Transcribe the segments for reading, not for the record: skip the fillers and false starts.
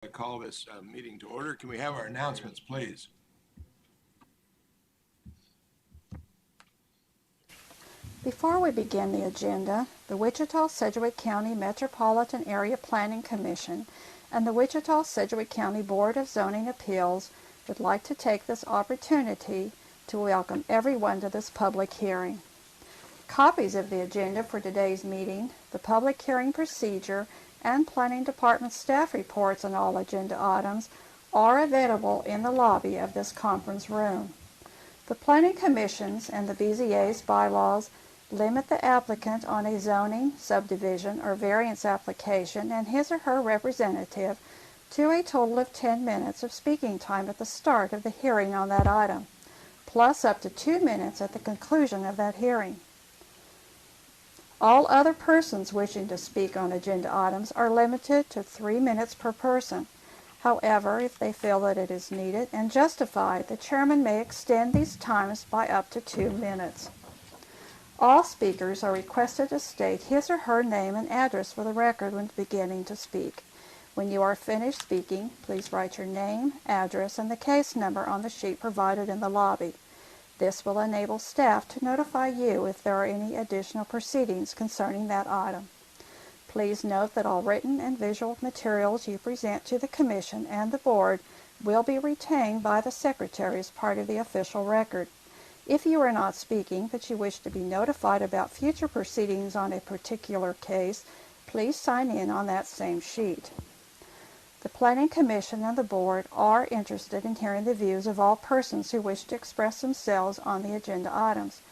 I call this meeting to order. Can we have our announcements, please? Before we begin the agenda, the Wichita-Sedgwick County Metropolitan Area Planning Commission and the Wichita-Sedgwick County Board of Zoning Appeals would like to take this opportunity to welcome everyone to this public hearing. Copies of the agenda for today's meeting, the public hearing procedure, and Planning Department staff reports on all agenda items are available in the lobby of this conference room. The Planning Commission's and the BZA's bylaws limit the applicant on a zoning, subdivision, or variance application and his or her representative to a total of 10 minutes of speaking time at the start of the hearing on that item, plus up to 2 minutes at the conclusion of that hearing. All other persons wishing to speak on agenda items are limited to 3 minutes per person. However, if they feel that it is needed and justified, the chairman may extend these times by up to 2 minutes. All speakers are requested to state his or her name and address for the record when beginning to speak. When you are finished speaking, please write your name, address, and the case number on the sheet provided in the lobby. This will enable staff to notify you if there are any additional proceedings concerning that item. Please note that all written and visual materials you present to the Commission and the Board will be retained by the Secretary as part of the official record. If you are not speaking but you wish to be notified about future proceedings on a particular case, please sign in on that same sheet. The Planning Commission and the Board are interested in hearing the views of all persons who wish to express themselves on the agenda items.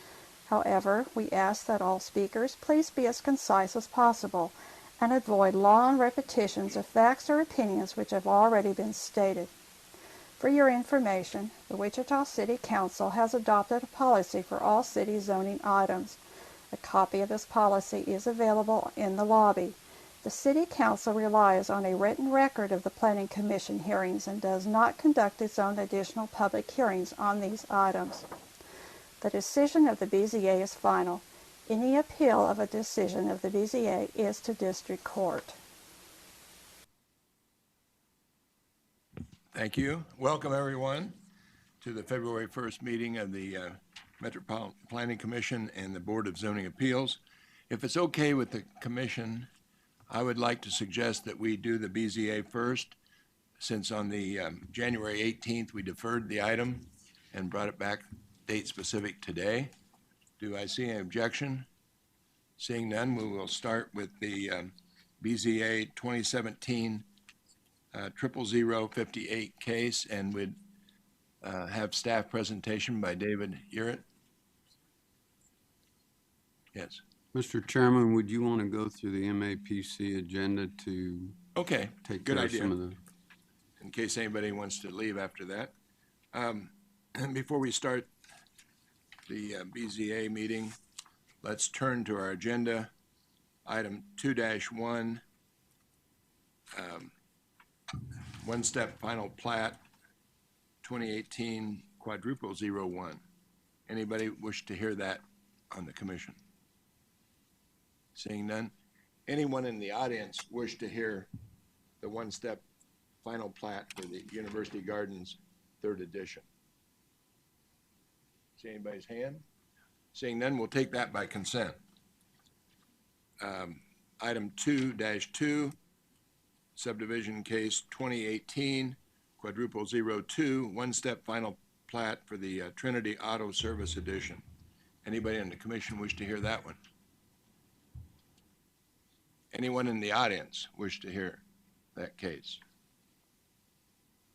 However, we ask that all speakers please be as concise as possible and avoid long repetitions of facts or opinions which have already been stated. For your information, the Wichita City Council has adopted a policy for all city zoning items. A copy of this policy is available in the lobby. The City Council relies on a written record of the Planning Commission hearings and does not conduct its own additional public hearings on these items. The decision of the BZA is final. Any appeal of a decision of the BZA is to district court. Thank you. Welcome, everyone, to the February 1st meeting of the Metropolitan Planning Commission and the Board of Zoning Appeals. If it's okay with the Commission, I would like to suggest that we do the BZA first, since on the January 18th, we deferred the item and brought it back date specific today. Do I see an objection? Seeing none, we will start with the BZA 2017 00058 case, and would have staff presentation by David Urett. Yes. Mr. Chairman, would you want to go through the MAPC agenda to take good care idea. of some of the... In case anybody wants to leave after that. And before we start the BZA meeting, let's turn to our agenda. Item 2-1, one-step final plat, 2018 quadruple 01. Anybody wish to hear that on the commission? Seeing none. Anyone in the audience wish to hear the one-step final plat for the University Gardens 3rd edition? See anybody's hand? Seeing none, we'll take that by consent. Item 2-2, subdivision case 2018 quadruple 02, one-step final plat for the Trinity Auto Service edition. Anybody in the commission wish to hear that one? Anyone in the audience wish to hear that case?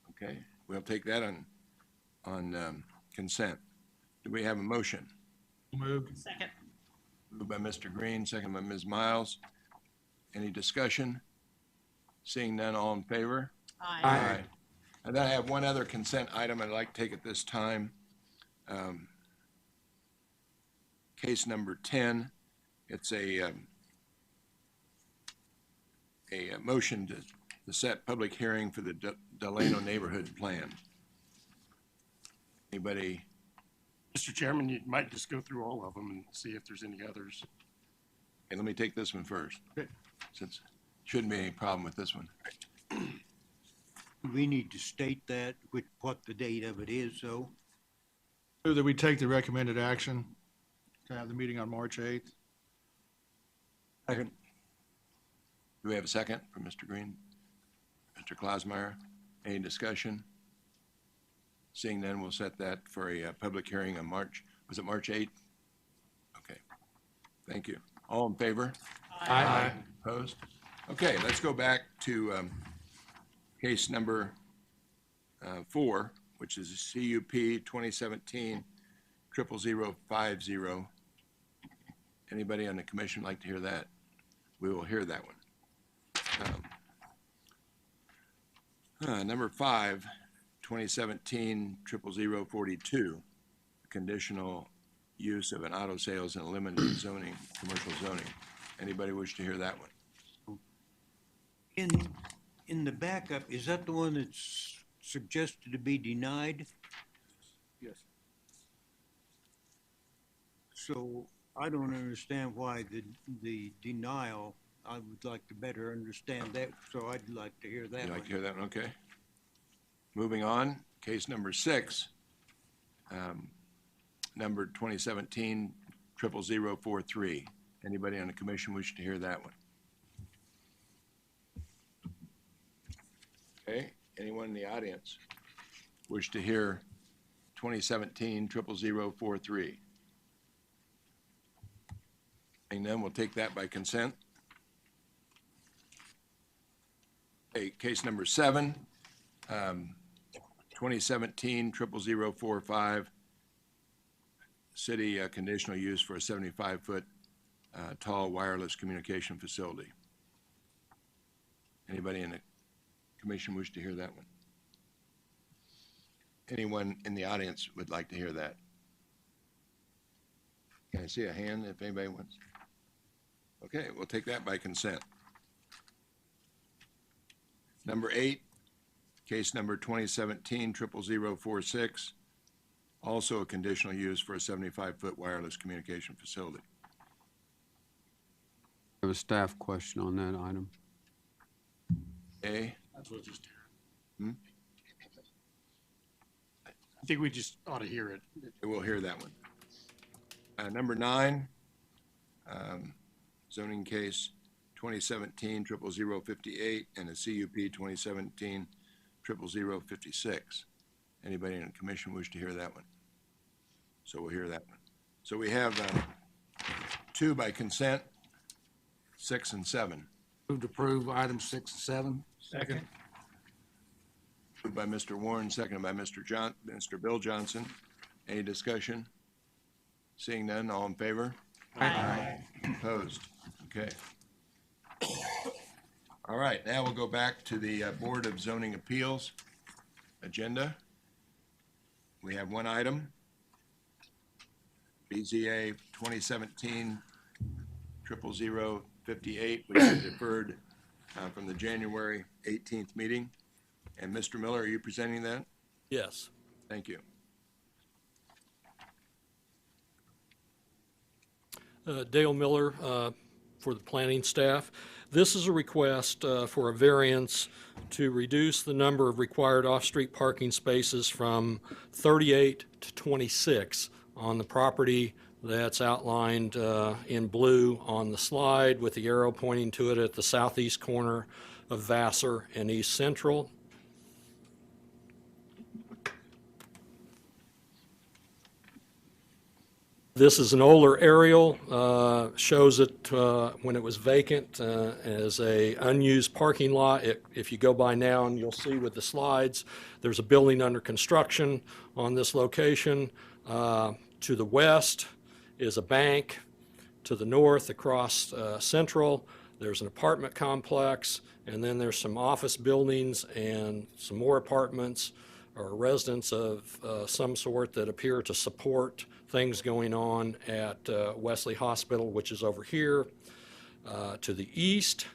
Okay, we'll take that on consent. Do we have a motion? Moved. Second. Moved by Mr. Green, second by Ms. Miles. Any discussion? Seeing none, all in favor? Aye. Aye. And then I have one other consent item I'd like to take at this time. Case number 10. It's a motion to set public hearing for the Delano Neighborhood Plan. Anybody? Mr. Chairman, you might just go through all of them and see if there's any others. Okay, let me take this one first, Okay. since shouldn't be any problem with this one. We need to state that, with what the date of it is, so. Move that we take the recommended action to have the meeting on March 8th. Second. Do we have a second from Mr. Green? Mr. Klausmeyer, any discussion? Seeing none, we'll set that for a public hearing on March 8th? Okay, thank you. All in favor? Aye. Opposed? Okay, let's go back to case number 4, which is CUP 2017-00050. Anybody on the commission like to hear that? We will hear that one. Number 5, 2017-00042, conditional use of an auto sales and limited zoning, commercial zoning. Anybody wish to hear that one? In the backup, is that the one that's suggested to be denied? Yes. So I don't understand why the denial, I would like to better understand that, so I'd like to hear that You'd one. like to hear that one? Okay. Moving on, case number 6, number 2017-00043. Anybody on the commission wish to hear that one? Okay, anyone in the audience wish to hear 2017-00043? And then we'll take that by consent. Okay, case number 7, 2017-00045, city conditional use for a 75-foot tall wireless communication facility. Anybody in the commission wish to hear that one? Anyone in the audience would like to hear that? Can I see a hand if anybody wants? Okay, we'll take that by consent. Number 8, case number 2017-00046, also a conditional use for a 75-foot wireless communication facility. I have a staff question on that item. A, That's what just hear. I think we just ought to hear it. we'll hear that one. Number 9, zoning case 2017-00058 and a CUP 2017-00056. Anybody in the commission wish to hear that one? So we'll hear that one. So we have 2 by consent, 6 and 7. Move to approve items 6 and 7. Second. Moved by Mr. Warren, seconded by Mr. Bill Johnson. Any discussion? Seeing none, all in favor? Aye. Opposed? Okay. All right, now we'll go back to the Board of Zoning Appeals agenda. We have one item, BZA 2017-00058, which is deferred from the January 18th meeting. And Mr. Miller, are you presenting that? Yes. Thank you. Dale Miller for the planning staff. This is a request for a variance to reduce the number of required off-street parking spaces from 38 to 26 on the property that's outlined in blue on the slide with the arrow pointing to it at the southeast corner of Vassar and East Central. This is an older aerial, shows it when it was vacant as a unused parking lot. If you go by now, and you'll see with the slides, there's a building under construction on this location. To the west is a bank. To the north, across Central, there's an apartment complex, and then there's some office buildings and some more apartments or residents of some sort that appear to support things going on at Wesley Hospital, which is over here. To the east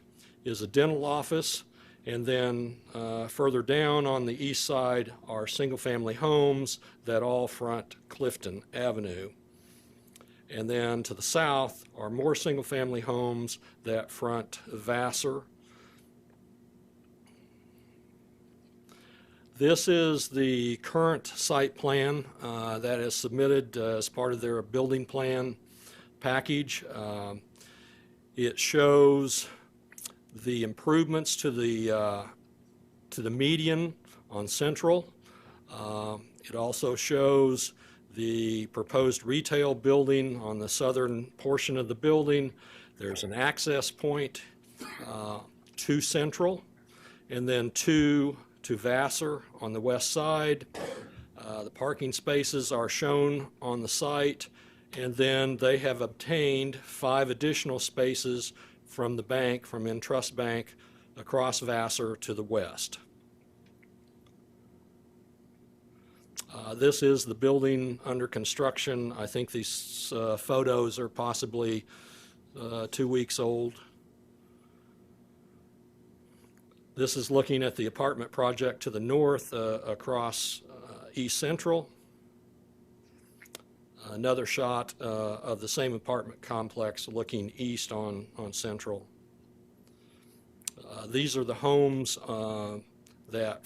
is a dental office, and then further down on the east side are single-family homes that all front Clifton Avenue. And then to the south are more single-family homes that front Vassar. This is the current site plan that is submitted as part of their building plan package. It shows the improvements to the median on Central. It also shows the proposed retail building on the southern portion of the building. There's an access point to Central, and then two to Vassar on the west side. The parking spaces are shown on the site, and then they have obtained 5 additional spaces from the bank, from Entrust Bank, across Vassar to the west. This is the building under construction. I think these photos are possibly 2 weeks old. This is looking at the apartment project to the north across East Central. Another shot of the same apartment complex looking east on Central. These are the homes that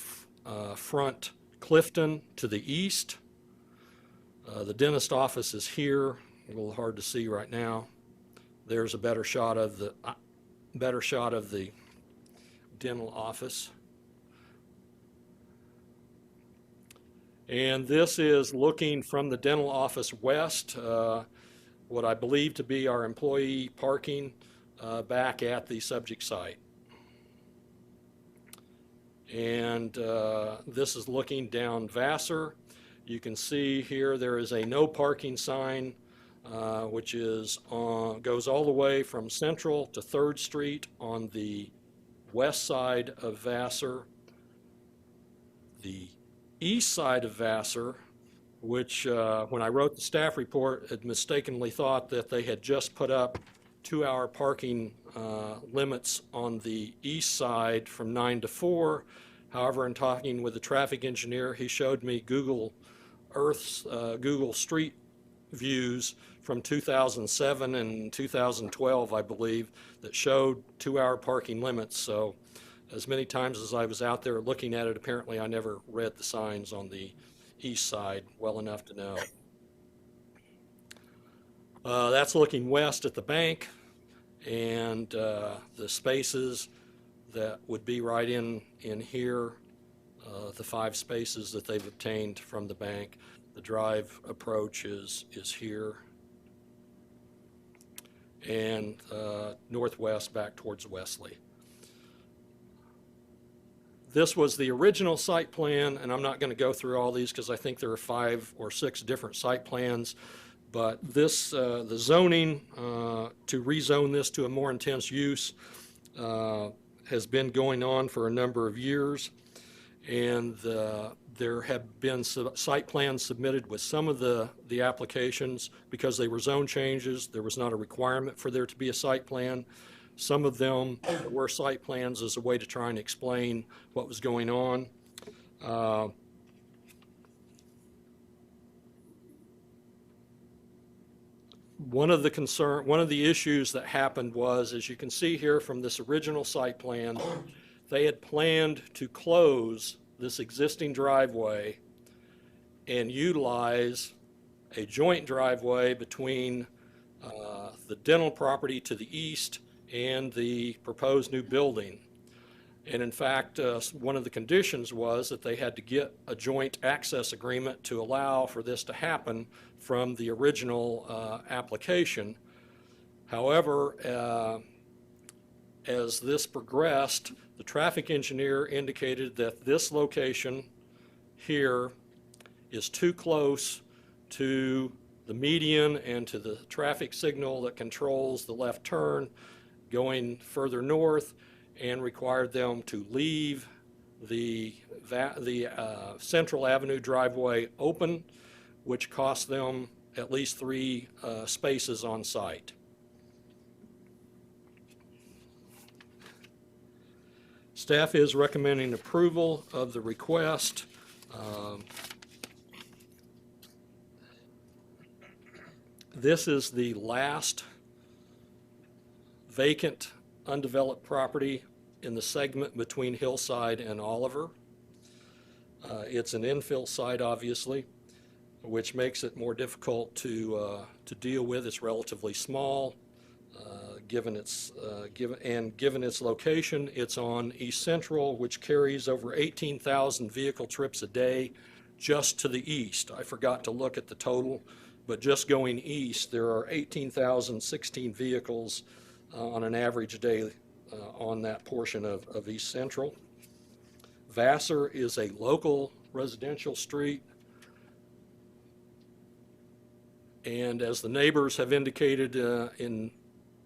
front Clifton to the east. The dentist office is here, a little hard to see right now. There's a better shot of the dental office. And this is looking from the dental office west, what I believe to be our employee parking back at the subject site. And this is looking down Vassar. You can see here there is a no parking sign which is goes all the way from Central to 3rd Street on the west side of Vassar. The east side of Vassar, which when I wrote the staff report, had mistakenly thought that they had just put up 2-hour parking limits on the east side from 9 to 4. However, in talking with the traffic engineer, he showed me Google Earth's Google Street views from 2007 and 2012, I believe, that showed 2-hour parking limits. So as many times as I was out there looking at it, apparently I never read the signs on the east side well enough to know. That's looking west at the bank, and the spaces that would be right in here, the 5 spaces that they've obtained from the bank. The drive approach is here, and northwest back towards Wesley. This was the original site plan, and I'm not going to go through all these because I think there are 5 or 6 different site plans. But this, the zoning to rezone this to a more intense use has been going on for a number of years, and there have been site plans submitted with some of the applications because they were zone changes. There was not a requirement for there to be a site plan. Some of them were site plans as a way to try and explain what was going on. One of the issues that happened was, as you can see here from this original site plan, they had planned to close this existing driveway and utilize a joint driveway between the dental property to the east and the proposed new building. And in fact, one of the conditions was that they had to get a joint access agreement to allow for this to happen from the original application. However, as this progressed, the traffic engineer indicated that this location here is too close to the median and to the traffic signal that controls the left turn going further north, and required them to leave the Central Avenue driveway open, which cost them at least 3 spaces on site. Staff is recommending approval of the request. This is the last vacant, undeveloped property in the segment between Hillside and Oliver. It's an infill site, obviously, which makes it more difficult to deal with. It's relatively small. Given its location, it's on East Central, which carries over 18,000 vehicle trips a day just to the east. I forgot to look at the total, but just going east, there are 18,016 vehicles on an average day on that portion of East Central. Vassar is a local residential street, and as the neighbors have indicated in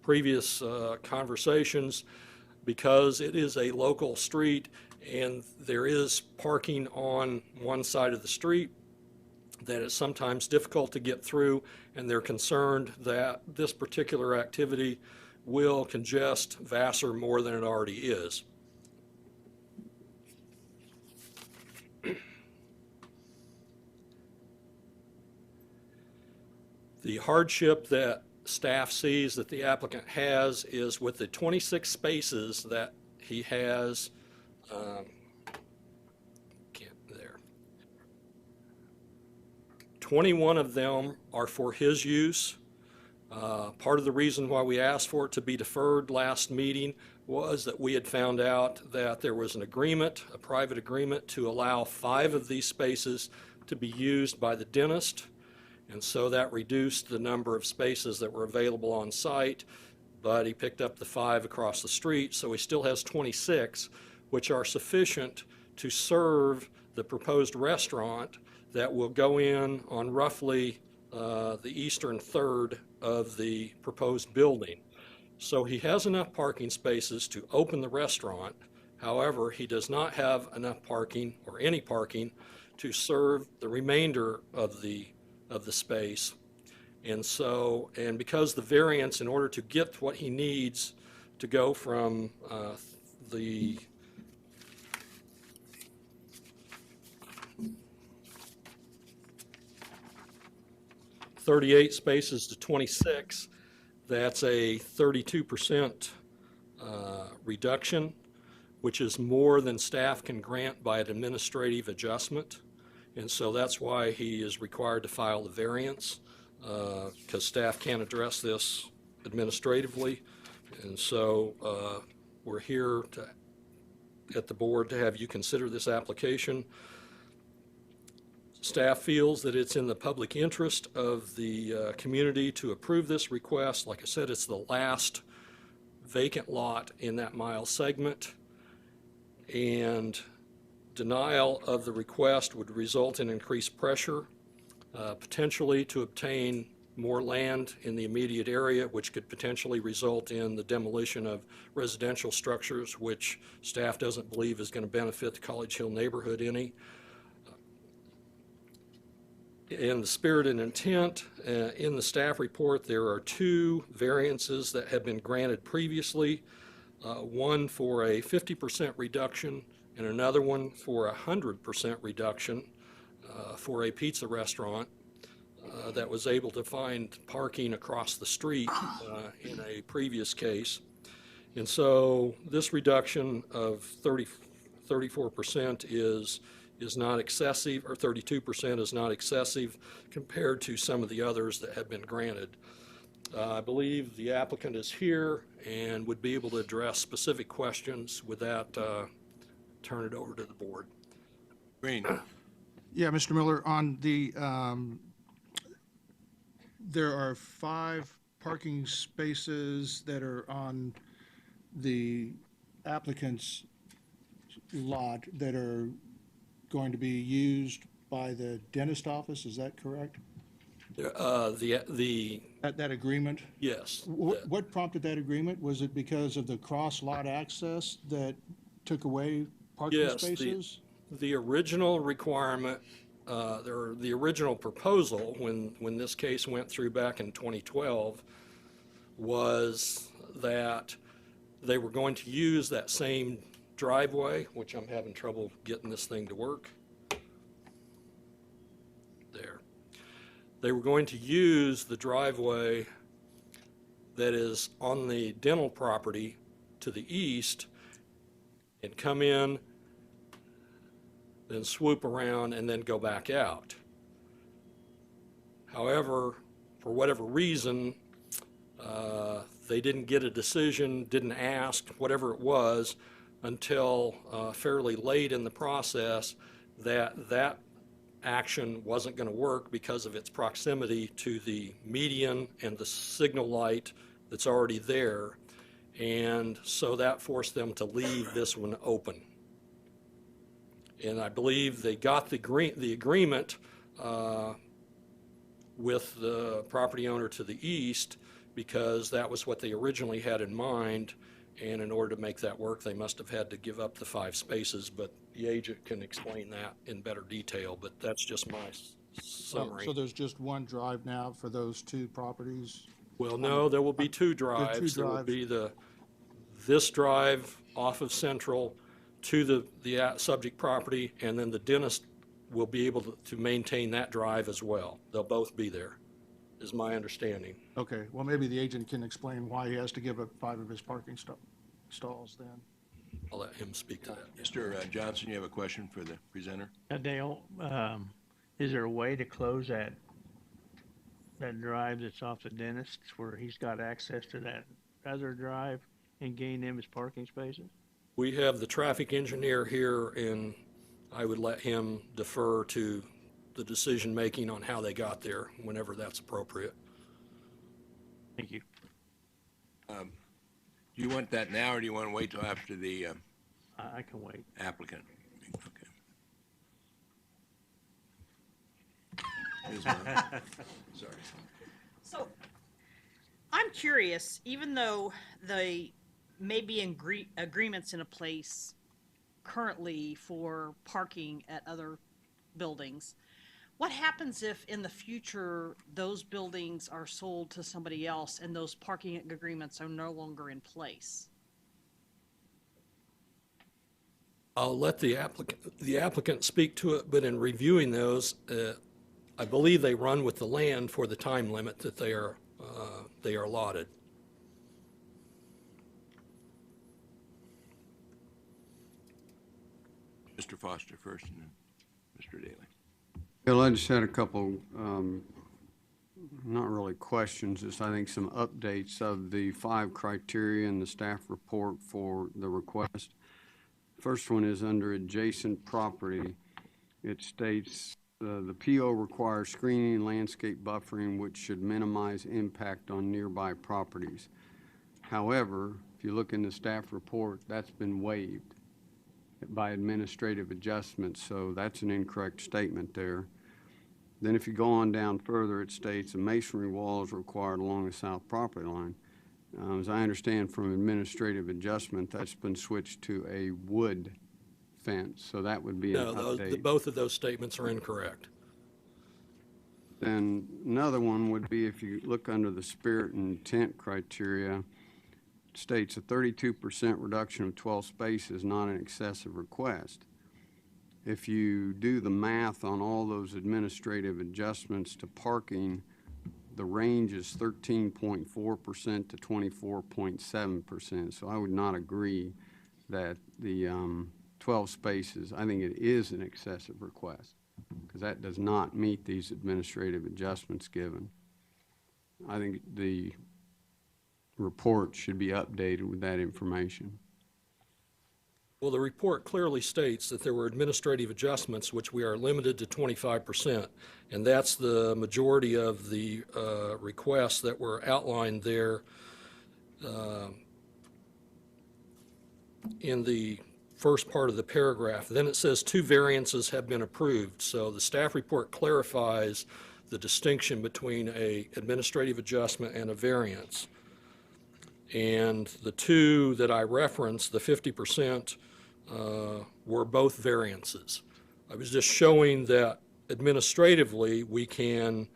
previous conversations, because it is a local street and there is parking on one side of the street, that it's sometimes difficult to get through, and they're concerned that this particular activity will congest Vassar more than it already is. The hardship that staff sees that the applicant has is with the 26 spaces that he has, 21 of them are for his use. Part of the reason why we asked for it to be deferred last meeting was that we had found out that there was an agreement, a private agreement, to allow 5 of these spaces to be used by the dentist. And so that reduced the number of spaces that were available on site, but he picked up the 5 across the street, so he still has 26, which are sufficient to serve the proposed restaurant that will go in on roughly the eastern third of the proposed building. So he has enough parking spaces to open the restaurant. However, he does not have enough parking or any parking to serve the remainder of the space. And so, and because the variance, in order to get what he needs to go from the (38 spaces to 26), that's a 32% reduction, which is more than staff can grant by an administrative adjustment. And so that's why he is required to file the variance, because staff can't address this administratively. And so we're here at the board to have you consider this application. Staff feels that it's in the public interest of the community to approve this request. Like I said, it's the last vacant lot in that mile segment, and denial of the request would result in increased pressure, potentially to obtain more land in the immediate area, which could potentially result in the demolition of residential structures, which staff doesn't believe is going to benefit the College Hill neighborhood any. In the spirit and intent, in the staff report, there are 2 variances that have been granted previously, one for a 50% reduction and another one for a 100% reduction for a pizza restaurant that was able to find parking across the street in a previous case. And so this reduction of 34% is not excessive, or 32% is not excessive compared to some of the others that have been granted. I believe the applicant is here and would be able to address specific questions. With that, turn it over to the board. Green. Yeah, Mr. Miller, on the, there are 5 parking spaces that are on the applicant's lot that are going to be used by the dentist office, is that correct? That agreement? Yes. What prompted that agreement? Was it because of the cross-lot access that took away parking spaces? The original requirement, the original proposal when this case went through back in 2012 was that they were going to use that same driveway, which I'm having trouble getting this thing to work. There. They were going to use the driveway that is on the dental property to the east and come in then swoop around, and then go back out. However, for whatever reason, they didn't get a decision, didn't ask, whatever it was, until fairly late in the process that action wasn't going to work because of its proximity to the median and the signal light that's already there. And so that forced them to leave this one open. And I believe they got the agreement with the property owner to the east because that was what they originally had in mind. And in order to make that work, they must have had to give up the 5 spaces, but the agent can explain that in better detail, but that's just my summary. So there's just one drive now for those 2 properties? Well, no, there will be 2 drives. There will be this drive off of Central to the subject property, and then the dentist will be able to maintain that drive as well. They'll both be there, is my understanding. Okay, well, maybe the agent can explain why he has to give up 5 of his parking stalls then. I'll let him speak to that. Mr. Johnson, you have a question for the presenter? Dale, is there a way to close that drive that's off the dentist's where he's got access to that other drive and gain them his parking spaces? We have the traffic engineer here, and I would let him defer to the decision-making on how they got there whenever that's appropriate. Thank you. Do you want that now, or do you want to wait till after the I can wait. applicant? Okay. Ms. Brown? Sorry. So, I'm curious, even though the may be agreements in a place currently for parking at other buildings, what happens if in the future those buildings are sold to somebody else and those parking agreements are no longer in place? I'll let the applicant speak to it, but in reviewing those, I believe they run with the land for the time limit that they are allotted. Mr. Foster first, and then Mr. Daly. Bill, I just had a couple, not really questions, just I think some updates of the 5 criteria in the staff report for the request. First one is under adjacent property. It states the PO requires screening and landscape buffering, which should minimize impact on nearby properties. However, if you look in the staff report, that's been waived by administrative adjustments, so that's an incorrect statement there. Then if you go on down further, it states a masonry wall is required along the south property line. As I understand from administrative adjustment, that's been switched to a wood fence, so that would be an update. Both of those statements are incorrect. Then another one would be if you look under the spirit and intent criteria, it states a 32% reduction of 12 spaces is not an excessive request. If you do the math on all those administrative adjustments to parking, the range is 13.4% to 24.7%. So I would not agree that the 12 spaces, I think it is an excessive request because that does not meet these administrative adjustments given. I think the report should be updated with that information. Well, the report clearly states that there were administrative adjustments, which we are limited to 25%, and that's the majority of the requests that were outlined there in the first part of the paragraph. Then it says 2 variances have been approved, so the staff report clarifies the distinction between a administrative adjustment and a variance. And the 2 that I referenced, the 50%, were both variances. I was just showing that administratively we can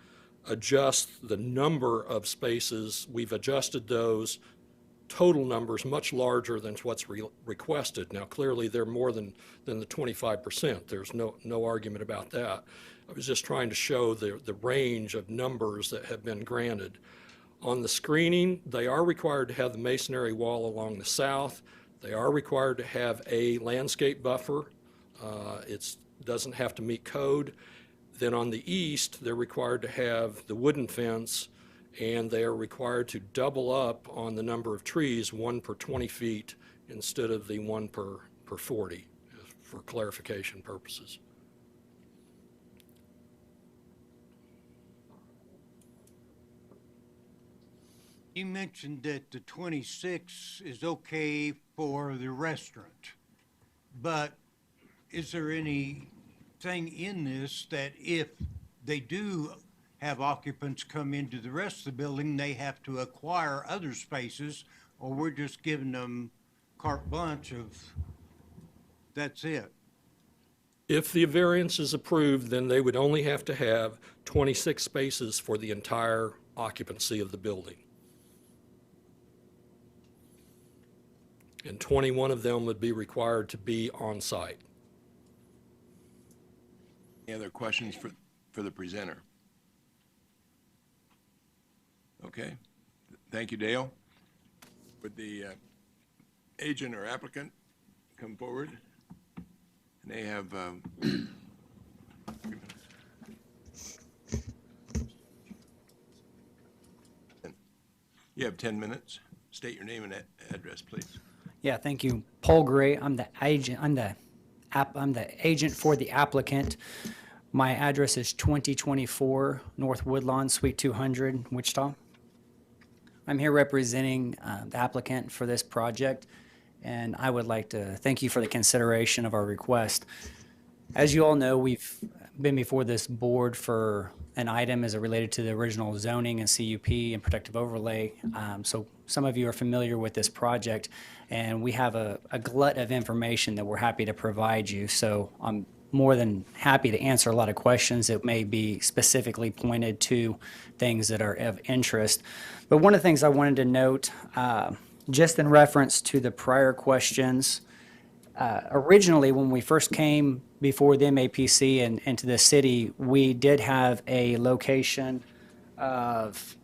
adjust the number of spaces. We've adjusted those total numbers much larger than what's requested. Now clearly they're more than the 25%. There's no argument about that. I was just trying to show the range of numbers that have been granted. On the screening, they are required to have the masonry wall along the south. They are required to have a landscape buffer. It's doesn't have to meet code. Then on the east, they're required to have the wooden fence, and they are required to double up on the number of trees, 1 per 20 feet instead of the 1 per 40, for clarification purposes. You mentioned that the 26 is okay for the restaurant, but is there anything in this that if they do have occupants come into the rest of the building, they have to acquire other spaces, or we're just giving them carte blanche of, that's it? If the variance is approved, then they would only have to have 26 spaces for the entire occupancy of the building. And 21 of them would be required to be on site. Any other questions for the presenter? Okay, thank you, Dale. Would the agent or applicant come forward? And they have, you have 10 minutes. State your name and address, please. Yeah, thank you. Paul Gray. I'm the agent. I'm the agent for the applicant. My address is 2024 North Woodlawn, Suite 200, Wichita. I'm here representing the applicant for this project, and I would like to thank you for the consideration of our request. As you all know, we've been before this board for an item as it related to the original zoning and CUP and protective overlay. So some of you are familiar with this project, and we have a glut of information that we're happy to provide you. So I'm more than happy to answer a lot of questions that may be specifically pointed to things that are of interest. But one of the things I wanted to note, just in reference to the prior questions, originally when we first came before the MAPC and into the city, we did have a location of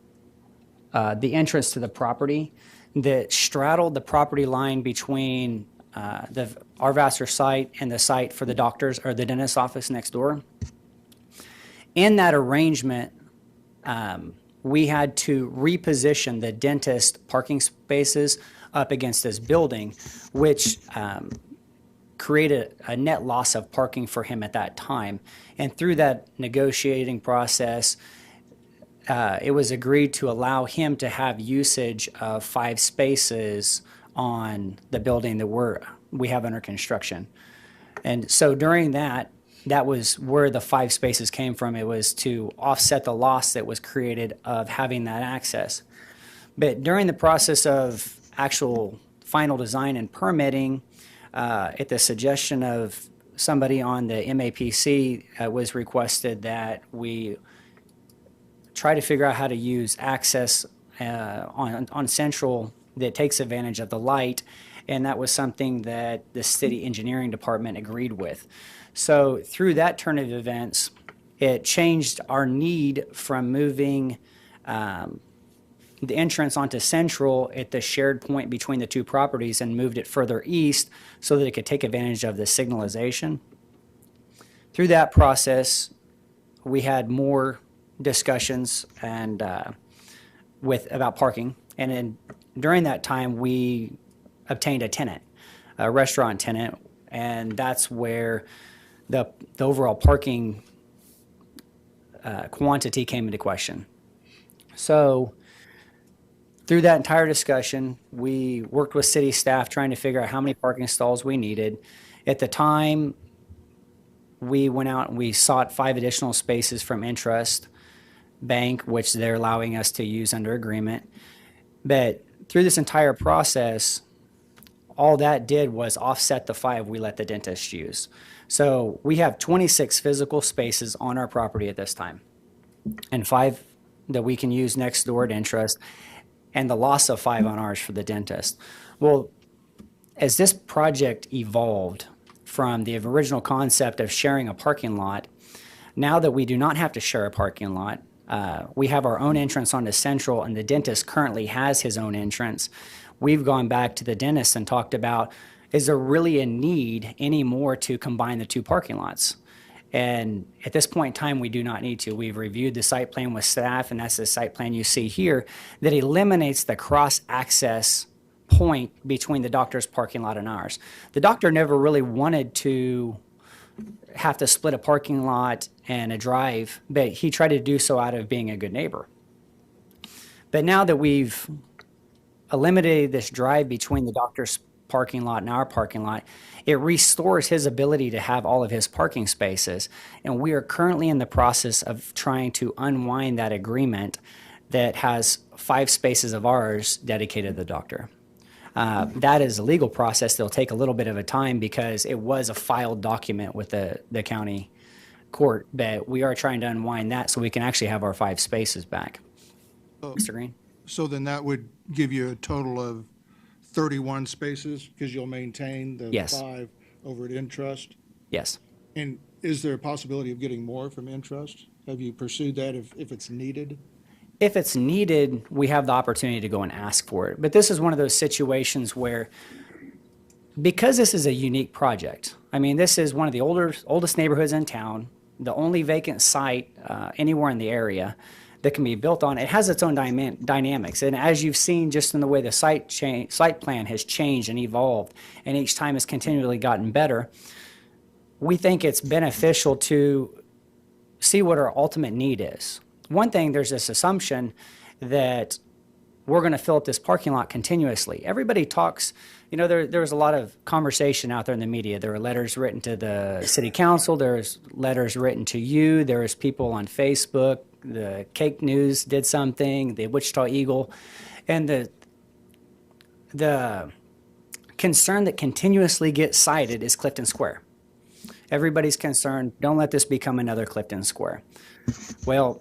the entrance to the property that straddled the property line between our Vassar site and the site for the doctor's or the dentist's office next door. In that arrangement, we had to reposition the dentist parking spaces up against this building, which created a net loss of parking for him at that time. And through that negotiating process, it was agreed to allow him to have usage of 5 spaces on the building that we have under construction. And so during that was where the 5 spaces came from. It was to offset the loss that was created of having that access. But during the process of actual final design and permitting, at the suggestion of somebody on the MAPC, was requested that we try to figure out how to use access on Central that takes advantage of the light, and that was something that the city engineering department agreed with. So through that turn of events, it changed our need from moving the entrance onto Central at the shared point between the two properties and moved it further east so that it could take advantage of the signalization. Through that process, we had more discussions and about parking, and then during that time we obtained a tenant, a restaurant tenant, and that's where the overall parking quantity came into question. So through that entire discussion, we worked with city staff trying to figure out how many parking stalls we needed. At the time, we went out and we sought 5 additional spaces from Interest Bank, which they're allowing us to use under agreement. But through this entire process, all that did was offset the 5 we let the dentist use. So we have 26 physical spaces on our property at this time, and 5 that we can use next door at Interest, and the loss of 5 on ours for the dentist. Well, as this project evolved from the original concept of sharing a parking lot, now that we do not have to share a parking lot, we have our own entrance onto Central, and the dentist currently has his own entrance. We've gone back to the dentist and talked about, is there really a need anymore to combine the 2 parking lots? And at this point in time, we do not need to. We've reviewed the site plan with staff, and that's the site plan you see here that eliminates the cross-access point between the doctor's parking lot and ours. The doctor never really wanted to have to split a parking lot and a drive, but he tried to do so out of being a good neighbor. But now that we've eliminated this drive between the doctor's parking lot and our parking lot, it restores his ability to have all of his parking spaces. And we are currently in the process of trying to unwind that agreement that has 5 spaces of ours dedicated to the doctor. That is a legal process that'll take a little bit of a time because it was a filed document with the county court, but we are trying to unwind that so we can actually have our 5 spaces back. Mr. Green? So then that would give you a total of 31 spaces because you'll maintain the Yes. 5 over at Intrust? Yes. And is there a possibility of getting more from Intrust? Have you pursued that if it's needed? If it's needed, we have the opportunity to go and ask for it. But this is one of those situations where, because this is a unique project, I mean, this is one of the oldest neighborhoods in town, the only vacant site anywhere in the area that can be built on. It has its own dynamics. And as you've seen just in the way the site plan has changed and evolved, and each time has continually gotten better, we think it's beneficial to see what our ultimate need is. One thing, there's this assumption that we're going to fill up this parking lot continuously. Everybody talks, you know, there was a lot of conversation out there in the media. There were letters written to the city council. There's letters written to you. There was people on Facebook. The Cake News did something, the Wichita Eagle. And the concern that continuously gets cited is Clifton Square. Everybody's concerned, don't let this become another Clifton Square. Well,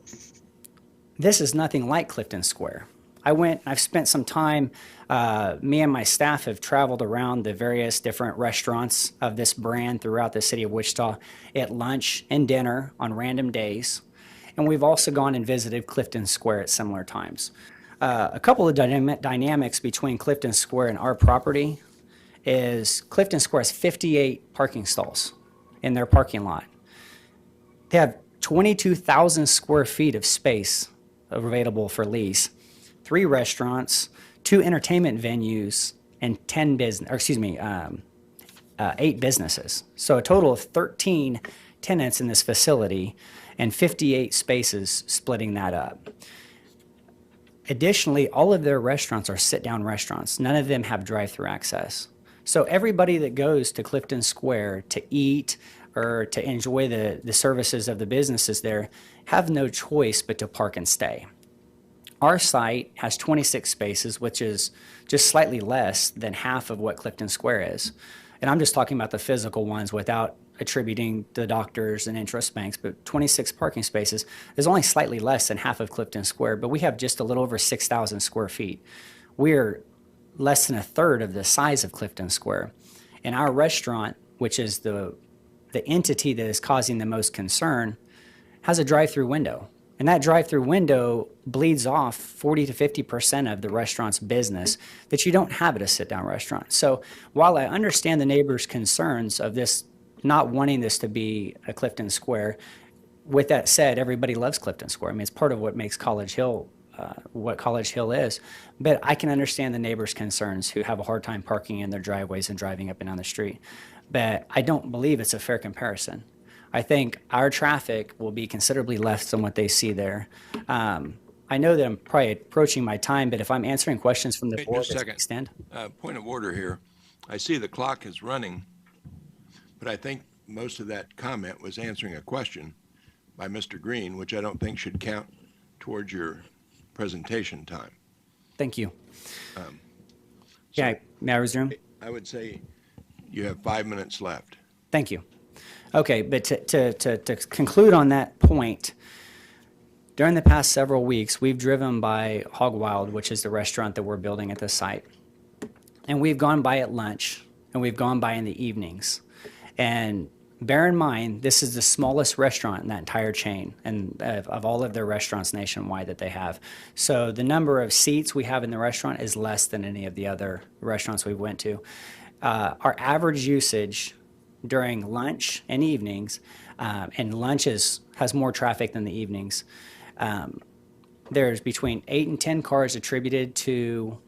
this is nothing like Clifton Square. I've spent some time, me and my staff have traveled around the various different restaurants of this brand throughout the city of Wichita at lunch and dinner on random days. And we've also gone and visited Clifton Square at similar times. A couple of dynamics between Clifton Square and our property is Clifton Square has 58 parking stalls in their parking lot. They have 22,000 square feet of space available for lease, 3 restaurants, 2 entertainment venues, and 8 businesses. So a total of 13 tenants in this facility and 58 spaces splitting that up. Additionally, all of their restaurants are sit-down restaurants. None of them have drive-through access. So everybody that goes to Clifton Square to eat or to enjoy the services of the businesses there have no choice but to park and stay. Our site has 26 spaces, which is just slightly less than half of what Clifton Square is. And I'm just talking about the physical ones without attributing the doctors and interest banks, but 26 parking spaces is only slightly less than half of Clifton Square, but we have just a little over 6,000 square feet. We're less than a third of the size of Clifton Square. And our restaurant, which is the entity that is causing the most concern, has a drive-through window. And that drive-through window bleeds off 40 to 50% of the restaurant's business that you don't have at a sit-down restaurant. So while I understand the neighbors' concerns of this, not wanting this to be a Clifton Square, with that said, everybody loves Clifton Square. I mean, it's part of what makes College Hill what College Hill is. But I can understand the neighbors' concerns who have a hard time parking in their driveways and driving up and down the street. But I don't believe it's a fair comparison. I think our traffic will be considerably less than what they see there. I know that I'm probably approaching my time, but if I'm answering questions from the Wait board, just a let's second. extend. Point of order here. I see the clock is running, but I think most of that comment was answering a question by Mr. Green, which I don't think should count towards your presentation time. Thank you. May I resume? I would say you have 5 minutes left. Thank you. Okay, but to conclude on that point, during the past several weeks, we've driven by Hog Wild, which is the restaurant that we're building at the site. And we've gone by at lunch, and we've gone by in the evenings. And bear in mind, this is the smallest restaurant in that entire chain, and of all of their restaurants nationwide that they have. So the number of seats we have in the restaurant is less than any of the other restaurants we went to. Our average usage during lunch and evenings And lunch has more traffic than the evenings. There's between 8 and 10 cars attributed to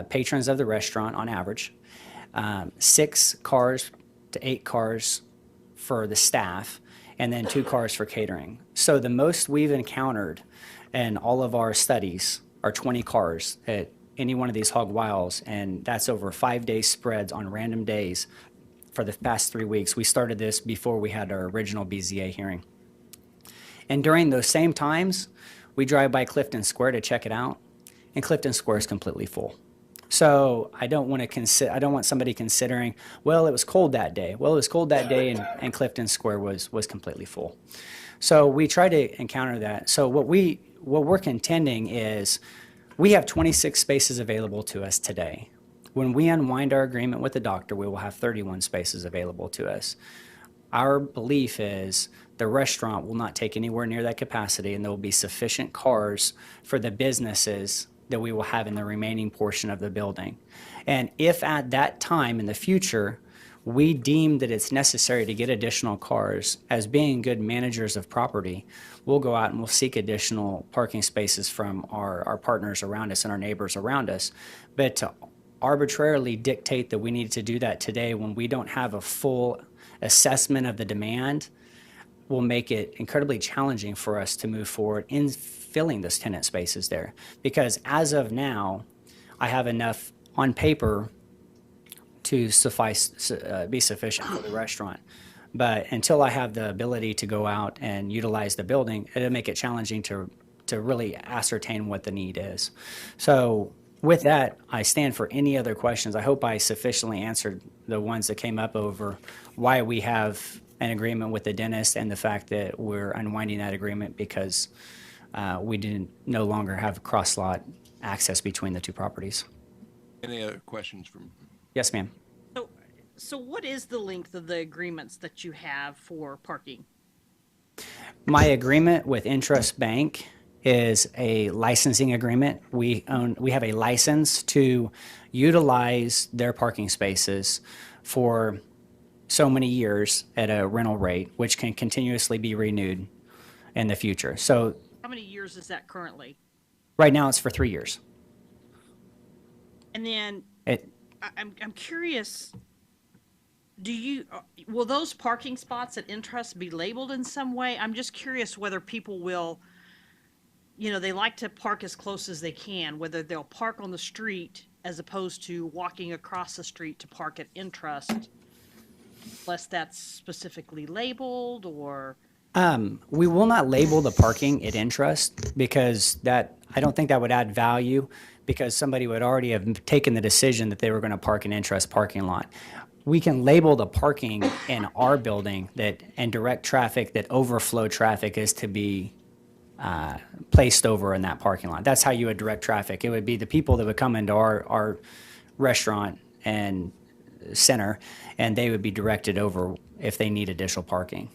patrons of the restaurant on average, 6 cars to 8 cars for the staff, and then 2 cars for catering. So the most we've encountered in all of our studies are 20 cars at any one of these hog wiles, and that's over 5-day spreads on random days for the past 3 weeks. We started this before we had our original BZA hearing. And during those same times, we drive by Clifton Square to check it out, and Clifton Square is completely full. So I don't want somebody considering, well, it was cold that day. Well, it was cold that day, and Clifton Square was completely full. So we try to encounter that. So what we're contending is we have 26 spaces available to us today. When we unwind our agreement with the doctor, we will have 31 spaces available to us. Our belief is the restaurant will not take anywhere near that capacity, and there will be sufficient cars for the businesses that we will have in the remaining portion of the building. And if at that time in the future, we deem that it's necessary to get additional cars, as being good managers of property, we'll go out and we'll seek additional parking spaces from our partners around us and our neighbors around us. But to arbitrarily dictate that we need to do that today when we don't have a full assessment of the demand will make it incredibly challenging for us to move forward in filling those tenant spaces there. Because as of now, I have enough on paper to be sufficient for the restaurant. But until I have the ability to go out and utilize the building, it'll make it challenging to really ascertain what the need is. So with that, I stand for any other questions. I hope I sufficiently answered the ones that came up over why we have an agreement with the dentist and the fact that we're unwinding that agreement because we no longer have cross-lot access between the two properties. Any other questions from? Yes, ma'am. So what is the length of the agreements that you have for parking? My agreement with Intrust Bank is a licensing agreement. We have a license to utilize their parking spaces for so many years at a rental rate, which can continuously be renewed in the future. So How many years is that currently? right now it's for 3 years. And then I'm curious, will those parking spots at Intrust be labeled in some way? I'm just curious whether people will, they like to park as close as they can, whether they'll park on the street as opposed to walking across the street to park at Intrust, unless that's specifically labeled or... We will not label the parking at Intrust because I don't think that would add value because somebody would already have taken the decision that they were going to park an Intrust parking lot. We can label the parking in our building and direct traffic that overflow traffic is to be placed over in that parking lot. That's how you would direct traffic. It would be the people that would come into our restaurant and center, and they would be directed over if they need additional parking.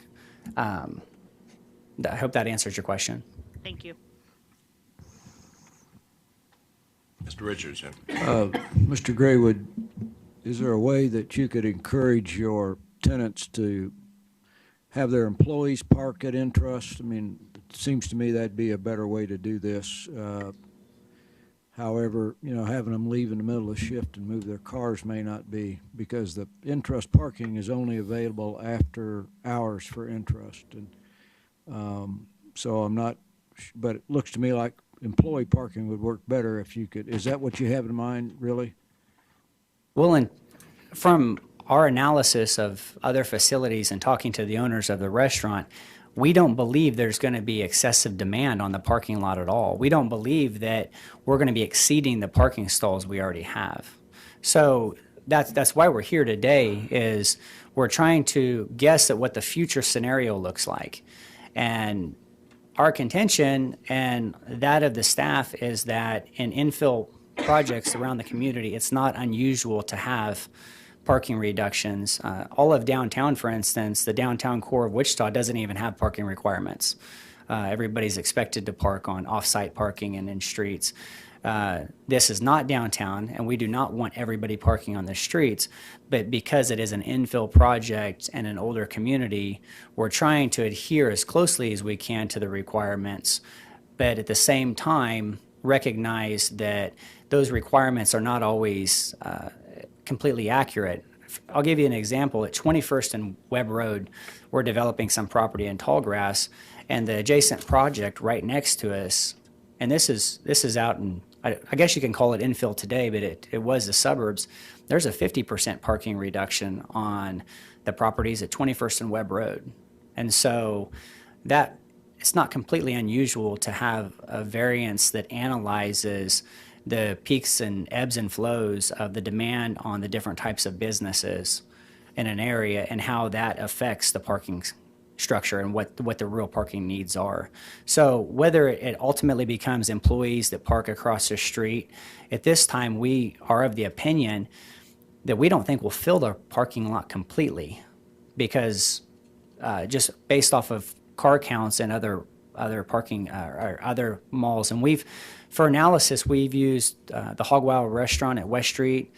I hope that answers your question. Thank you. Mr. Richardson. Mr. Graywood, is there a way that you could encourage your tenants to have their employees park at Intrust? I mean, it seems to me that'd be a better way to do this. However, having them leave in the middle of the shift and move their cars may not be, because the Intrust parking is only available after hours for Intrust. And so I'm not, but it looks to me like employee parking would work better if you could. Is that what you have in mind, really? Well, from our analysis of other facilities and talking to the owners of the restaurant, we don't believe there's going to be excessive demand on the parking lot at all. We don't believe that we're going to be exceeding the parking stalls we already have. So that's why we're here today, is we're trying to guess at what the future scenario looks like. And our contention and that of the staff is that in infill projects around the community, it's not unusual to have parking reductions. All of downtown, for instance, the downtown core of Wichita doesn't even have parking requirements. Everybody's expected to park on off-site parking and in streets. This is not downtown, and we do not want everybody parking on the streets. But because it is an infill project and an older community, we're trying to adhere as closely as we can to the requirements, but at the same time, recognize that those requirements are not always completely accurate. I'll give you an example. At 21st and Webb Road, we're developing some property in Tallgrass, and the adjacent project right next to us, and this is out in, I guess you can call it infill today, but it was the suburbs. There's a 50% parking reduction on the properties at 21st and Webb Road. And so that it's not completely unusual to have a variance that analyzes the peaks and ebbs and flows of the demand on the different types of businesses in an area and how that affects the parking structure and what the real parking needs are. So whether it ultimately becomes employees that park across the street, at this time we are of the opinion that we don't think we'll fill the parking lot completely, because just based off of car counts and other parking or other malls. And for analysis, we've used the Hog Wow restaurant at West Street,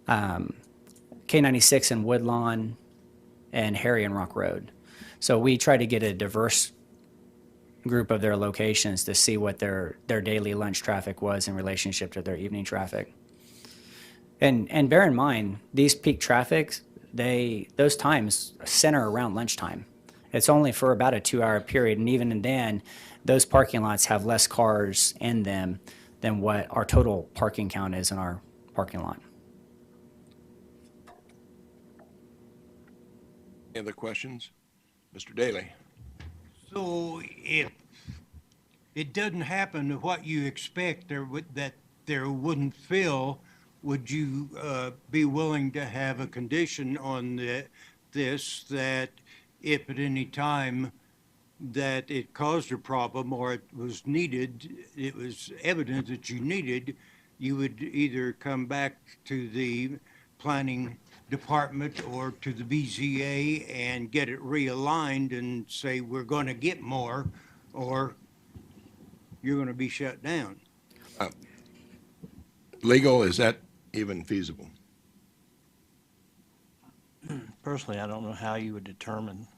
K96 in Woodlawn, and Harry and Rock Road. So we try to get a diverse group of their locations to see what their daily lunch traffic was in relationship to their evening traffic. And bear in mind, these peak traffics, those times center around lunchtime. It's only for about a 2-hour period, and even then, those parking lots have less cars in them than what our total parking count is in our parking lot. Any other questions? Mr. Daly? So if it doesn't happen to what you expect that there wouldn't fill, would you be willing to have a condition on this that if at any time that it caused a problem or it was evident that you needed, you would either come back to the planning department or to the BZA and get it realigned and say, we're going to get more, or you're going to be shut down? Legal, is that even feasible? Personally, I don't know how you would determine,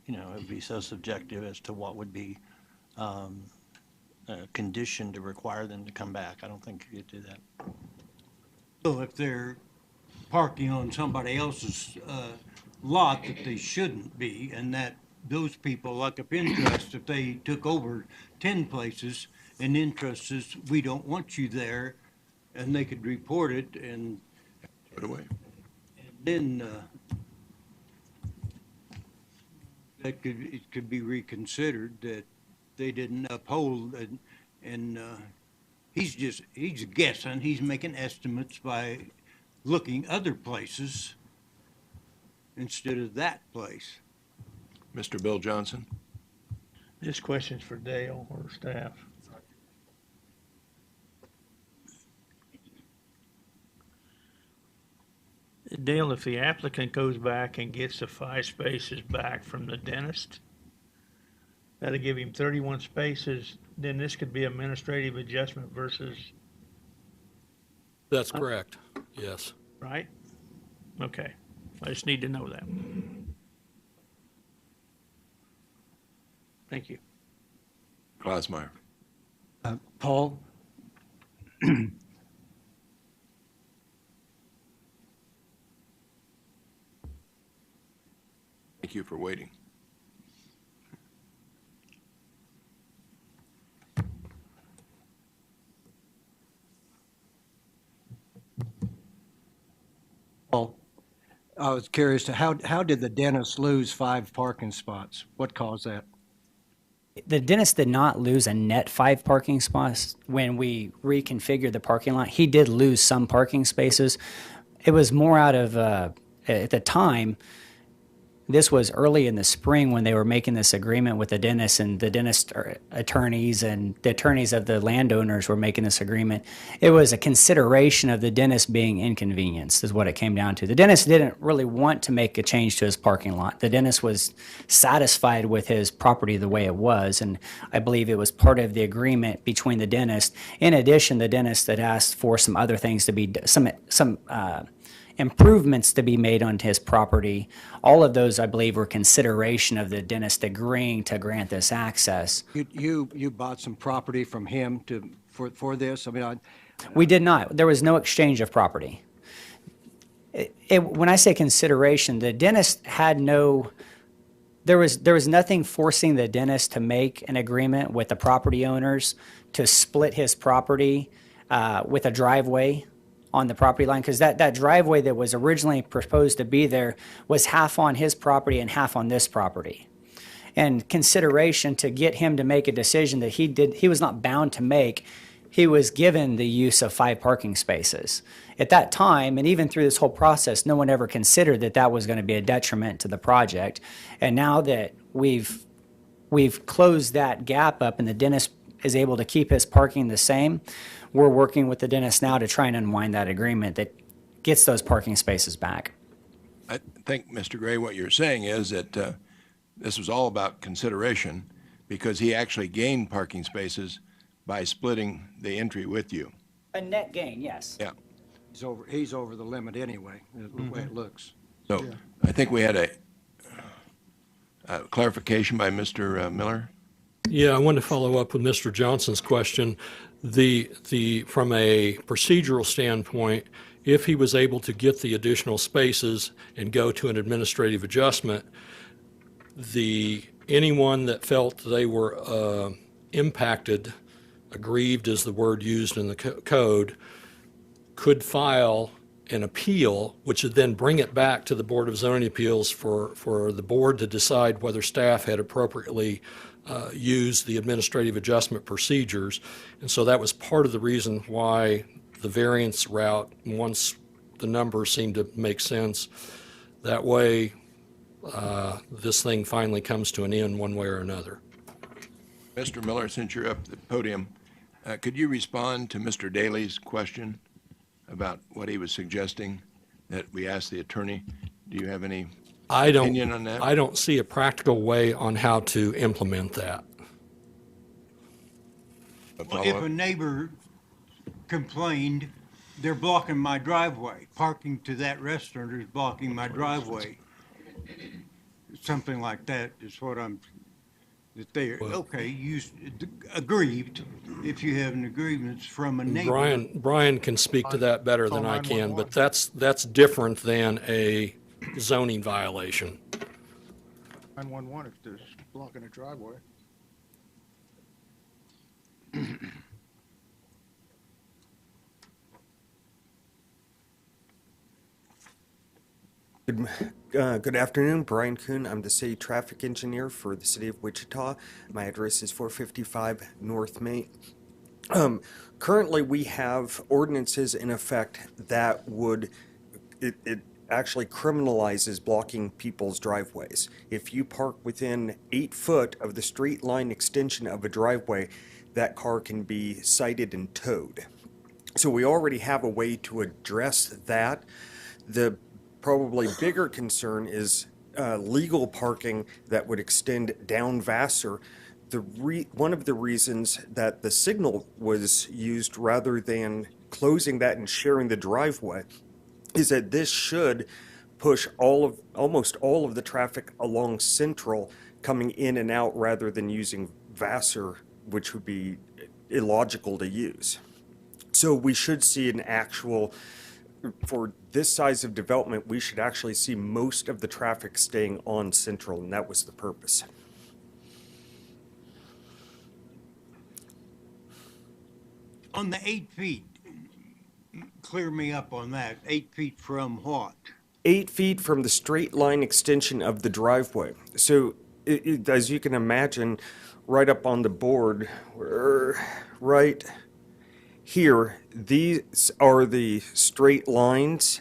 it would be so subjective as to what would be a condition to require them to come back. I don't think you could do that. So if they're parking on somebody else's lot that they shouldn't be, and that those people, like if Interest, if they took over 10 places, and Interest says, we don't want you there, and they could report it, and Put away. then it could be reconsidered that they didn't uphold, and he's guessing, he's making estimates by looking other places instead of that place. Mr. Bill Johnson? This question's for Dale or staff. Dale, if the applicant goes back and gets the 5 spaces back from the dentist, that'll give him 31 spaces, then this could be administrative adjustment versus, That's correct, yes. right? Okay, I just need to know that. Thank you. Klosmeyer? Paul? Thank you for waiting. Paul, I was curious to how did the dentist lose 5 parking spots? What caused that? The dentist did not lose a net 5 parking spots when we reconfigured the parking lot. He did lose some parking spaces. It was more out of, at the time, This was early in the spring when they were making this agreement with the dentist, and the dentist attorneys and the attorneys of the landowners were making this agreement. It was a consideration of the dentist being inconvenienced is what it came down to. The dentist didn't really want to make a change to his parking lot. The dentist was satisfied with his property the way it was, and I believe it was part of the agreement between the dentist. In addition, the dentist had asked for some other things to be, some improvements to be made onto his property. All of those, I believe, were consideration of the dentist agreeing to grant this access. You bought some property from him for this? I mean, We did not. There was no exchange of property. When I say consideration, the dentist had no, there was nothing forcing the dentist to make an agreement with the property owners to split his property with a driveway on the property line, because that driveway that was originally proposed to be there was half on his property and half on this property. And consideration to get him to make a decision that he was not bound to make, he was given the use of 5 parking spaces. At that time, and even through this whole process, no one ever considered that that was going to be a detriment to the project. And now that we've closed that gap up and the dentist is able to keep his parking the same, we're working with the dentist now to try and unwind that agreement that gets those parking spaces back. I think, Mr. Gray, what you're saying is that this was all about consideration because he actually gained parking spaces by splitting the entry with you. A net gain, yes. Yeah. he's over the limit anyway, the way it looks. So I think we had a clarification by Mr. Miller. Yeah, I want to follow up with Mr. Johnson's question. From a procedural standpoint, if he was able to get the additional spaces and go to an administrative adjustment, anyone that felt they were impacted, aggrieved is the word used in the code, could file an appeal, which would then bring it back to the Board of Zoning Appeals for the board to decide whether staff had appropriately used the administrative adjustment procedures. And so that was part of the reason why the variance route, once the numbers seemed to make sense, that way this thing finally comes to an end one way or another. Mr. Miller, since you're up at the podium, could you respond to Mr. Daly's question about what he was suggesting that we ask the attorney? Do you have any opinion on that? I don't see a practical way on how to implement that. Well, if a neighbor complained, they're blocking my driveway, parking to that restaurant is blocking my driveway. Something like that is what that they, okay, you aggrieved, if you have an agreement from a neighbor. Brian can speak to that better than I can, but that's different than a zoning violation. 911 if there's blocking a driveway. Good afternoon, Brian Kuhn. I'm the city traffic engineer for the city of Wichita. My address is 455 North Main. Currently, we have ordinances in effect that it actually criminalizes blocking people's driveways. If you park within 8 foot of the straight line extension of a driveway, that car can be cited and towed. So we already have a way to address that. The probably bigger concern is legal parking that would extend down Vassar. One of the reasons that the signal was used rather than closing that and sharing the driveway is that this should push almost all of the traffic along Central coming in and out rather than using Vassar, which would be illogical to use. So we should see an actual, for this size of development, we should actually see most of the traffic staying on Central, and that was the purpose. On the 8 feet, clear me up on that. 8 feet from what? 8 feet from the straight line extension of the driveway. So as you can imagine, right up on the board, right here, these are the straight lines,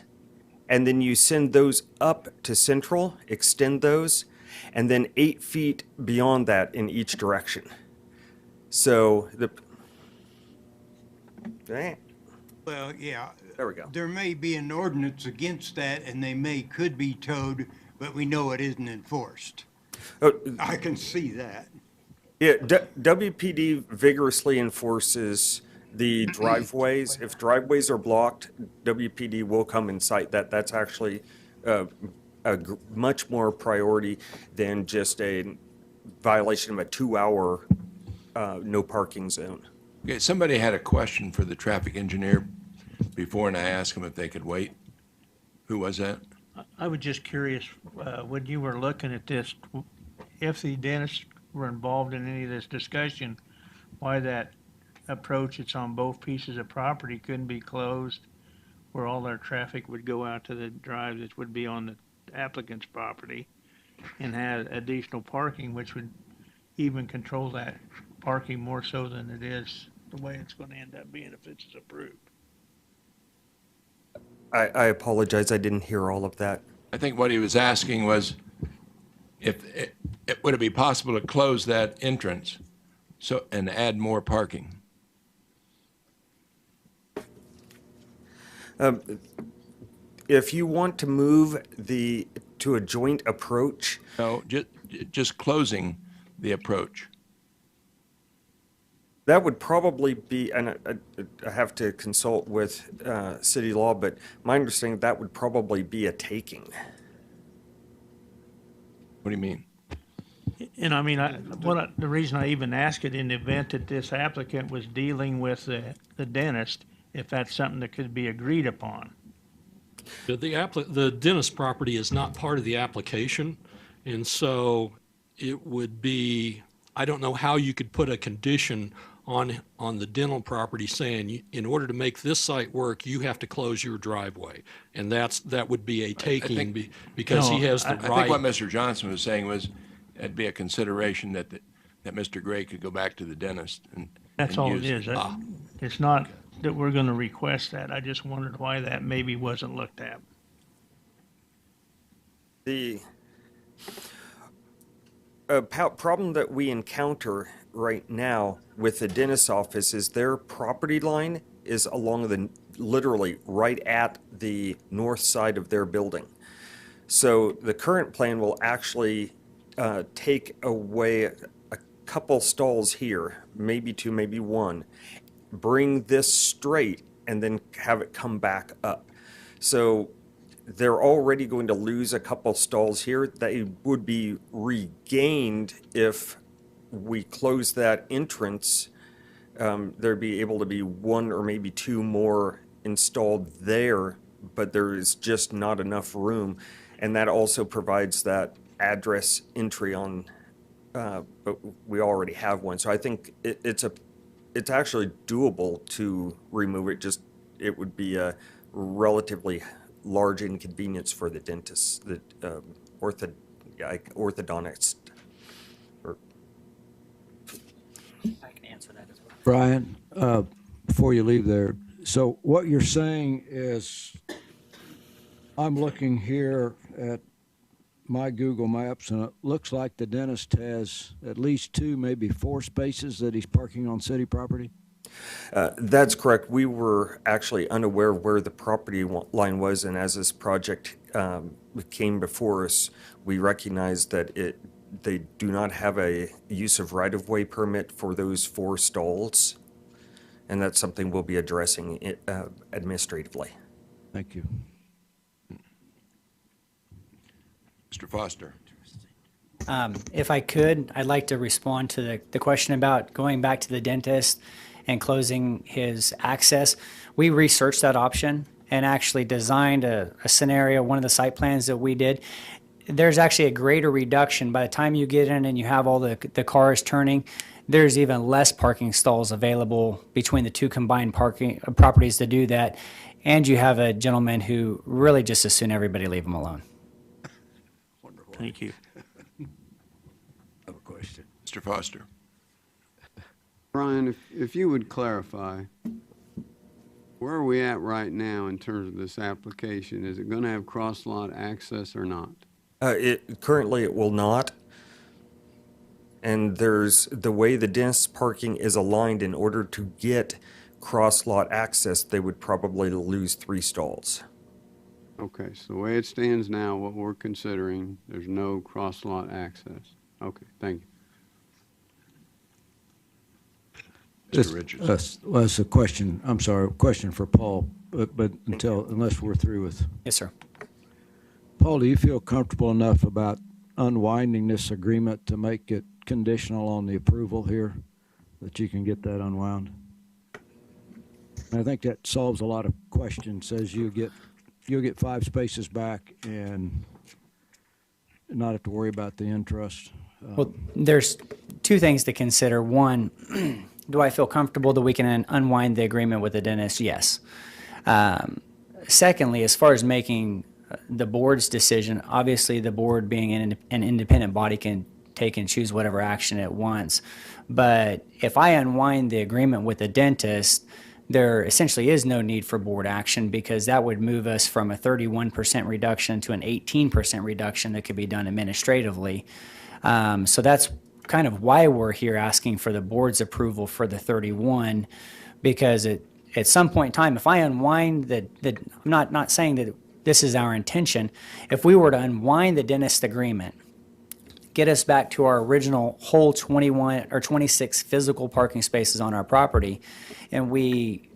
and then you send those up to Central, extend those, and then 8 feet beyond that in each direction. So Well, yeah. There we go. There may be an ordinance against that, and could be towed, but we know it isn't enforced. I can see that. Yeah, WPD vigorously enforces the driveways. If driveways are blocked, WPD will come and cite that. That's actually much more priority than just a violation of a 2-hour no parking zone. Okay, somebody had a question for the traffic engineer before, and I asked them if they could wait. Who was that? I was just curious, when you were looking at this, if the dentists were involved in any of this discussion, why that approach that's on both pieces of property couldn't be closed, where all their traffic would go out to the drive that would be on the applicant's property, and have additional parking, which would even control that parking more so than it is the way it's going to end up being if it's approved. I apologize, I didn't hear all of that. I think what he was asking was would it be possible to close that entrance and add more parking? If you want to move to a joint approach. No, just closing the approach. That would probably be, and I have to consult with city law, but my understanding that would probably be a taking. What do you mean? And I mean, the reason I even ask it in the event that this applicant was dealing with the dentist, if that's something that could be agreed upon. The dentist property is not part of the application, and so it would be, I don't know how you could put a condition on the dental property saying, in order to make this site work, you have to close your driveway. And that would be a taking because he has the right. I think what Mr. Johnson was saying was it'd be a consideration that Mr. Gray could go back to the dentist and That's all it is. It's not that we're going to request that. I just wondered why that maybe wasn't looked at. The problem that we encounter right now with the dentist's office is their property line is along literally right at the north side of their building. So the current plan will actually take away a couple stalls here, maybe two, maybe one, bring this straight, and then have it come back up. So they're already going to lose a couple stalls here. They would be regained if we close that entrance. There'd be able to be one or maybe two more installed there, but there is just not enough room. And that also provides that address entry on, but we already have one. So I think it's actually doable to remove it. Just, it would be a relatively large inconvenience for the dentist, the orthodontist. I can answer that as well. Brian, before you leave there, so what you're saying is, I'm looking here at my Google Maps, and it looks like the dentist has at least 2, maybe 4 spaces that he's parking on city property? That's correct. We were actually unaware of where the property line was, and as this project came before us, we recognized that they do not have a use of right-of-way permit for those 4 stalls, and that's something we'll be addressing administratively. Thank you. Mr. Foster. If I could, I'd like to respond to the question about going back to the dentist and closing his access. We researched that option and actually designed a scenario, one of the site plans that we did. There's actually a greater reduction. By the time you get in and you have all the cars turning, there's even less parking stalls available between the 2 combined parking properties to do that. And you have a gentleman who really just as soon everybody leave him alone. Wonderful. Thank you. I have a question. Mr. Foster. Brian, if you would clarify, Where are we at right now in terms of this application? Is it going to have cross-lot access or not? Currently, it will not. And there's the way the dentist's parking is aligned in order to get cross-lot access, they would probably lose 3 stalls. Okay, so the way it stands now, what we're considering, there's no cross-lot access. Okay, thank you. Mr. Richards. Well, it's a question, I'm sorry, a question for Paul, but unless we're through with. Yes, sir. Paul, do you feel comfortable enough about unwinding this agreement to make it conditional on the approval here, that you can get that unwound? And I think that solves a lot of questions, says you'll get 5 spaces back and not have to worry about the interest. Well, there's 2 things to consider. One, do I feel comfortable that we can unwind the agreement with the dentist? Yes. Secondly, as far as making the board's decision, obviously the board being an independent body can take and choose whatever action it wants. But if I unwind the agreement with the dentist, there essentially is no need for board action, because that would move us from a 31% reduction to an 18% reduction that could be done administratively. So that's kind of why we're here asking for the board's approval for the 31, because at some point in time, if I unwind I'm not saying that this is our intention. If we were to unwind the dentist agreement, get us back to our original whole 21 or 26 physical parking spaces on our property, and we,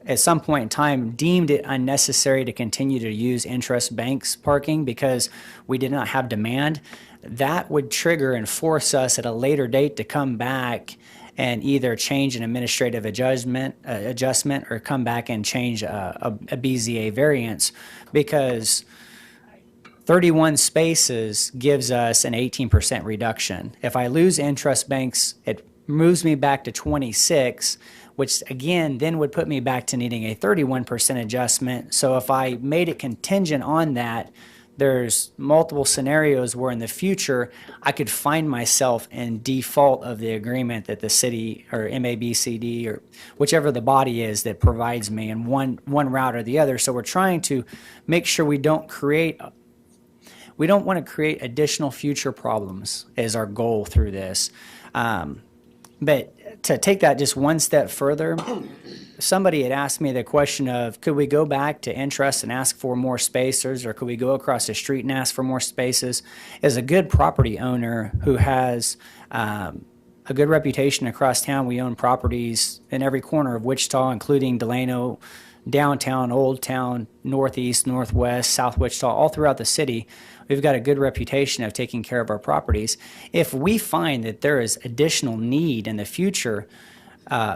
at some point in time, deemed it unnecessary to continue to use interest banks parking because we did not have demand, that would trigger and force us at a later date to come back and either change an administrative adjustment or come back and change a BZA variance, because 31 spaces gives us an 18% reduction. If I lose interest banks, it moves me back to 26, which again then would put me back to needing a 31% adjustment. So if I made it contingent on that, there's multiple scenarios where in the future I could find myself in default of the agreement that the city or MAPC or whichever the body is that provides me in one route or the other. So we're trying to make sure we don't want to create additional future problems is our goal through this. But to take that just one step further, somebody had asked me the question of, could we go back to interest and ask for more spaces, or could we go across the street and ask for more spaces? As a good property owner who has a good reputation across town, we own properties in every corner of Wichita, including Delano, downtown, Old Town, Northeast, Northwest, South Wichita, all throughout the city. We've got a good reputation of taking care of our properties. If we find that there is additional need in the future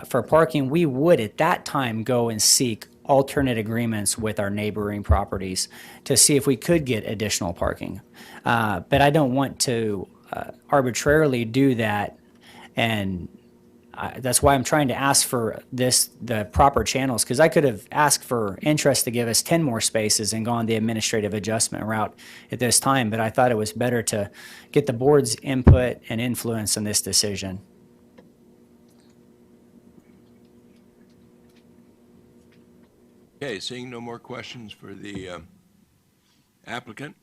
for parking, we would at that time go and seek alternate agreements with our neighboring properties to see if we could get additional parking. But I don't want to arbitrarily do that, and that's why I'm trying to ask for the proper channels, because I could have asked for interest to give us 10 more spaces and gone the administrative adjustment route at this time, but I thought it was better to get the board's input and influence in this decision. Okay, seeing no more questions for the applicant.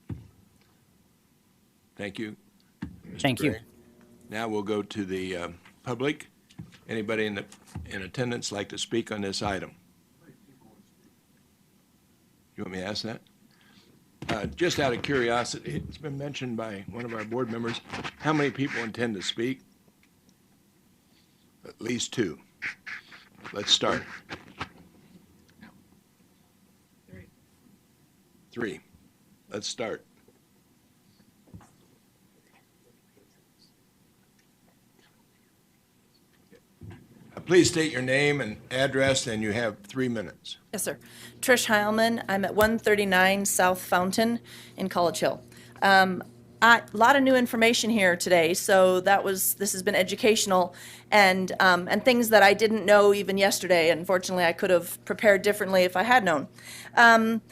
Thank you, Mr. Thank you. Gray. Now we'll go to the public. Anybody in attendance like to speak on this item? You want me to ask that? Just out of curiosity, it's been mentioned by one of our board members, how many people intend to speak? At least 2. Let's start. 3. Let's start. Please state your name and address, and you have 3 minutes. Yes, sir. Trish Heilman. I'm at 139 South Fountain in College Hill. A lot of new information here today, so this has been educational, and things that I didn't know even yesterday. Unfortunately, I could have prepared differently if I had known. Some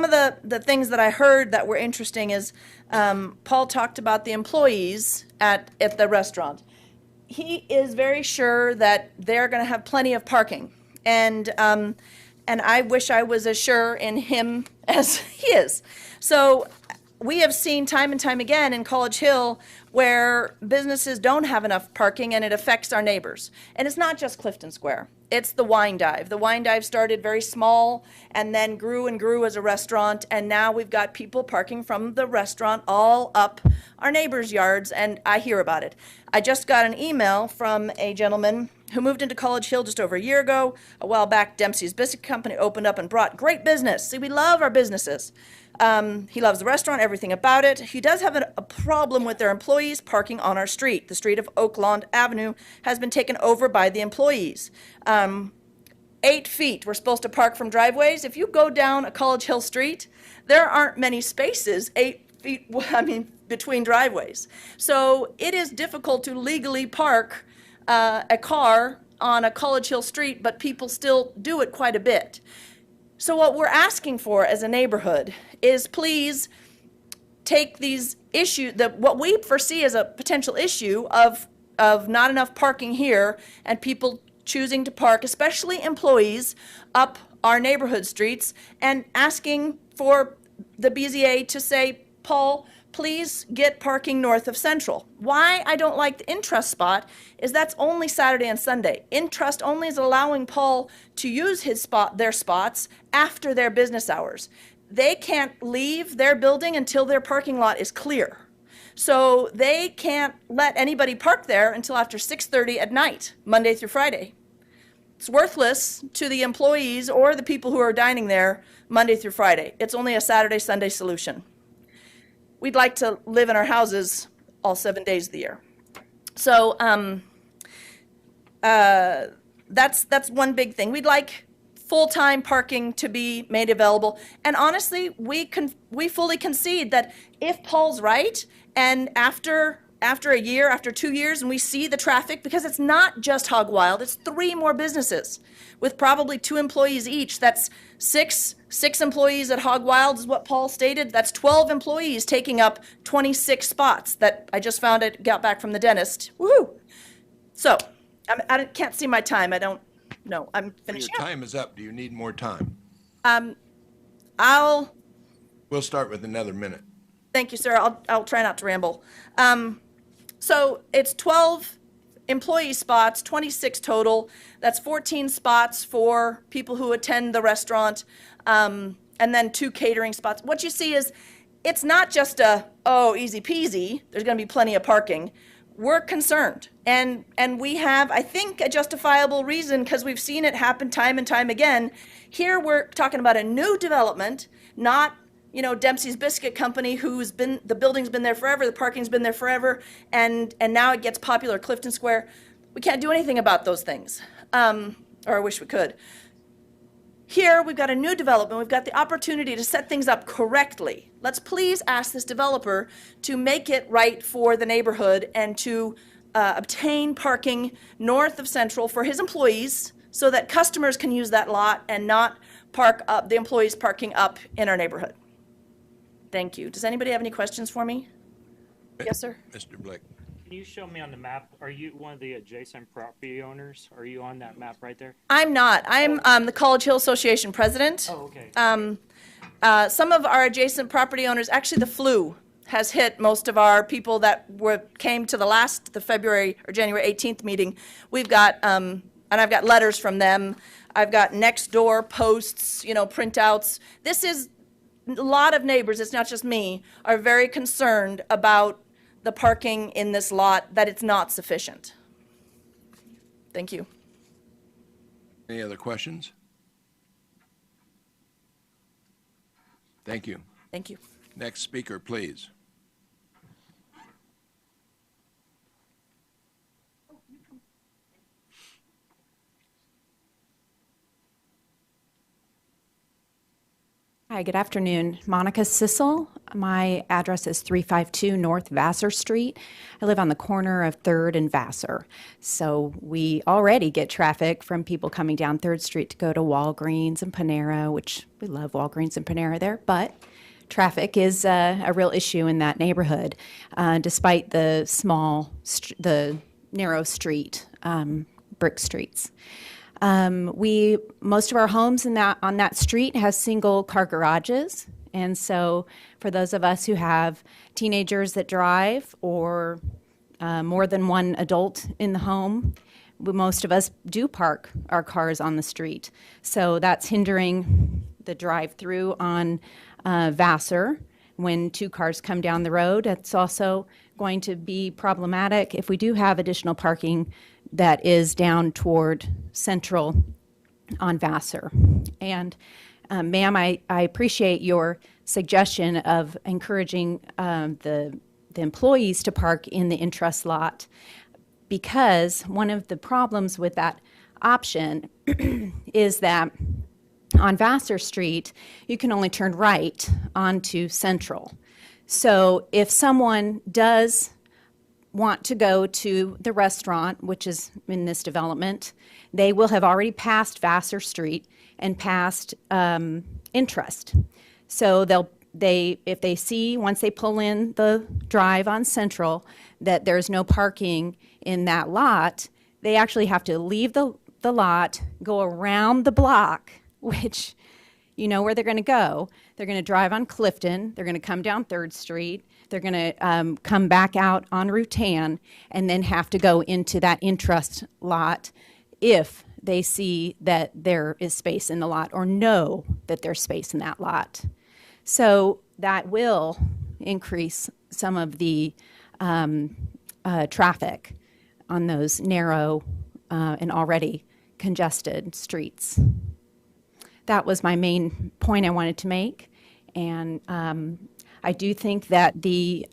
of the things that I heard that were interesting is Paul talked about the employees at the restaurant. he is very sure that they're going to have plenty of parking. And I wish I was as sure in him as he is. So we have seen time and time again in College Hill where businesses don't have enough parking and it affects our neighbors. And it's not just Clifton Square. It's the Wine Dive. The Wine Dive started very small and then grew and grew as a restaurant. And now we've got people parking from the restaurant all up our neighbors' yards, and I hear about it. I just got an email from a gentleman who moved into College Hill just over a year ago. A while back, Dempsey's Biscuit Company opened up and brought great business. See, we love our businesses. He loves the restaurant, everything about it. He does have a problem with their employees parking on our street. The street of Oaklawn Avenue has been taken over by the employees. 8 feet we're supposed to park from driveways. If you go down a College Hill street, there aren't many spaces 8 feet, between driveways. So it is difficult to legally park a car on a College Hill street, but people still do it quite a bit. So what we're asking for as a neighborhood is please take these issues, what we foresee as a potential issue of not enough parking here and people choosing to park, especially employees, up our neighborhood streets, and asking for the BZA to say, Paul, please get parking north of Central. Why I don't like the Intrust spot is that's only Saturday and Sunday. Intrust only is allowing Paul to use their spots after their business hours. They can't leave their building until their parking lot is clear. So they can't let anybody park there until after 6:30 at night, Monday through Friday. It's worthless to the employees or the people who are dining there Monday through Friday. It's only a Saturday, Sunday solution. We'd like to live in our houses all 7 days of the year. So that's one big thing. We'd like full-time parking to be made available. And honestly, we fully concede that if Paul's right, and after a year, after 2 years, and we see the traffic, because it's not just Hog Wild, it's 3 more businesses with probably 2 employees each. That's six employees at Hog Wild is what Paul stated. That's 12 employees taking up 26 spots that I just found it, got back from the dentist. Woohoo! So, I can't see my time. I don't know. I'm finishing Your time is up. Do you need more time? We'll start with another minute. Thank you, sir. I'll try not to ramble. So it's 12 employee spots, 26 total. That's 14 spots for people who attend the restaurant, and then 2 catering spots. What you see is it's not just easy peasy. There's going to be plenty of parking. We're concerned, and we have, I think, a justifiable reason because we've seen it happen time and time again. Here we're talking about a new development, not Dempsey's Biscuit Company, the building's been there forever, the parking's been there forever, and now it gets popular, Clifton Square. We can't do anything about those things, or I wish we could. Here, we've got a new development. We've got the opportunity to set things up correctly. Let's please ask this developer to make it right for the neighborhood and to obtain parking north of Central for his employees so that customers can use that lot and not park up, the employees parking up in our neighborhood. Thank you. Does anybody have any questions for me? Yes, sir. Mr. Blick. Can you show me on the map, are you one of the adjacent property owners? Are you on that map right there? I'm not. I'm the College Hill Association president. Oh, okay. Some of our adjacent property owners, actually the flu has hit most of our people that came to the February or January 18th meeting. We've got, and I've got letters from them. I've got next door posts, printouts. This is a lot of neighbors, it's not just me, are very concerned about the parking in this lot, that it's not sufficient. Thank you. Any other questions? Thank you. Thank you. Next speaker, please. Hi, good afternoon. Monica Sissel. My address is 352 North Vassar Street. I live on the corner of 3rd and Vassar. So we already get traffic from people coming down 3rd Street to go to Walgreens and Panera, which we love Walgreens and Panera there, but traffic is a real issue in that neighborhood. Despite the small, narrow street, brick streets. Most of our homes on that street has single car garages. And so for those of us who have teenagers that drive or more than one adult in the home, most of us do park our cars on the street. So that's hindering the drive-through on Vassar. When two cars come down the road, it's also going to be problematic if we do have additional parking that is down toward Central on Vassar. And ma'am, I appreciate your suggestion of encouraging the employees to park in the interest lot, because one of the problems with that option is that on Vassar Street, you can only turn right onto Central. So if someone does want to go to the restaurant, which is in this development, they will have already passed Vassar Street and passed Interest. So if they see, once they pull in the drive on Central, that there's no parking in that lot, they actually have to leave the lot, go around the block, which you know where they're going to go. They're going to drive on Clifton. They're going to come down 3rd Street. They're going to come back out on Route 10 and then have to go into that interest lot if they see that there is space in the lot or know that there's space in that lot. So that will increase some of the traffic on those narrow and already congested streets. That was my main point I wanted to make. And I do think that the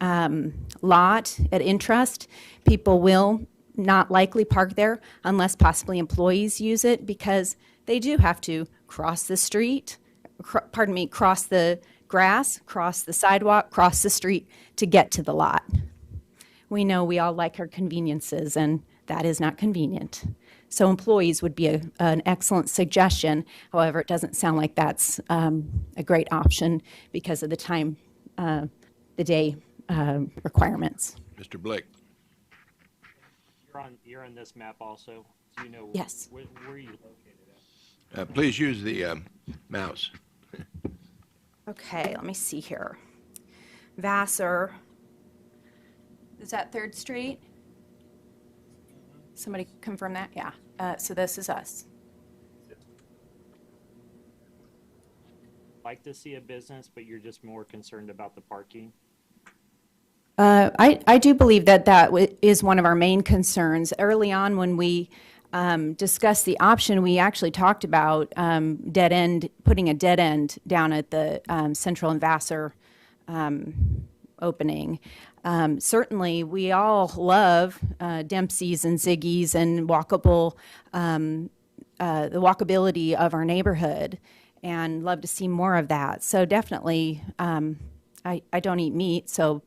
lot at Interest, people will not likely park there unless possibly employees use it, because they do have to cross the street, cross the grass, cross the sidewalk, cross the street to get to the lot. We know we all like our conveniences, and that is not convenient. So employees would be an excellent suggestion. However, it doesn't sound like that's a great option because of the time, the day requirements. Mr. Blick. You're on this map also. Do you know Yes. where are you located at? Please use the mouse. Okay, let me see here. Vassar, is that 3rd Street? Somebody confirm that? Yeah. So this is us. Like to see a business, but you're just more concerned about the parking? I do believe that is one of our main concerns. Early on when we discussed the option, we actually talked about putting a dead end down at the Central and Vassar opening. Certainly, we all love Dempsey's and Ziggy's and the walkability of our neighborhood, and love to see more of that. So definitely, I don't eat meat, so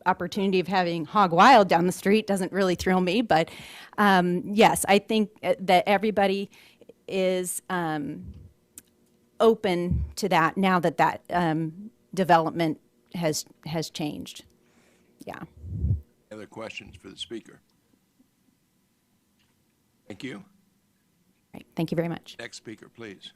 opportunity of having hog wild down the street doesn't really thrill me. But yes, I think that everybody is open to that now that development has changed. Yeah. Other questions for the speaker? Thank you. Right. Thank you very much. Next speaker, please.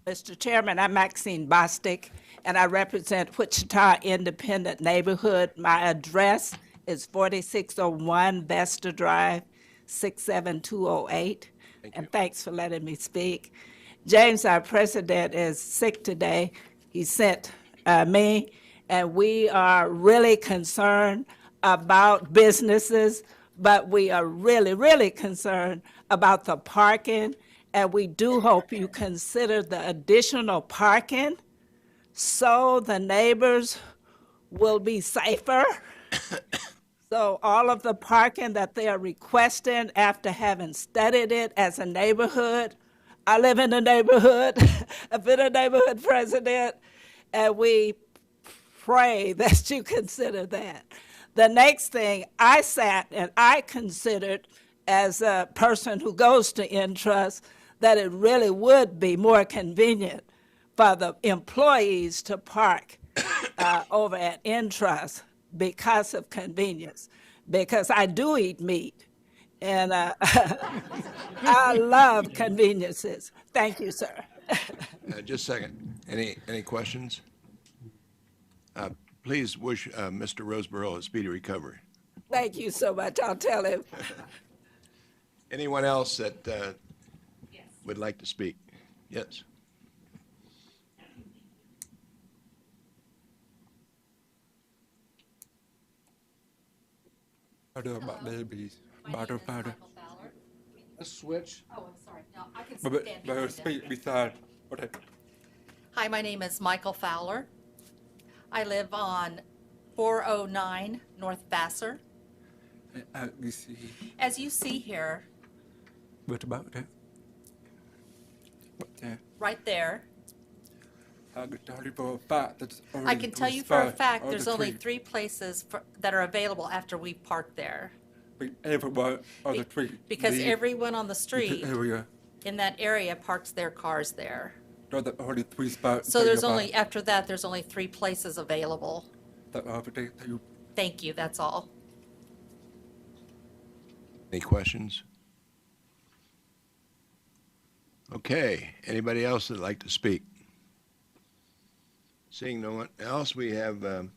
Mr. Chairman, I'm Maxine Bostic, and I represent Wichita Independent Neighborhood. My address is 4601 Vesta Drive, 67208. And thanks for letting me speak. James, our president, is sick today. He sent me, and we are really concerned about businesses, but we are really, really concerned about the parking. And we do hope you consider the additional parking so the neighbors will be safer. So all of the parking that they are requesting after having studied it as a neighborhood, I live in a neighborhood, I've been a neighborhood president, and we pray that you consider that. The next thing, I sat and I considered as a person who goes to Intrust, that it really would be more convenient for the employees to park over at Intrust because of convenience. Because I do eat meat, and I love conveniences. Thank you, sir. Just a second. Any questions? Please wish Mr. Roseborough a speedy recovery. Thank you so much. I'll tell him. Anyone else that would like to speak? Yes. Let's switch. Oh, I'm sorry. No, I can stand behind them. Hi, my name is Michael Fowler. I live on 409 North Vassar. As you see here, right there, I can tell you for a fact there's only 3 places that are available after we park there. Because everyone on the street in that area parks their cars there. So there's only, after that, there's only 3 places available. Thank you, that's all. Any questions? Okay, anybody else that'd like to speak? Seeing no one else, we have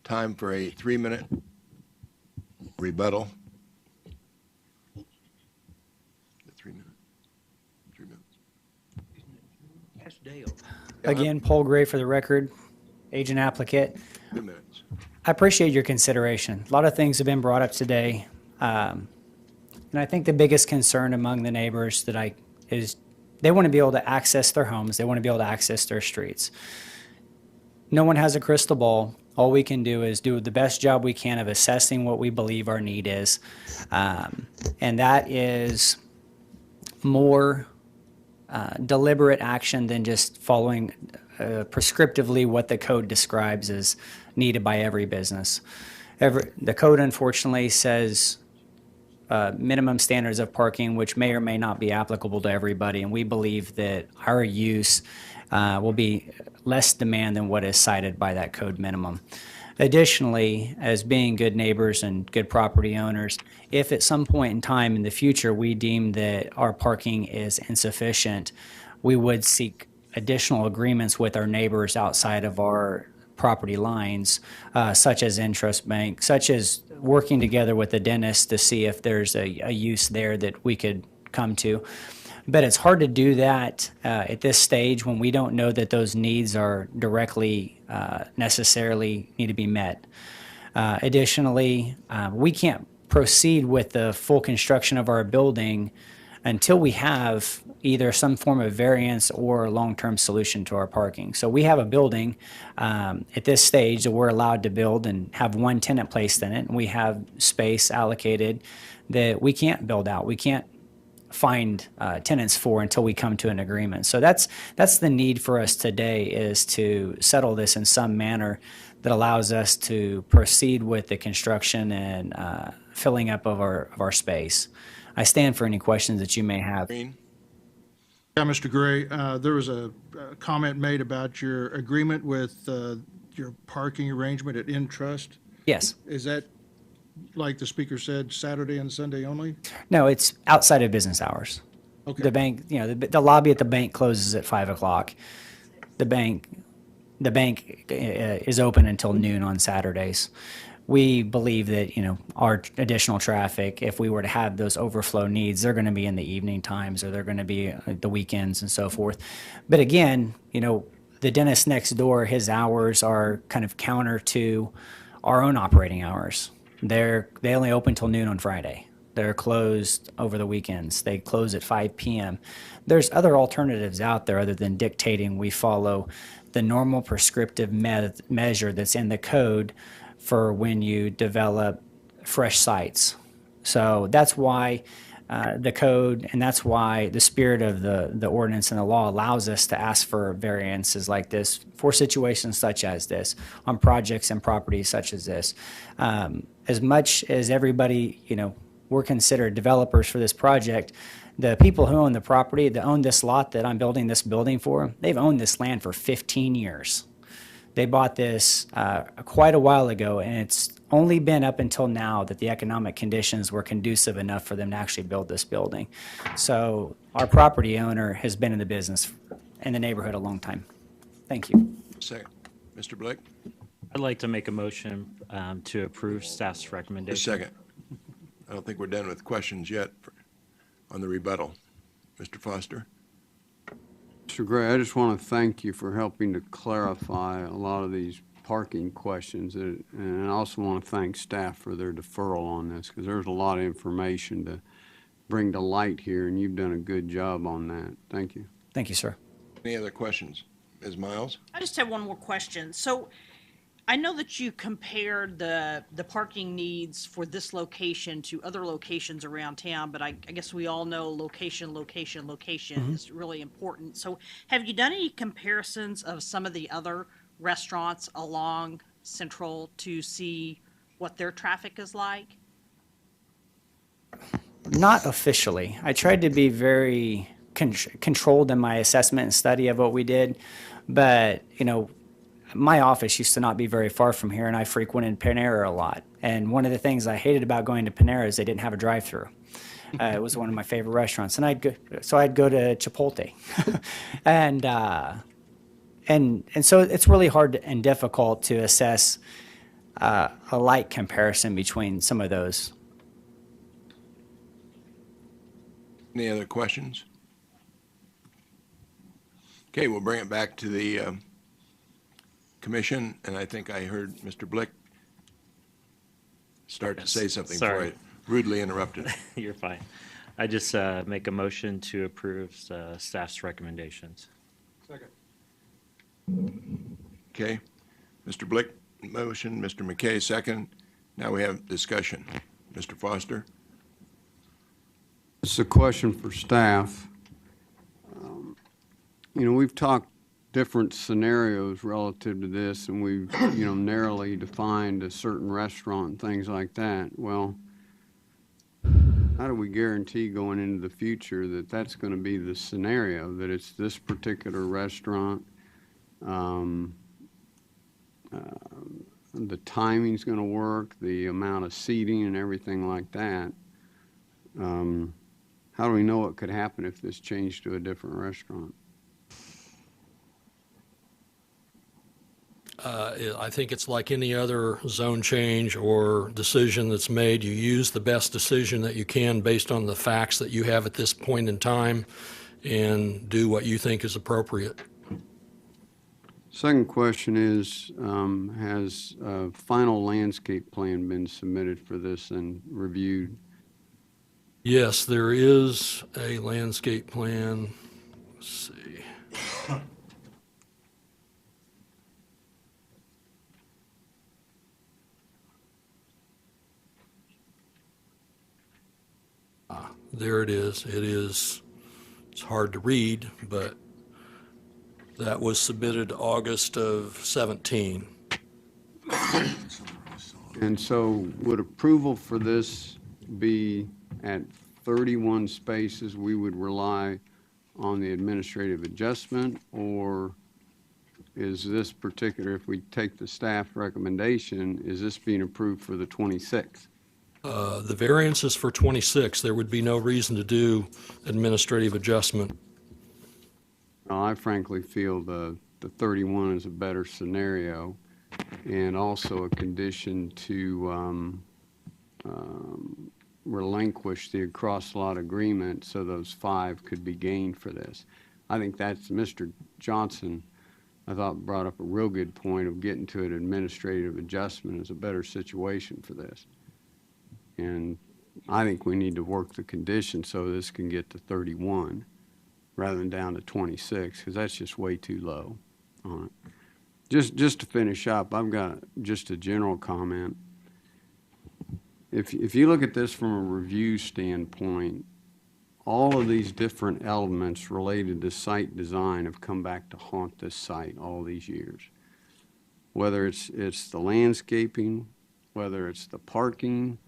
time for a 3-minute rebuttal. 3 minutes. 3 minutes. That's Dale. Again, Paul Gray for the record, agent applicant. 2 minutes. I appreciate your consideration. A lot of things have been brought up today. And I think the biggest concern among the neighbors is they want to be able to access their homes. They want to be able to access their streets. No one has a crystal ball. All we can do is do the best job we can of assessing what we believe our need is. And that is more deliberate action than just following prescriptively what the code describes as needed by every business. The code, unfortunately, says minimum standards of parking, which may or may not be applicable to everybody. And we believe that our use will be less demand than what is cited by that code minimum. Additionally, as being good neighbors and good property owners, if at some point in time in the future we deem that our parking is insufficient, we would seek additional agreements with our neighbors outside of our property lines, such as Intrust Bank, such as working together with the dentist to see if there's a use there that we could come to. But it's hard to do that at this stage when we don't know that those needs are directly necessarily need to be met. Additionally, we can't proceed with the full construction of our building until we have either some form of variance or a long-term solution to our parking. So we have a building at this stage that we're allowed to build and have one tenant placed in it, and we have space allocated that we can't build out. We can't find tenants for until we come to an agreement. So that's the need for us today, is to settle this in some manner that allows us to proceed with the construction and filling up of our space. I stand for any questions that you may have. Yeah, Mr. Gray, there was a comment made about your agreement with your parking arrangement at Intrust. Yes. Is that, like the speaker said, Saturday and Sunday only? No, it's outside of business hours. Okay. The bank, the lobby at the bank closes at 5 o'clock. The bank is open until noon on Saturdays. We believe that, our additional traffic, if we were to have those overflow needs, they're going to be in the evening times, or they're going to be the weekends and so forth. But again, the dentist next door, his hours are kind of counter to our own operating hours. They only open till noon on Friday. They're closed over the weekends. They close at 5 p.m. There's other alternatives out there other than dictating we follow the normal prescriptive measure that's in the code for when you develop fresh sites. So that's why the code, and that's why the spirit of the ordinance and the law allows us to ask for variances like this for situations such as this, on projects and properties such as this. As much as everybody, were considered developers for this project, the people who own the property, that own this lot that I'm building this building for, they've owned this land for 15 years. They bought this quite a while ago, and it's only been up until now that the economic conditions were conducive enough for them to actually build this building. So our property owner has been in the business in the neighborhood a long time. Thank you. Second. Mr. Blake? I'd like to make a motion to approve staff's recommendation. A second. I don't think we're done with questions yet on the rebuttal. Mr. Foster? Mr. Gray, I just want to thank you for helping to clarify a lot of these parking questions. And I also want to thank staff for their deferral on this, because there's a lot of information to bring to light here, and you've done a good job on that. Thank you. Thank you, sir. Any other questions? Ms. Miles? I just have one more question. So I know that you compared the parking needs for this location to other locations around town, but I guess we all know location is really important. So have you done any comparisons of some of the other restaurants along Central to see what their traffic is like? Not officially. I tried to be very controlled in my assessment and study of what we did, but my office used to not be very far from here, and I frequented Panera a lot. And one of the things I hated about going to Panera is they didn't have a drive-through. It was one of my favorite restaurants, and I'd go to Chipotle, and so it's really hard and difficult to assess a light comparison between some of those. Any other questions? Okay, we'll bring it back to the commission, and I think I heard Mr. Blick start to say something before I rudely interrupted. You're fine. I just make a motion to approve staff's recommendations. Second. Okay, Mr. Blick, motion, Mr. McKay, second. Now we have discussion. Mr. Foster? It's a question for staff. We've talked different scenarios relative to this, and we've, narrowly defined a certain restaurant and things like that. Well, how do we guarantee going into the future that that's going to be the scenario, that it's this particular restaurant, the timing's going to work, the amount of seating and everything like that? How do we know what could happen if this changed to a different restaurant? I think it's like any other zone change or decision that's made. You use the best decision that you can based on the facts that you have at this point in time and do what you think is appropriate. Second question is, has a final landscape plan been submitted for this and reviewed? Yes, there is a landscape plan. Let's see. There it is. It's hard to read, but that was submitted August of 17. And so would approval for this be at 31 spaces? We would rely on the administrative adjustment, or is this particular, if we take the staff recommendation, is this being approved for the 26th? The variance is for 26. There would be no reason to do administrative adjustment. Well, I frankly feel the 31 is a better scenario, and also a condition to relinquish the cross-lot agreement so those 5 could be gained for this. I think that's Mr. Johnson, I thought, brought up a real good point of getting to an administrative adjustment is a better situation for this. And I think we need to work the conditions so this can get to 31 rather than down to 26, because that's just way too low on it. Just to finish up, I've got just a general comment. If you look at this from a review standpoint, all of these different elements related to site design have come back to haunt this site all these years. Whether it's the landscaping, whether it's the parking,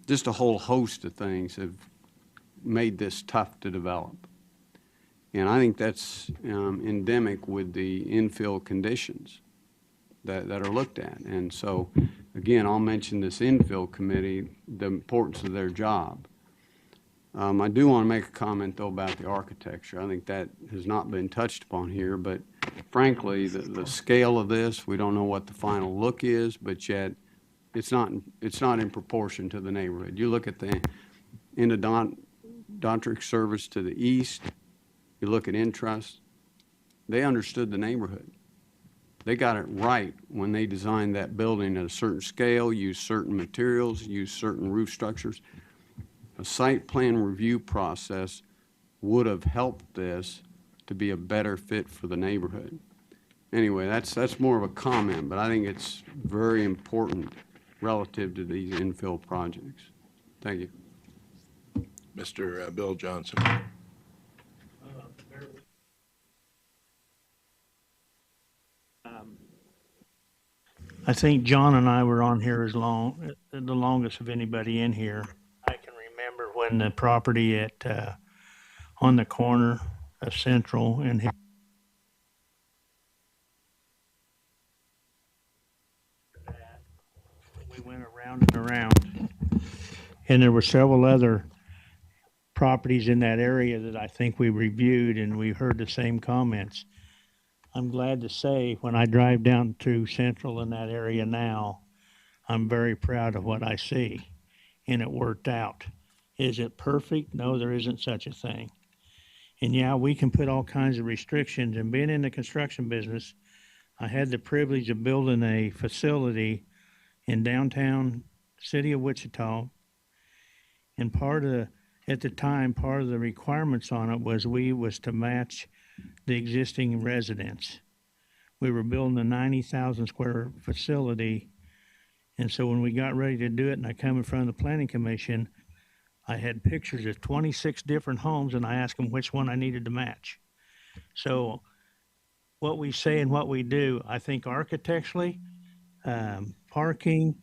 just a whole host of things have made this tough to develop. And I think that's endemic with the infill conditions that are looked at. And so, again, I'll mention this infill committee, the importance of their job. I do want to make a comment, though, about the architecture. I think that has not been touched upon here, but frankly, the scale of this, we don't know what the final look is, but yet it's not in proportion to the neighborhood. You look at the endodontic service to the east, you look at Intrust, they understood the neighborhood. They got it right when they designed that building at a certain scale, used certain materials, used certain roof structures. A site plan review process would have helped this to be a better fit for the neighborhood. Anyway, that's more of a comment, but I think it's very important relative to these infill projects. Thank you. Mr. Bill Johnson. I think John and I were on here the longest of anybody in here. I can remember when the property at on the corner of Central and we went around and around, and there were several other properties in that area that I think we reviewed, and we heard the same comments. I'm glad to say when I drive down through Central in that area now, I'm very proud of what I see, and it worked out. Is it perfect? No, there isn't such a thing. And yeah, we can put all kinds of restrictions, and being in the construction business, I had the privilege of building a facility in downtown city of Wichita, and at the time, part of the requirements on it was to match the existing residents. We were building a 90,000 square facility, and so when we got ready to do it and I come in front of the planning commission, I had pictures of 26 different homes, and I asked them which one I needed to match. So what we say and what we do, I think architecturally, parking,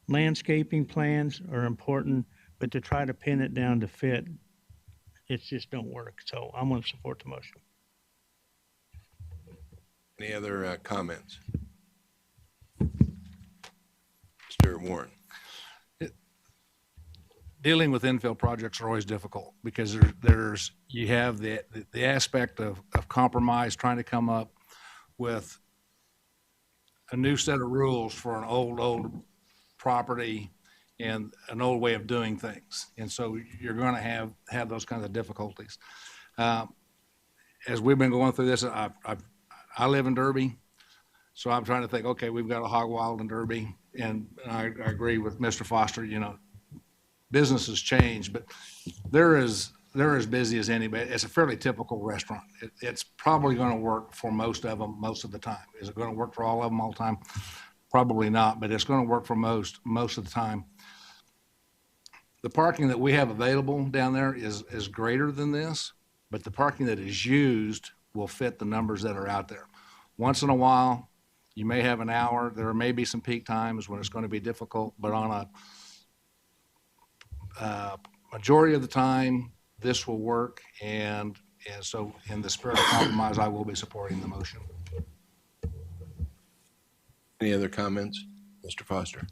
landscaping plans are important, but to try to pin it down to fit, it just don't work. So I'm going to support the motion. Any other comments? Mr. Warren. Dealing with infill projects are always difficult because you have the aspect of compromise, trying to come up with a new set of rules for an old property and an old way of doing things. And so you're going to have those kinds of difficulties. As we've been going through this, I live in Derby, so I'm trying to think, okay, we've got a hog wild in Derby, and I agree with Mr. Foster, business has changed, but they're as busy as anybody. It's a fairly typical restaurant. It's probably going to work for most of them most of the time. Is it going to work for all of them all the time? Probably not, but it's going to work for most of the time. The parking that we have available down there is greater than this, but the parking that is used will fit the numbers that are out there. Once in a while, you may have an hour. There may be some peak times when it's going to be difficult, but on a majority of the time, this will work. And so in the spirit of compromise, I will be supporting the motion. Any other comments? Mr. Foster.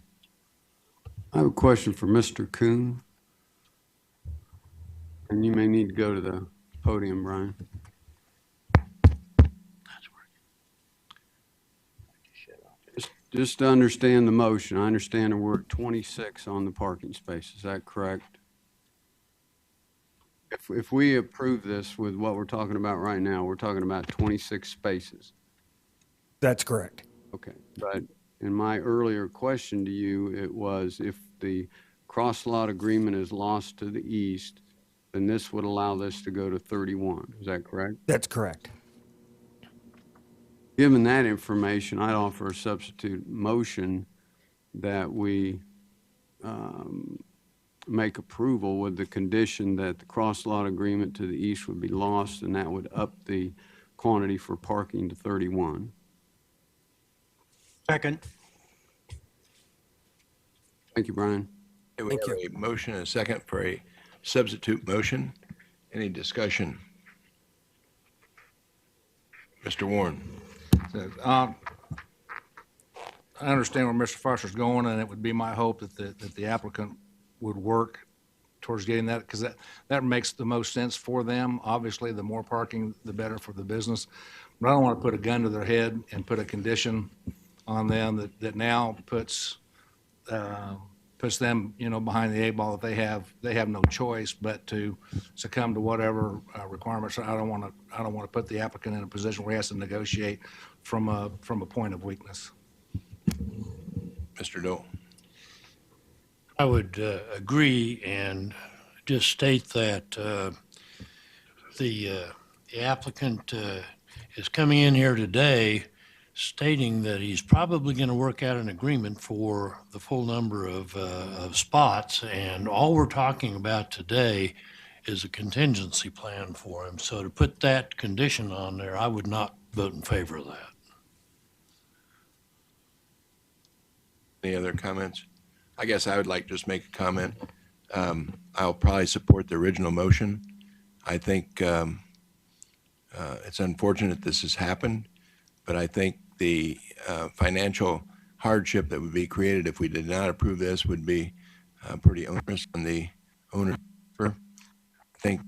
I have a question for Mr. Kuhn. And you may need to go to the podium, Brian. Just to understand the motion, I understand that we're at 26 on the parking space. Is that correct? If we approve this with what we're talking about right now, we're talking about 26 spaces. That's correct. Okay, but in my earlier question to you, it was if the cross-lot agreement is lost to the east, then this would allow this to go to 31. Is that correct? That's correct. Given that information, I'd offer a substitute motion that we make approval with the condition that the cross-lot agreement to the east would be lost, and that would up the quantity for parking to 31. Second. Thank you, Brian. We have a motion and a second for a substitute motion. Any discussion? Mr. Warren. I understand where Mr. Foster's going, and it would be my hope that the applicant would work towards getting that, because that makes the most sense for them. Obviously, the more parking, the better for the business. But I don't want to put a gun to their head and put a condition on them that now puts them, behind the eight ball, that they have no choice but to succumb to whatever requirements. I don't want to put the applicant in a position where he has to negotiate from a point of weakness. Mr. Dole. I would agree and just state that the applicant is coming in here today stating that he's probably going to work out an agreement for the full number of spots, and all we're talking about today is a contingency plan for him. So to put that condition on there, I would not vote in favor of that. Any other comments? I guess I would like to just make a comment. I'll probably support the original motion. I think it's unfortunate this has happened, but I think the financial hardship that would be created if we did not approve this would be pretty onerous on the owner. I think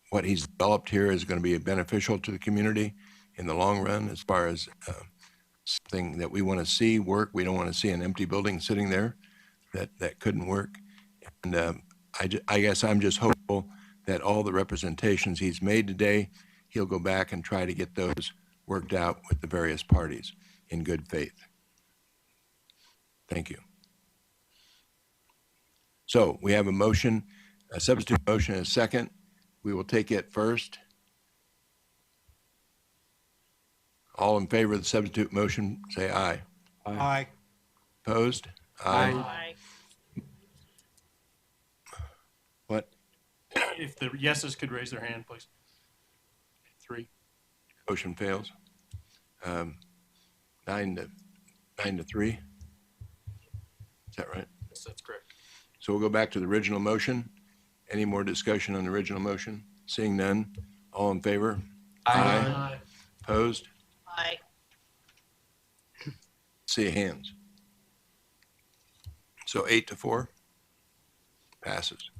what he's developed here is going to be beneficial to the community in the long run as far as something that we want to see work. We don't want to see an empty building sitting there that couldn't work. And I guess I'm just hopeful that all the representations he's made today, he'll go back and try to get those worked out with the various parties in good faith. Thank you. So we have a motion, a substitute motion and a second. We will take it first. All in favor of the substitute motion, say aye. Aye. Opposed? Aye. What? If the yeses could raise their hand, please. 3. Motion fails. 9 to 3. Is that right? Yes, that's correct. So we'll go back to the original motion. Any more discussion on the original motion? Seeing none, all in favor? Aye. Opposed? Aye. See your hands. So 8 to 4 passes.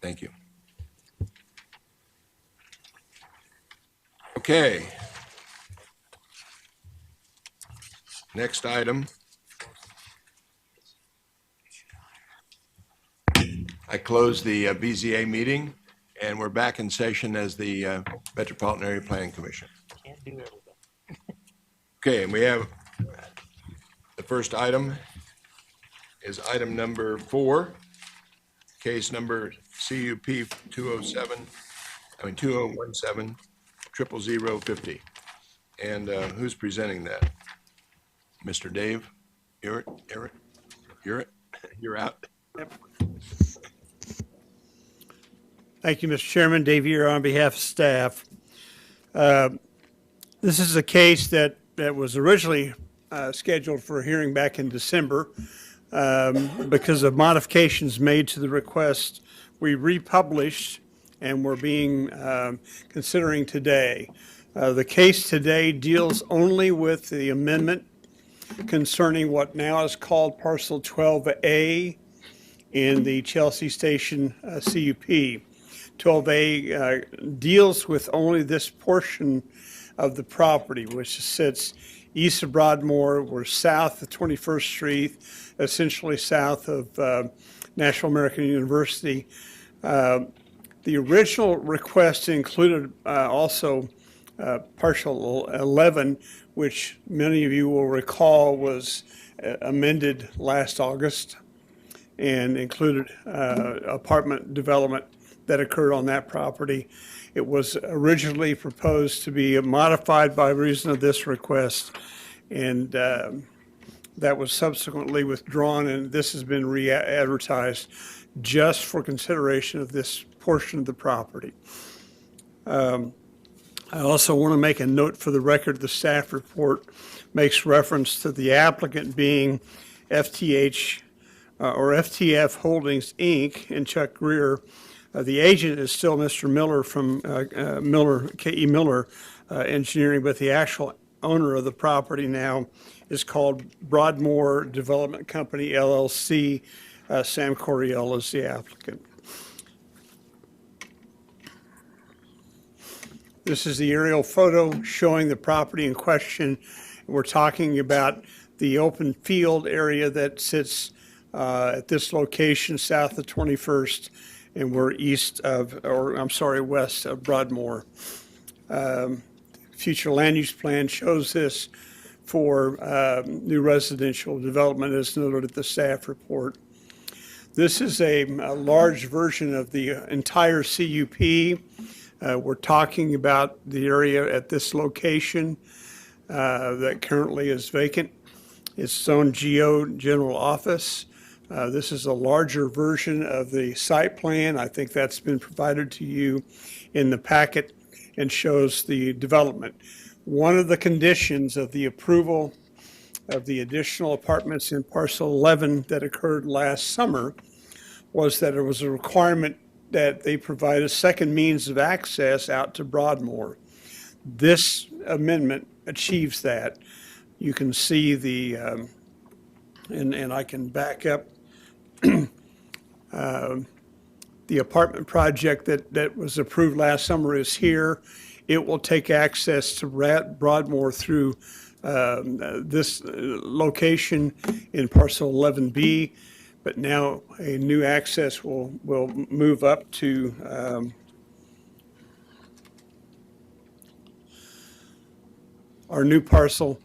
Thank you. Okay. Next item. I close the BZA meeting, and we're back in session as the Metropolitan Area Planning Commission. Can't do everything. Okay, and we have the first item is item number 4, case number CUP 2017 0050. And who's presenting that? Mr. Dave? You're out. Yep. Thank you, Mr. Chairman. Dave here on behalf of staff. This is a case that was originally scheduled for a hearing back in December. Because of modifications made to the request, we republished and we're being considering today. The case today deals only with the amendment concerning what now is called Parcel 12A in the Chelsea Station CUP. 12A deals with only this portion of the property, which sits east of Broadmoor. We're south of 21st Street, essentially south of National American University. The original request included also Partial 11, which many of you will recall was amended last August and included apartment development that occurred on that property. It was originally proposed to be modified by reason of this request, and that was subsequently withdrawn, and this has been re-advertised just for consideration of this portion of the property. I also want to make a note for the record. The staff report makes reference to the applicant being FTH or FTF Holdings, Inc., and Chuck Greer. The agent is still Mr. Miller from K.E. Miller Engineering, but the actual owner of the property now is called Broadmoor Development Company, LLC. Sam Coriel is the applicant. This is the aerial photo showing the property in question. We're talking about the open field area that sits at this location south of 21st, and we're west of Broadmoor. Future land use plan shows this for new residential development as noted at the staff report. This is a large version of the entire CUP. We're talking about the area at this location that currently is vacant. It's zone GO general office. This is a larger version of the site plan. I think that's been provided to you in the packet and shows the development. One of the conditions of the approval of the additional apartments in parcel 11 that occurred last summer was that it was a requirement that they provide a second means of access out to Broadmoor. This amendment achieves that. You can see the, and I can back up, the apartment project that was approved last summer is here. It will take access to Broadmoor through this location in parcel 11B, but now a new access will move up to our new parcel,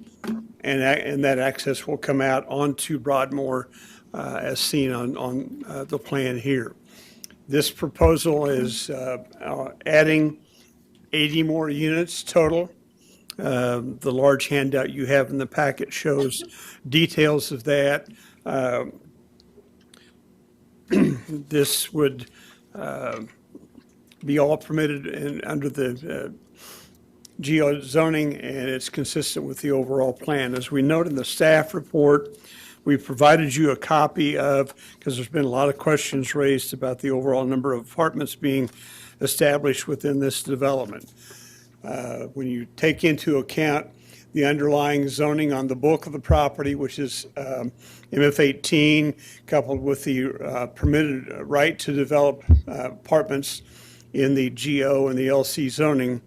and that access will come out onto Broadmoor as seen on the plan here. This proposal is adding 80 more units total. The large handout you have in the packet shows details of that. This would be all permitted under the geo zoning, and it's consistent with the overall plan. As we note in the staff report, we provided you a copy of, because there's been a lot of questions raised about the overall number of apartments being established within this development. When you take into account the underlying zoning on the bulk of the property, which is MF18, coupled with the permitted right to develop apartments in the GO and the LC zoning,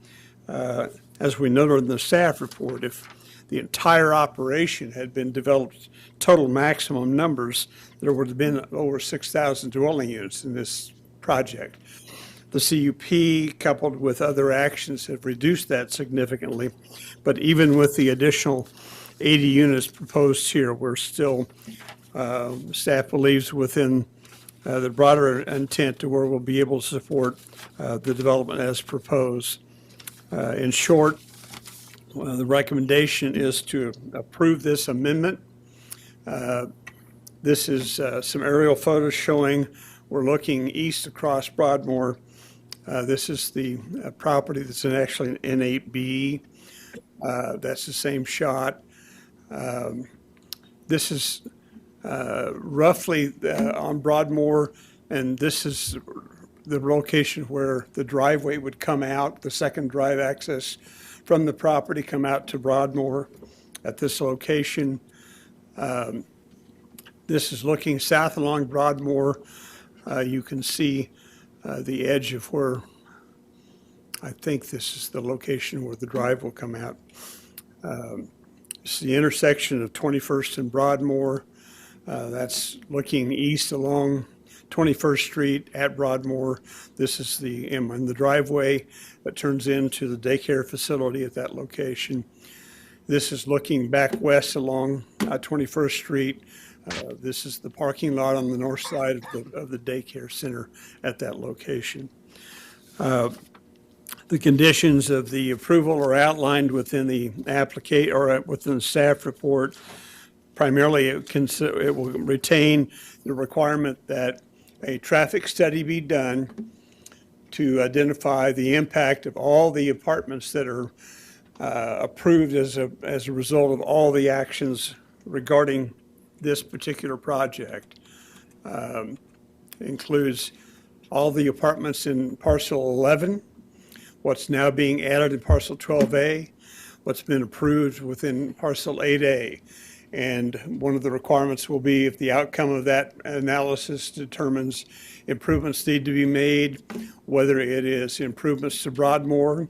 as we noted in the staff report, if the entire operation had been developed total maximum numbers, there would have been over 6,000 dwelling units in this project. The CUP, coupled with other actions, have reduced that significantly. But even with the additional 80 units proposed here, we're still, staff believes, within the broader intent to where we'll be able to support the development as proposed. In short, the recommendation is to approve this amendment. This is some aerial photos showing we're looking east across Broadmoor. This is the property that's actually in N8B. That's the same shot. This is roughly on Broadmoor, and this is the location where the driveway would come out, the second drive access from the property come out to Broadmoor at this location. This is looking south along Broadmoor. You can see the edge of where I think this is the location where the drive will come out. This is the intersection of 21st and Broadmoor. That's looking east along 21st Street at Broadmoor. This is the driveway that turns into the daycare facility at that location. This is looking back west along 21st Street. This is the parking lot on the north side of the daycare center at that location. The conditions of the approval are outlined within the application or within the staff report. Primarily, it will retain the requirement that a traffic study be done to identify the impact of all the apartments that are approved as a result of all the actions regarding this particular project. Includes all the apartments in parcel 11, what's now being added in parcel 12A, what's been approved within parcel 8A. And one of the requirements will be if the outcome of that analysis determines improvements need to be made, whether it is improvements to Broadmoor,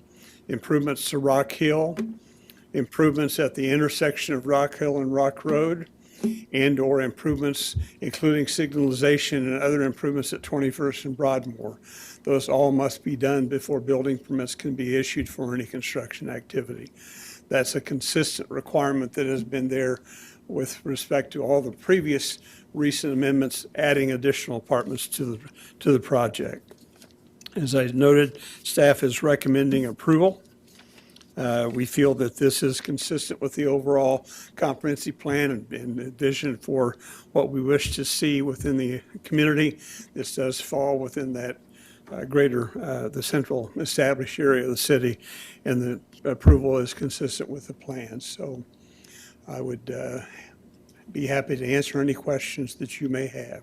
improvements to Rock Hill, improvements at the intersection of Rock Hill and Rock Road, and/or improvements including signalization and other improvements at 21st and Broadmoor. Those all must be done before building permits can be issued for any construction activity. That's a consistent requirement that has been there with respect to all the previous recent amendments adding additional apartments to the project. As I noted, staff is recommending approval. We feel that this is consistent with the overall comprehensive plan and vision for what we wish to see within the community. This does fall within that the central established area of the city, and the approval is consistent with the plan. So I would be happy to answer any questions that you may have.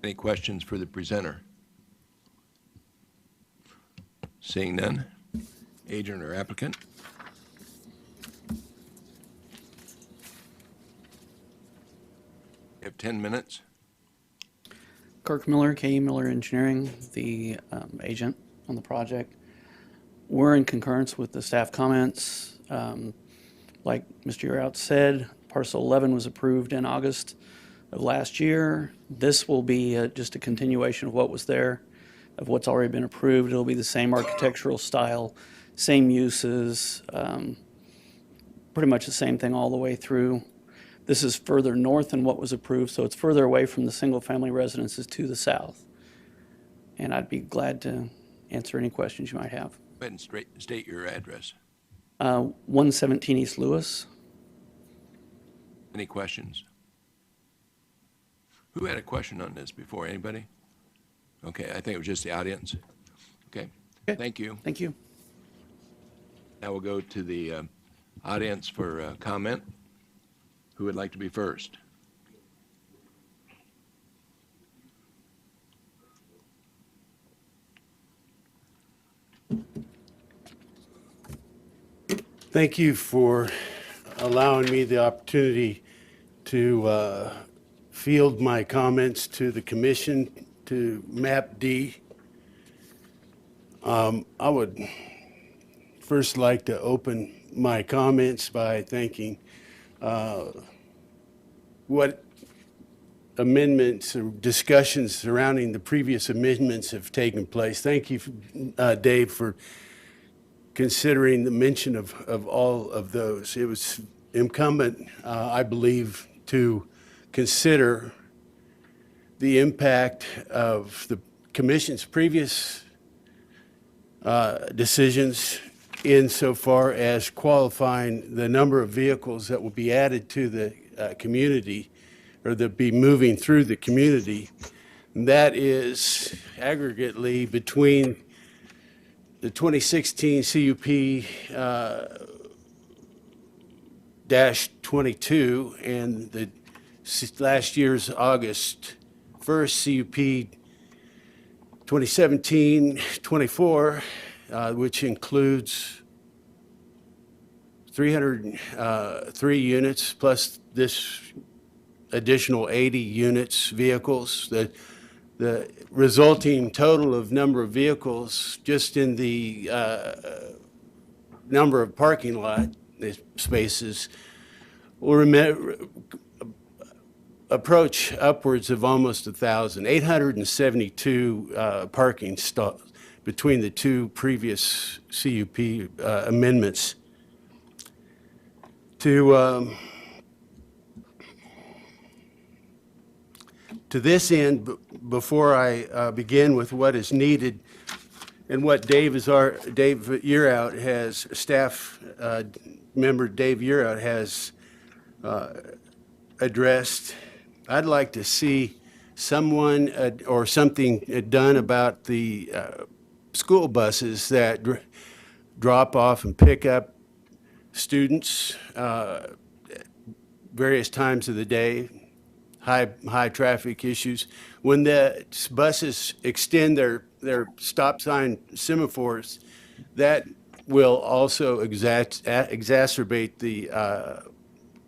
Any questions for the presenter? Seeing none, agent or applicant? You have 10 minutes. Kirk Miller, K.E. Miller Engineering, the agent on the project. We're in concurrence with the staff comments. Like Mr. Yearout said, parcel 11 was approved in August of last year. This will be just a continuation of what was there, of what's already been approved. It'll be the same architectural style, same uses, pretty much the same thing all the way through. This is further north than what was approved, so it's further away from the single-family residences to the south. And I'd be glad to answer any questions you might have. Go ahead and state your address. 117 East Lewis. Any questions? Who had a question on this before? Anybody? Okay, I think it was just the audience. Okay, thank you. Thank you. Now we'll go to the audience for comment. Who would like to be first? Thank you for allowing me the opportunity to field my comments to the commission, to MAPD. I would first like to open my comments by thanking what amendments or discussions surrounding the previous amendments have taken place. Thank you, Dave, for considering the mention of all of those. It was incumbent, I believe, to consider the impact of the commission's previous decisions insofar as qualifying the number of vehicles that will be added to the community, or that be moving through the community. And that is aggregately between the 2016 CUP -22 and the last year's August 1st CUP 2017-24, which includes 303 units plus this additional 80 units vehicles. The resulting total of number of vehicles just in the number of parking lot spaces will approach upwards of almost 1,000, 872 parking stalls between the two previous CUP amendments. To this end, before I begin with what is needed and what Dave Yearout has, staff member Dave Yearout has addressed, I'd like to see someone or something done about the school buses that drop off and pick up students various times of the day. high traffic issues. When the buses extend their stop sign semaphores, that will also exacerbate the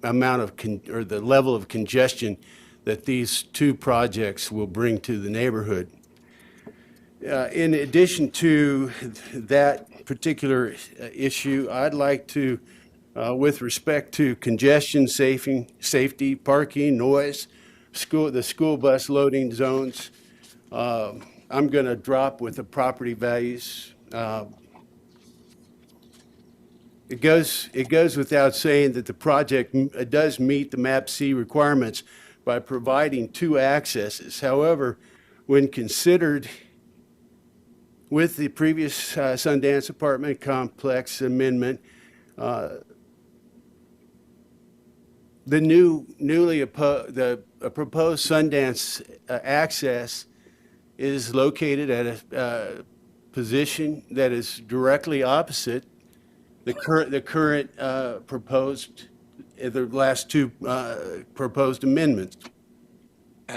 amount of or the level of congestion that these two projects will bring to the neighborhood. In addition to that particular issue, I'd like to, with respect to congestion, safety, parking, noise, the school bus loading zones, I'm going to drop with the property values. It goes without saying that the project does meet the MAPC requirements by providing two accesses. However, when considered with the previous Sundance apartment complex amendment, the proposed Sundance access is located at a position that is directly opposite the current proposed, the last two proposed amendments.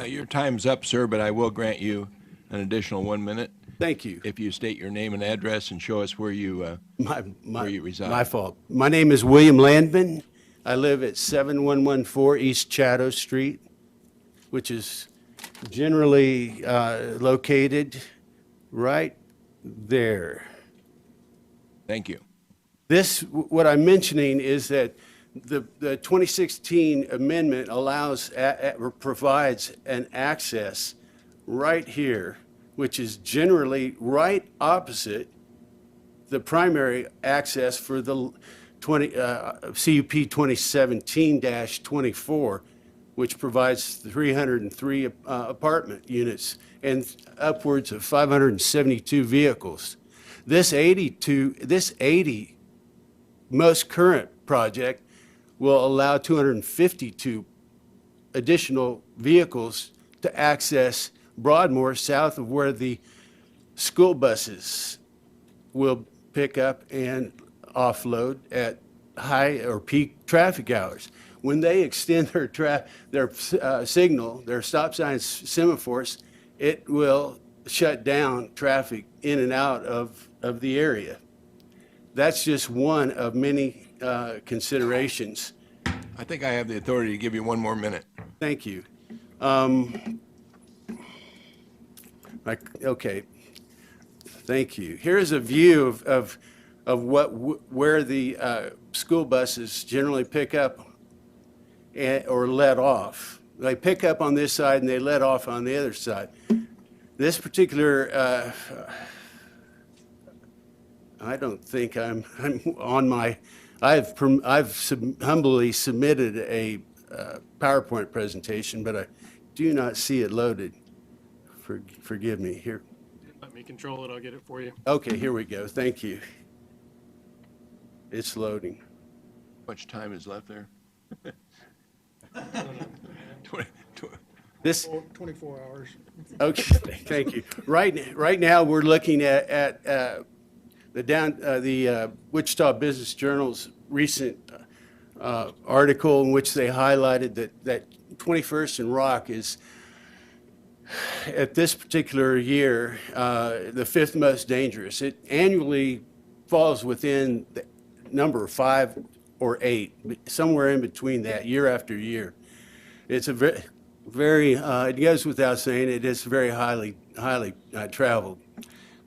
Your time's up, sir, but I will grant you an additional 1 minute. Thank you. If you state your name and address and show us where you reside. My fault. My name is William Landman. I live at 7114 East Chatto Street, which is generally located right there. Thank you. What I'm mentioning is that the 2016 amendment allows, or provides an access right here, which is generally right opposite the primary access for the CUP 2017-24, which provides 303 apartment units and upwards of 572 vehicles. This 80 most current project will allow 252 additional vehicles to access Broadmoor south of where the school buses will pick up and offload at high or peak traffic hours. When they extend their signal, their stop signs, semaphores, it will shut down traffic in and out of the area. That's just one of many considerations. I think I have the authority to give you 1 more minute. Thank you. Okay. Thank you. Here's a view of where the school buses generally pick up or let off. They pick up on this side and they let off on the other side. This particular, I don't think I'm on my. I've humbly submitted a PowerPoint presentation, but I do not see it loaded. Forgive me here. Let me control it. I'll get it for you. Okay, here we go. Thank you. It's loading. How much time is left there? 24 hours. Okay, thank you. Right now, we're looking at the Wichita Business Journal's recent article in which they highlighted that 21st and Rock is, at this particular year, the 5th most dangerous. It annually falls within the number 5 or 8, somewhere in between that, year after year. It's a very it goes without saying, it is very highly traveled.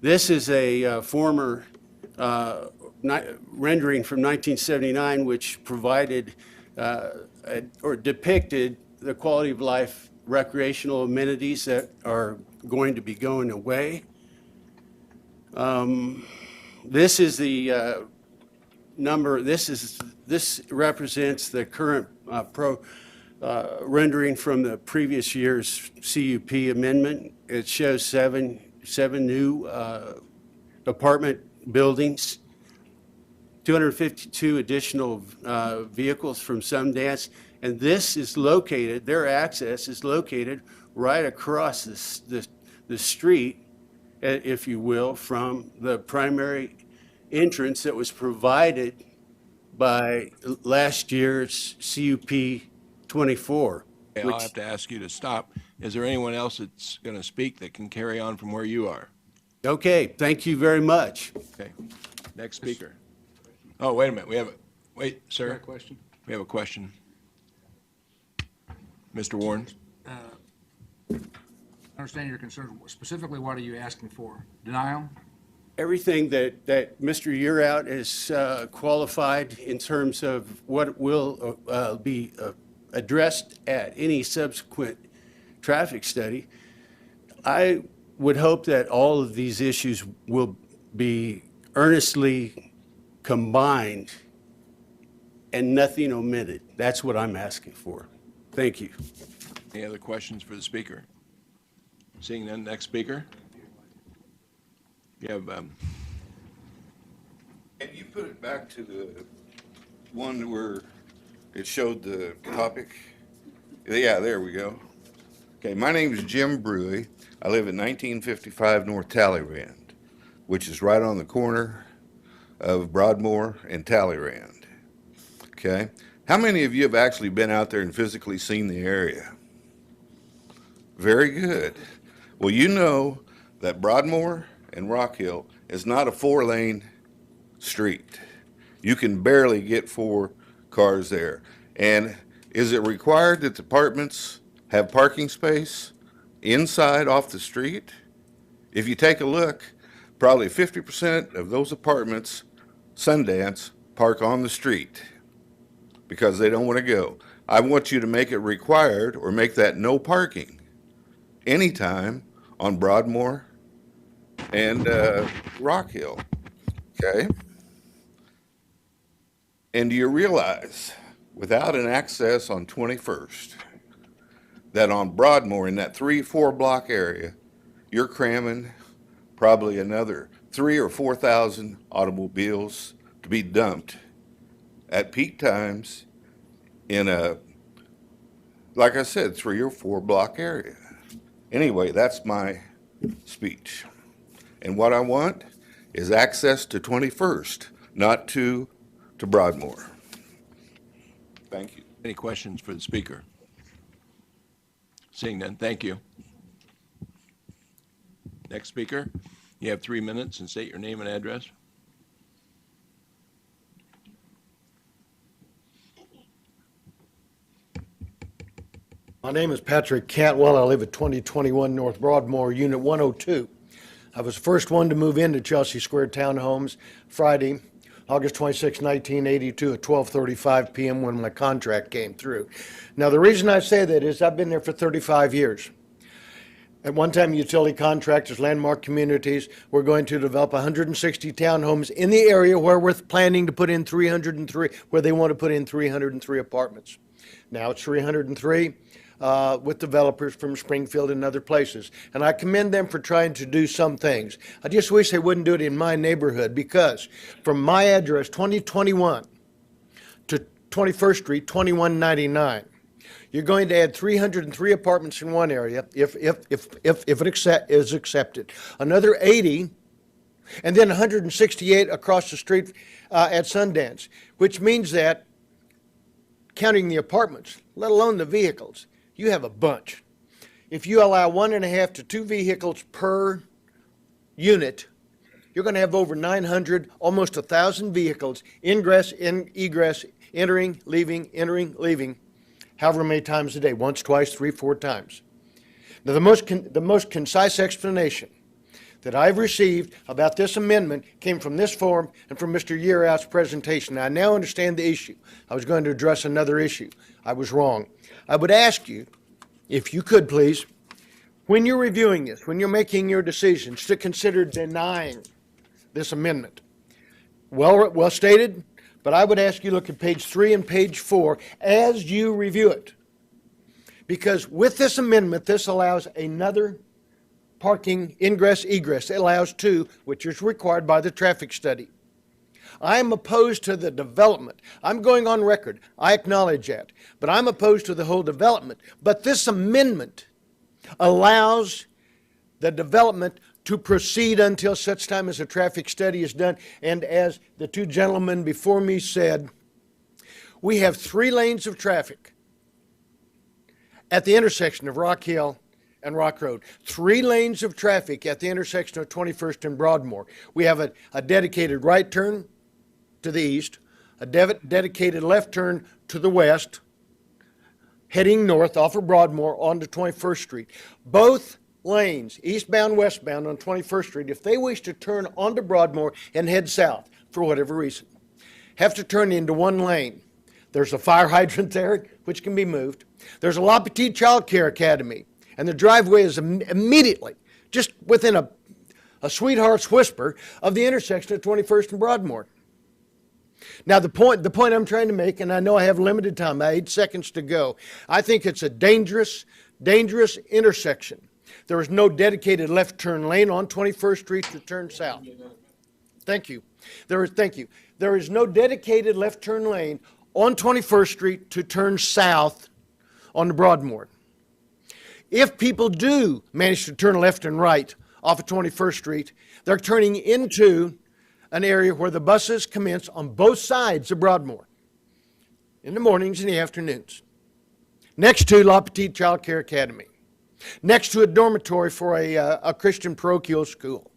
This is a former rendering from 1979, which provided or depicted the quality of life recreational amenities that are going to be going away. This is the number. This represents the current rendering from the previous year's CUP amendment. It shows seven new apartment buildings, 252 additional vehicles from Sundance, and this is located, their access is located right across the street, if you will, from the primary entrance that was provided by last year's CUP 24. Okay, I'll have to ask you to stop. Is there anyone else that's going to speak that can carry on from where you are? Okay, thank you very much. Okay, next speaker. Oh, wait a minute, wait, sir. Got a question? We have a question. Mr. Warren? I understand your concern. Specifically, what are you asking for? Denial? Everything that Mr. Yearout has qualified in terms of what will be addressed at any subsequent traffic study, I would hope that all of these issues will be earnestly combined and nothing omitted. That's what I'm asking for. Thank you. Any other questions for the speaker? Seeing none, next speaker. You have, Can you put it back to the one where it showed the topic? Yeah, there we go. Okay, my name is Jim Brewy. I live at 1955 North Talleyrand, which is right on the corner of Broadmoor and Talleyrand. Okay, how many of you have actually been out there and physically seen the area? Very good. Well, you know that Broadmoor and Rock Hill is not a 4-lane street. You can barely get 4 cars there. And is it required that the apartments have parking space inside off the street? If you take a look, probably 50% of those apartments, Sundance, park on the street because they don't want to go. I want you to make it required or make that no parking anytime on Broadmoor and Rock Hill, okay? And do you realize, without an access on 21st, that on Broadmoor, in that 3-4 block area, you're cramming probably another 3,000 or 4,000 automobiles to be dumped at peak times in a, like I said, 3 or 4 block area. Anyway, that's my speech. And what I want is access to 21st, not to Broadmoor. Thank you. any questions for the speaker? Seeing none, thank you. Next speaker, you have 3 minutes and state your name and address. My name is Patrick Cantwell. I live at 2021 North Broadmoor, Unit 102. I was the first one to move into Chelsea Square Townhomes Friday, August 26, 1982 at 12:35 p.m. when my contract came through. Now, the reason I say that is I've been there for 35 years. At one time, utility contractors, Landmark Communities, were going to develop 160 townhomes in the area where we're planning to put in 303, where they want to put in 303 apartments. Now it's 303. With developers from Springfield and other places. And I commend them for trying to do some things. I just wish they wouldn't do it in my neighborhood, because from my address, 2021 to 21st Street, 2199, you're going to add 303 apartments in one area if it is accepted. Another 80, and then 168 across the street at Sundance, which means that, counting the apartments, let alone the vehicles, you have a bunch. If you allow 1.5 to 2 vehicles per unit, you're going to have over 900, almost 1,000 vehicles, ingress, egress, entering, leaving, however many times a day, once, twice, 3, 4 times. Now, the most concise explanation that I've received about this amendment came from this forum and from Mr. Yearout's presentation. I now understand the issue. I was going to address another issue. I was wrong. I would ask you, if you could please, when you're reviewing this, when you're making your decisions, to consider denying this amendment. Well stated, but I would ask you to look at page 3 and page 4 as you review it. Because with this amendment, this allows another parking ingress, egress. It allows 2, which is required by the traffic study. I am opposed to the development. I'm going on record. I acknowledge that. But I'm opposed to the whole development. But this amendment allows the development to proceed until such time as a traffic study is done. And as the 2 gentlemen before me said, we have 3 lanes of traffic at the intersection of Rock Hill and Rock Road. 3 lanes of traffic at the intersection of 21st and Broadmoor. We have a dedicated right turn to the east, a dedicated left turn to the west, heading north off of Broadmoor onto 21st Street. Both lanes, eastbound, westbound on 21st Street, if they wish to turn onto Broadmoor and head south for whatever reason, have to turn into 1 lane. There's a fire hydrant there, which can be moved. There's a La Petite Child Care Academy, and the driveway is immediately, just within a sweetheart's whisper of the intersection of 21st and Broadmoor. Now, the point I'm trying to make, and I know I have limited time, 8 seconds to go. I think it's a dangerous intersection. There is no dedicated left turn lane on 21st Street to turn south. Thank you. There is no dedicated left turn lane on 21st Street to turn south on the Broadmoor. If people do manage to turn left and right off of 21st Street, they're turning into an area where the buses commence on both sides of Broadmoor in the mornings and the afternoons, next to La Petite Child Care Academy, next to a dormitory for a Christian parochial school.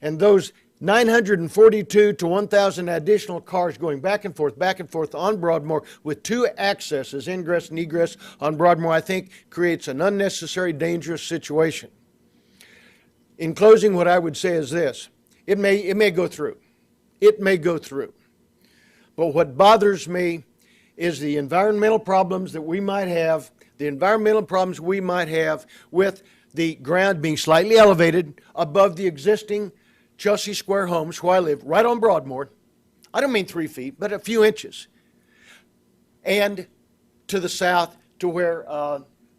And those 942 to 1,000 additional cars going back and forth on Broadmoor with 2 accesses, ingress and egress on Broadmoor, I think creates an unnecessary dangerous situation. In closing, what I would say is this. It may go through. It may go through. But what bothers me is the environmental problems that we might have, with the ground being slightly elevated above the existing Chelsea Square homes where I live, right on Broadmoor. I don't mean 3 feet, but a few inches. And to the south to where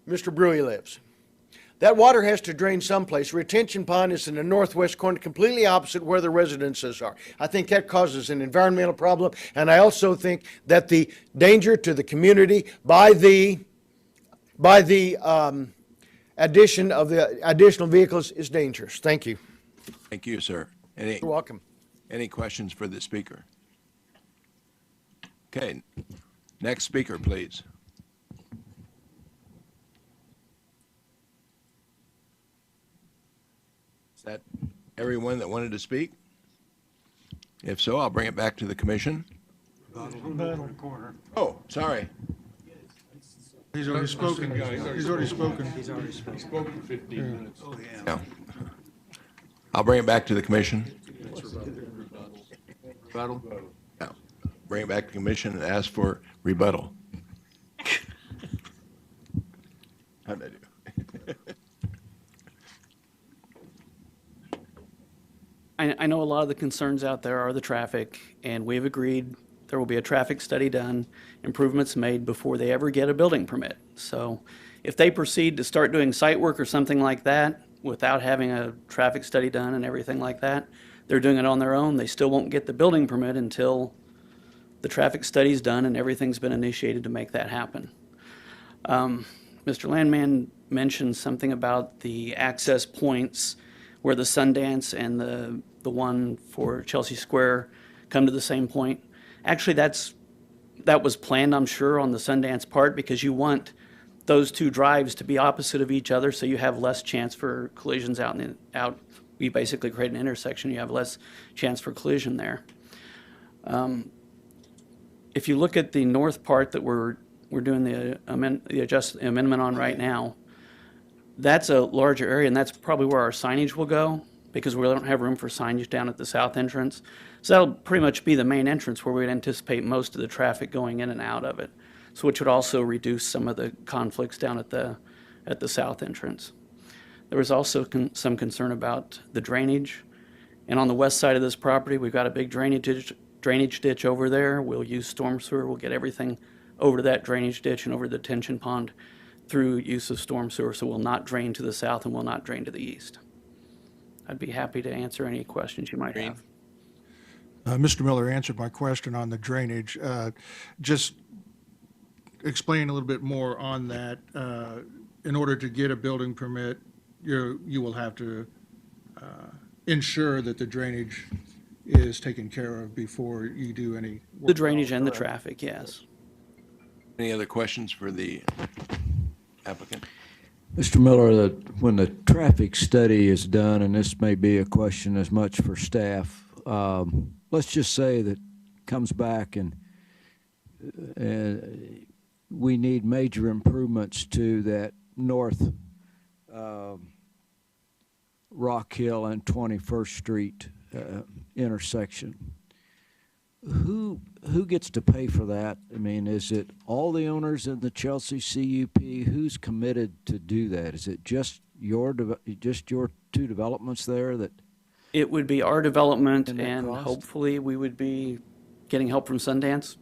Mr. Brewy lives. That water has to drain someplace. Retention pond is in the northwest corner, completely opposite where the residences are. I think that causes an environmental problem, and I also think that the danger to the community by the addition of the additional vehicles is dangerous. Thank you. Thank you, sir. You're welcome. Any questions for the speaker? Okay, next speaker, please. Is that everyone that wanted to speak? If so, I'll bring it back to the commission. Oh, sorry. He's already spoken. He's already spoken. He's spoken 15 minutes. Oh, Yeah. I'll bring it back to the commission. Rebuttal? Yeah. Bring it back to the commission and ask for rebuttal. How'd I do? I know a lot of the concerns out there are the traffic, and we've agreed there will be a traffic study done, improvements made before they ever get a building permit. So if they proceed to start doing site work or something like that without having a traffic study done and everything like that, they're doing it on their own. They still won't get the building permit until the traffic study's done and everything's been initiated to make that happen. Mr. Landman mentioned something about the access points where the Sundance and the one for Chelsea Square come to the same point. Actually, that was planned, I'm sure, on the Sundance part, because you want those 2 drives to be opposite of each other so you have less chance for collisions out. We basically create an intersection, you have less chance for collision there. If you look at the north part that we're doing the amendment on right now, that's a larger area, and that's probably where our signage will go, because we don't have room for signage down at the south entrance. So that'll pretty much be the main entrance where we'd anticipate most of the traffic going in and out of it. So which would also reduce some of the conflicts down at the south entrance. There was also some concern about the drainage. And on the west side of this property, we've got a big drainage ditch over there. We'll use storm sewer. We'll get everything over to that drainage ditch and over the detention pond through use of storm sewer, so will not drain to the south and will not drain to the east. I'd be happy to answer any questions you might have. Mr. Miller answered my question on the drainage. Just explain a little bit more on that. In order to get a building permit, you will have to ensure that the drainage is taken care of before you do any work. The drainage and the traffic, yes. Any other questions for the applicant. Mr. Miller, when the traffic study is done, and this may be a question as much for staff, let's just say that comes back and we need major improvements to that north Rock Hill and 21st Street intersection. Who gets to pay for that? I mean, is it all the owners in the Chelsea CUP? Who's committed to do that? Is it just your two developments there that? It would be our development, And that and cost? hopefully we would be getting help from Sundance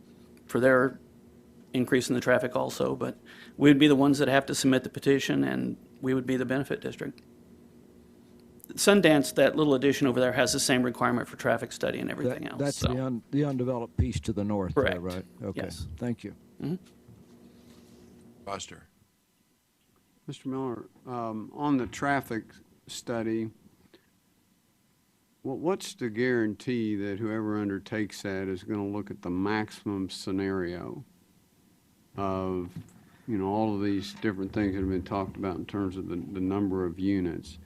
for their increase in the traffic also, but we'd be the ones that have to submit the petition, and we would be the benefit district. Sundance, that little addition over there, has the same requirement for traffic study and everything else. That's so. the undeveloped piece to the north there, Correct. right? Okay, Yes. thank you. Mhm. Foster. Mr. Miller, on the traffic study, what's the guarantee that whoever undertakes that is going to look at the maximum scenario of, all of these different things that have been talked about in terms of the number of units?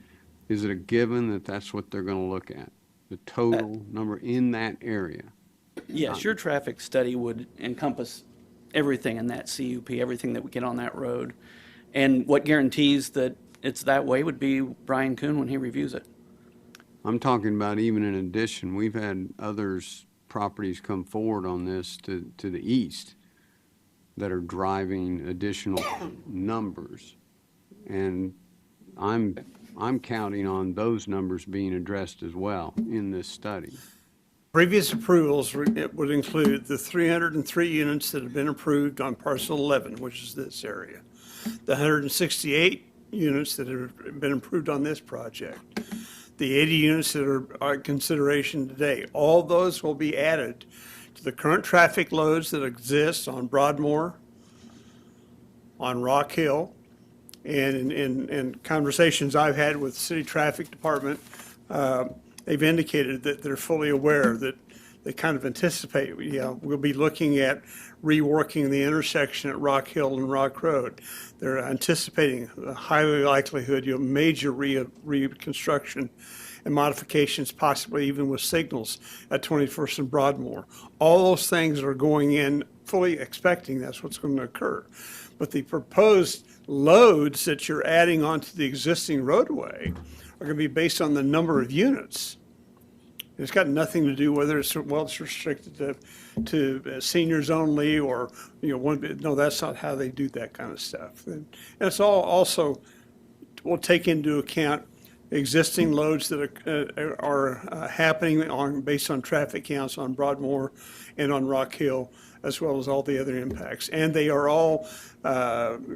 Is it a given that that's what they're going to look at, the total number in that area? Yes, your traffic study would encompass everything in that CUP, everything that we get on that road. And what guarantees that it's that way would be Brian Kuhn when he reviews it. I'm talking about even in addition, we've had others, properties come forward on this to the east that are driving additional numbers. And I'm counting on those numbers being addressed as well in this study. Previous approvals would include the 303 units that have been approved on parcel 11, which is this area, the 168 units that have been approved on this project, the 80 units that are in consideration today. All those will be added to the current traffic loads that exist on Broadmoor, on Rock Hill, and in conversations I've had with the city traffic department, they've indicated that they're fully aware that they kind of anticipate, we'll be looking at reworking the intersection at Rock Hill and Rock Road. They're anticipating a highly likelihood, major reconstruction and modifications, possibly even with signals at 21st and Broadmoor. All those things are going in fully expecting that's what's going to occur. But the proposed loads that you're adding onto the existing roadway are going to be based on the number of units. It's got nothing to do whether it's restricted to seniors only or no, that's not how they do that kind of stuff. And it's all also will take into account existing loads that are happening based on traffic counts on Broadmoor and on Rock Hill, as well as all the other impacts. And they are all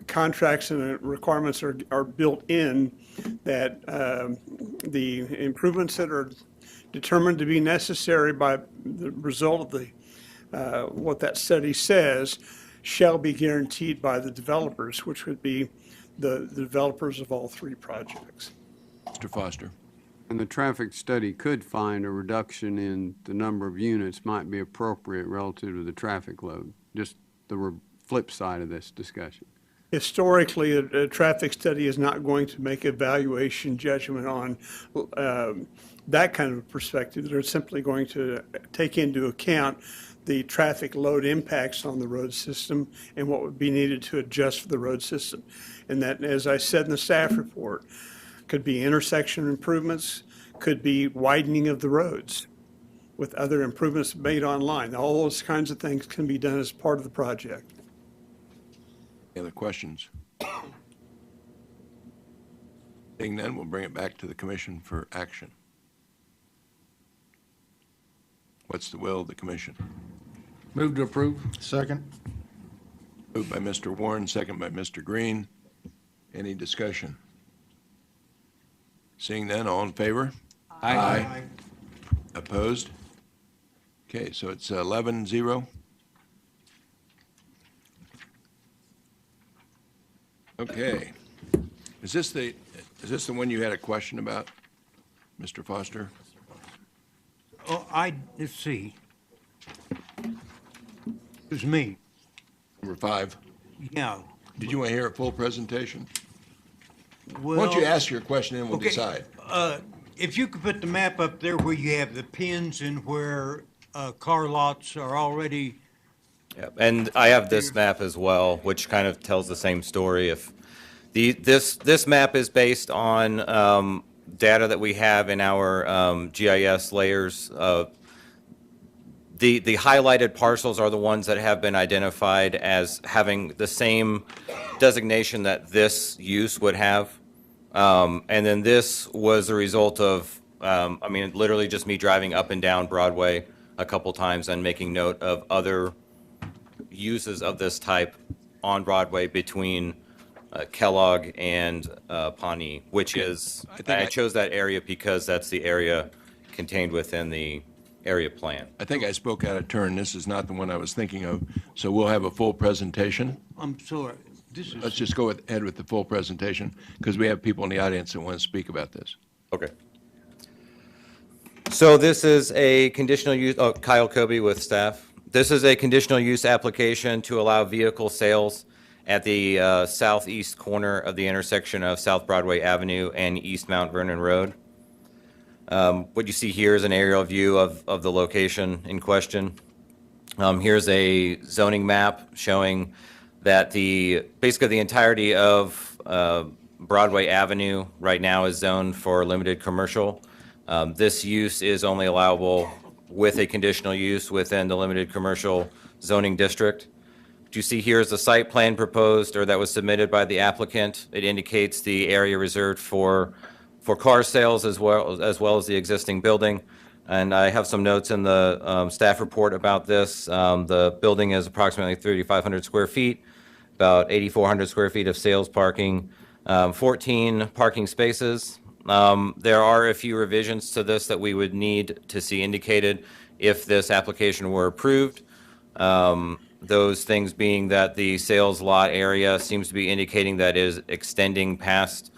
contracts and requirements are built in that the improvements that are determined to be necessary by the result of the what that study says shall be guaranteed by the developers, which would be the developers of all three projects. Mr. Foster. And the traffic study could find a reduction in the number of units might be appropriate relative to the traffic load, just the flip side of this discussion. Historically, a traffic study is not going to make a valuation judgment on that kind of perspective. They're simply going to take into account the traffic load impacts on the road system and what would be needed to adjust for the road system. And that, as I said in the staff report, could be intersection improvements, could be widening of the roads with other improvements made online. All those kinds of things can be done as part of the project. Any other questions? Seeing none, we'll bring it back to the commission for action. What's the will of the commission? Move to approve. Second. Moved by Mr. Warren, second by Mr. Green. Any discussion? Seeing none, all in favor? Aye. Opposed? Okay, so it's 11-0. Okay. Is this the one you had a question about, Mr. Foster? Oh, let's see. It was me. Number 5. Yeah, Did you want to hear a full presentation? Why don't you ask your question and we'll okay, decide? If you could put the map up there where you have the pins and where car lots are already. Yep. And I have this map as well, which kind of tells the same story. If this map is based on data that we have in our GIS layers. The highlighted parcels are the ones that have been identified as having the same designation that this use would have. And then this was a result of, I mean, literally just me driving up and down Broadway a couple times and making note of other uses of this type on Broadway between Kellogg and Pawnee, which is, I chose that area because that's the area contained within the area plan. I think I spoke out of turn. This is not the one I was thinking of. So we'll have a full presentation. I'm sorry. Let's just go ahead with the full presentation because we have people in the audience that want to speak about this. Okay. So this is a conditional use, Kyle Kobe with staff. This is a conditional use application to allow vehicle sales at the southeast corner of the intersection of South Broadway Avenue and East Mount Vernon Road. What you see here is an aerial view of the location in question. Here's a zoning map showing that basically the entirety of Broadway Avenue right now is zoned for limited commercial. This use is only allowable with a conditional use within the limited commercial zoning district. What you see here is the site plan proposed or that was submitted by the applicant. It indicates the area reserved for car sales as well as the existing building. And I have some notes in the staff report about this. The building is approximately 3,500 square feet, about 8,400 square feet of sales parking, 14 parking spaces. There are a few revisions to this that we would need to see indicated if this application were approved. Those things being that the sales lot area seems to be indicating that is extending past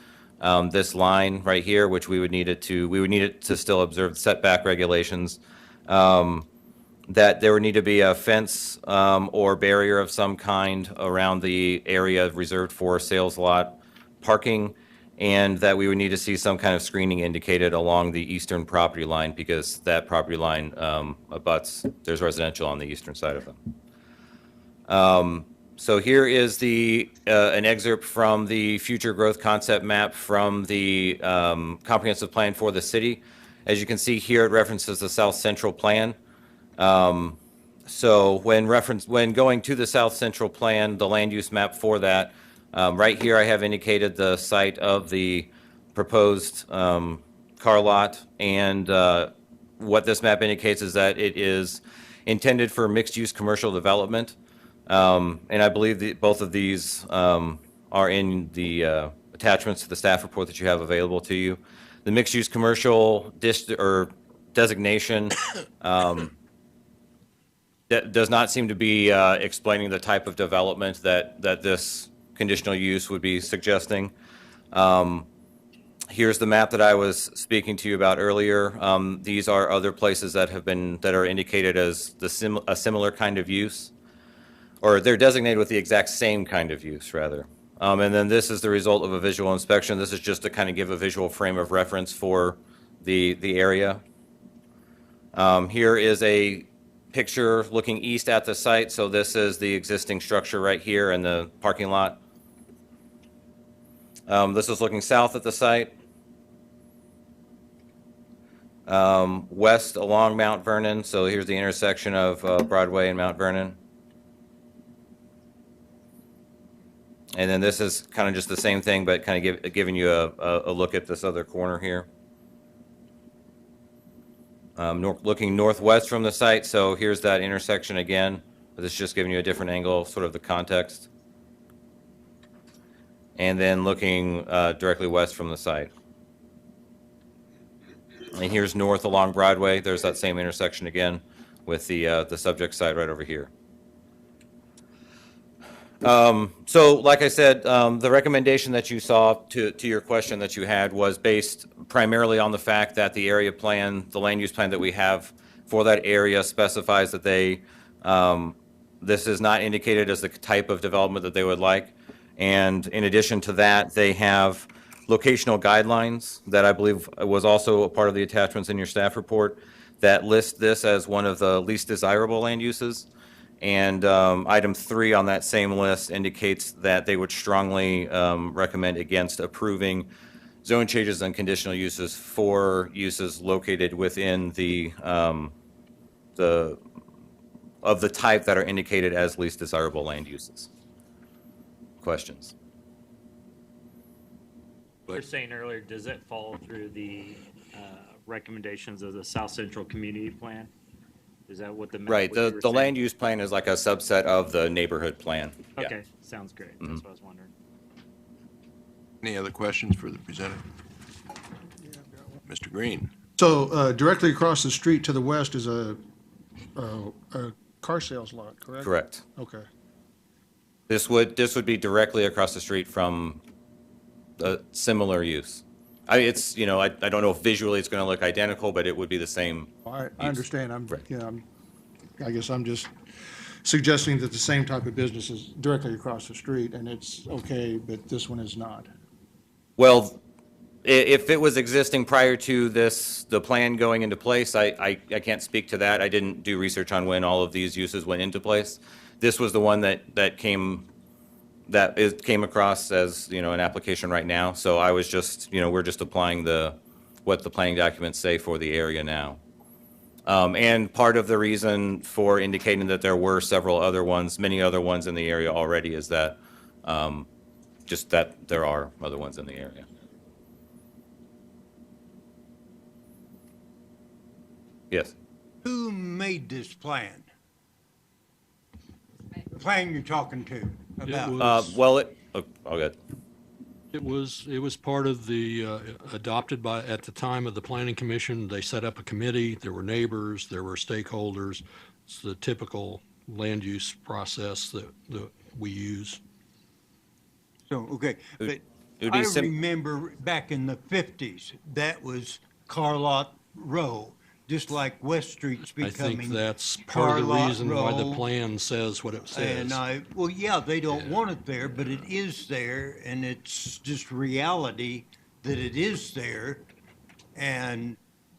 this line right here, which we would need it to still observe setback regulations. That there would need to be a fence or barrier of some kind around the area reserved for sales lot parking, and that we would need to see some kind of screening indicated along the eastern property line because that property line there's residential on the eastern side of them. So here is an excerpt from the future growth concept map from the comprehensive plan for the city. As you can see here, it references the South Central plan. So when going to the South Central plan, the land use map for that, right here I have indicated the site of the proposed car lot, and what this map indicates is that it is intended for mixed-use commercial development. And I believe that both of these are in the attachments to the staff report that you have available to you. The mixed-use commercial designation that does not seem to be explaining the type of development that this conditional use would be suggesting. Here's the map that I was speaking to you about earlier. These are other places that are indicated as a similar kind of use, or they're designated with the exact same kind of use, rather. And then this is the result of a visual inspection. This is just to kind of give a visual frame of reference for the area. Here is a picture looking east at the site. So this is the existing structure right here in the parking lot. This is looking south at the site. West along Mount Vernon. So here's the intersection of Broadway and Mount Vernon. And then this is kind of just the same thing, but kind of giving you a look at this other corner here. Looking northwest from the site, so here's that intersection again. This is just giving you a different angle, sort of the context. And then looking directly west from the site. And here's north along Broadway. There's that same intersection again with the subject site right over here. So like I said, the recommendation that you saw to your question that you had was based primarily on the fact that the area plan, the land use plan that we have for that area specifies that this is not indicated as the type of development that they would like. And in addition to that, they have locational guidelines that I believe was also a part of the attachments in your staff report that list this as one of the least desirable land uses. And item 3 on that same list indicates that they would strongly recommend against approving zone changes and conditional uses for uses located within the type that are indicated as least desirable land uses. Questions? You were saying earlier, does it fall through the recommendations of the South Central Community Plan? Is that what the Right. The land use plan is like a subset of the neighborhood plan. Yeah. Okay, sounds great. That's what I was wondering. Any other questions for the presenter? Mr. Green? So directly across the street to the west is a car sales lot, correct? Correct. Okay. This would be directly across the street from a similar use. It's, you know, I don't know if visually it's going to look identical, but it would be the same. I understand. I guess I'm just suggesting that the same type of business is directly across the street, and it's okay, but this one is not. Well, if it was existing prior to the plan going into place, I can't speak to that. I didn't do research on when all of these uses went into place. This was the one that came across as, you know, an application right now. So I was just, you know, we're just applying what the planning documents say for the area now. And part of the reason for indicating that there were several other ones, many other ones in the area already, is that just that there are other ones in the area. Yes. Who made this plan? The plan you're talking to about? It was part of the, adopted at the time of the Planning Commission. They set up a committee. There were neighbors, there were stakeholders. It's the typical land use process that we use. So, okay, but I remember back in the 50s, that was Car Lot Row, just like West Street's becoming. I think that's part of the reason why the plan says what it says. And well, yeah, they don't want it there, but it is there, and it's just reality that it is there. And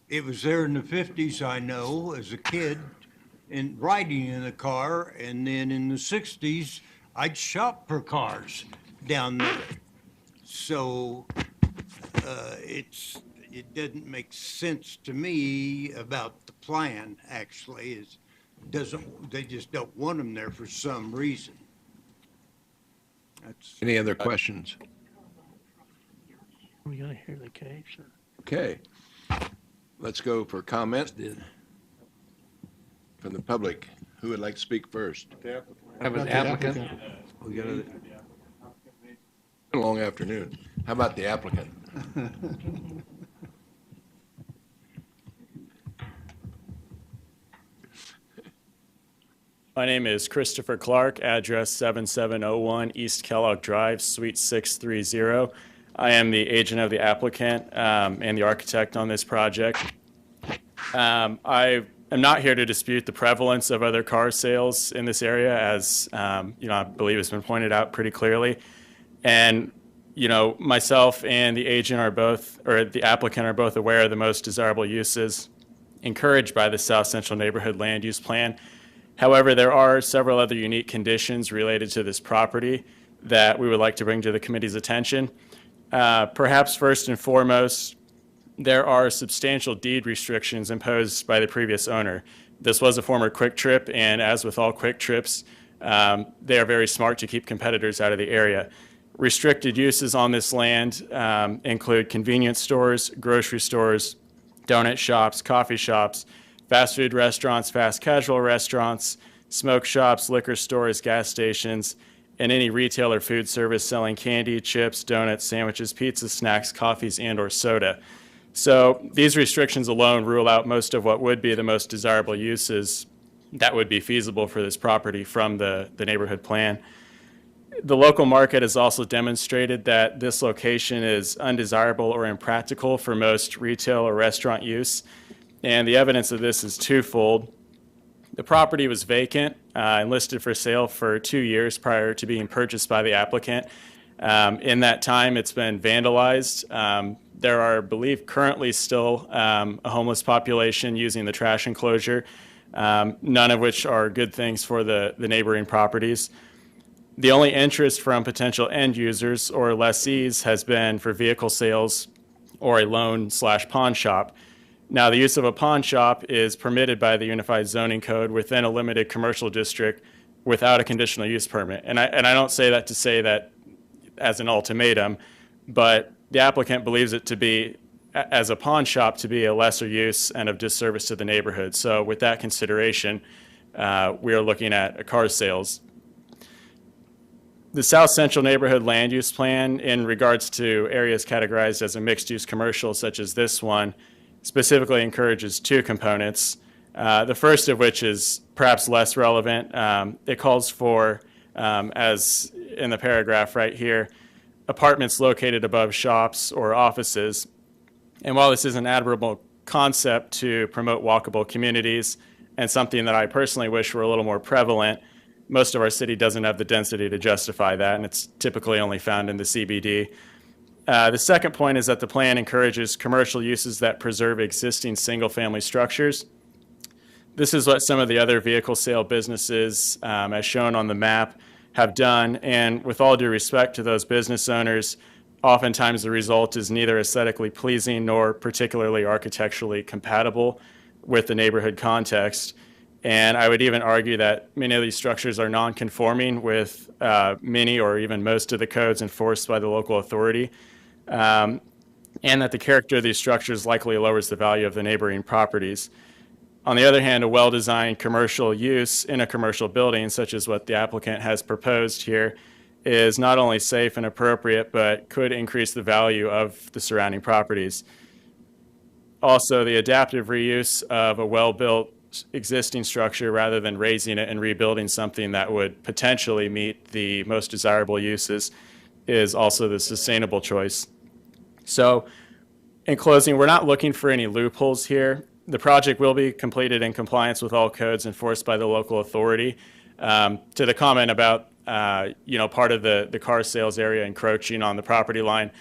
it was there in the 50s, I know, as a kid, and riding in a car, and then in the 60s, I'd shop for cars down there. So it doesn't make sense to me about the plan, actually. They just don't want them there for some reason. Any other questions? Are we gonna hear the case? Okay. Let's go for comments from the public. Who would like to speak first? Have an applicant. We got a long afternoon. How about the applicant? My name is Christopher Clark, address 7701 East Kellogg Drive, Suite 630. I am the agent of the applicant and the architect on this project. I am not here to dispute the prevalence of other car sales in this area, as you know, I believe has been pointed out pretty clearly. And you know, myself and the agent are both, or the applicant are both aware of the most desirable uses encouraged by the South Central Neighborhood Land Use Plan. However, there are several other unique conditions related to this property that we would like to bring to the committee's attention. Perhaps first and foremost, there are substantial deed restrictions imposed by the previous owner. This was a former Quick Trip, and as with all Quick Trips, they are very smart to keep competitors out of the area. Restricted uses on this land include convenience stores, grocery stores, donut shops, coffee shops, fast food restaurants, fast casual restaurants, smoke shops, liquor stores, gas stations, and any retail or food service selling candy, chips, donuts, sandwiches, pizzas, snacks, coffees, and/or soda. So these restrictions alone rule out most of what would be the most desirable uses that would be feasible for this property from the neighborhood plan. The local market has also demonstrated that this location is undesirable or impractical for most retail or restaurant use. And the evidence of this is twofold. The property was vacant and listed for sale for 2 years prior to being purchased by the applicant. In that time, it's been vandalized. There are, I believe, currently still a homeless population using the trash enclosure, none of which are good things for the neighboring properties. The only interest from potential end users or lessees has been for vehicle sales or a loan/pawn shop. Now, the use of a pawn shop is permitted by the Unified Zoning Code within a limited commercial district without a conditional use permit. And I don't say that to say that as an ultimatum, but the applicant believes it to be, as a pawn shop, to be a lesser use and of disservice to the neighborhood. So with that consideration, we are looking at car sales. The South Central Neighborhood Land Use Plan, in regards to areas categorized as a mixed-use commercial such as this one, specifically encourages two components. The first of which is perhaps less relevant. It calls for, as in the paragraph right here, apartments located above shops or offices. And while this is an admirable concept to promote walkable communities and something that I personally wish were a little more prevalent, most of our city doesn't have the density to justify that, and it's typically only found in the CBD. The second point is that the plan encourages commercial uses that preserve existing single-family structures. This is what some of the other vehicle sale businesses, as shown on the map, have done, and with all due respect to those business owners, oftentimes the result is neither aesthetically pleasing nor particularly architecturally compatible with the neighborhood context. And I would even argue that many of these structures are non-conforming with many or even most of the codes enforced by the local authority, and that the character of these structures likely lowers the value of the neighboring properties. On the other hand, a well-designed commercial use in a commercial building, such as what the applicant has proposed here, is not only safe and appropriate, but could increase the value of the surrounding properties. Also, the adaptive reuse of a well-built existing structure rather than raising it and rebuilding something that would potentially meet the most desirable uses is also the sustainable choice. So, in closing, we're not looking for any loopholes here. The project will be completed in compliance with all codes enforced by the local authority. To the comment about, part of the car sales area encroaching on the property line,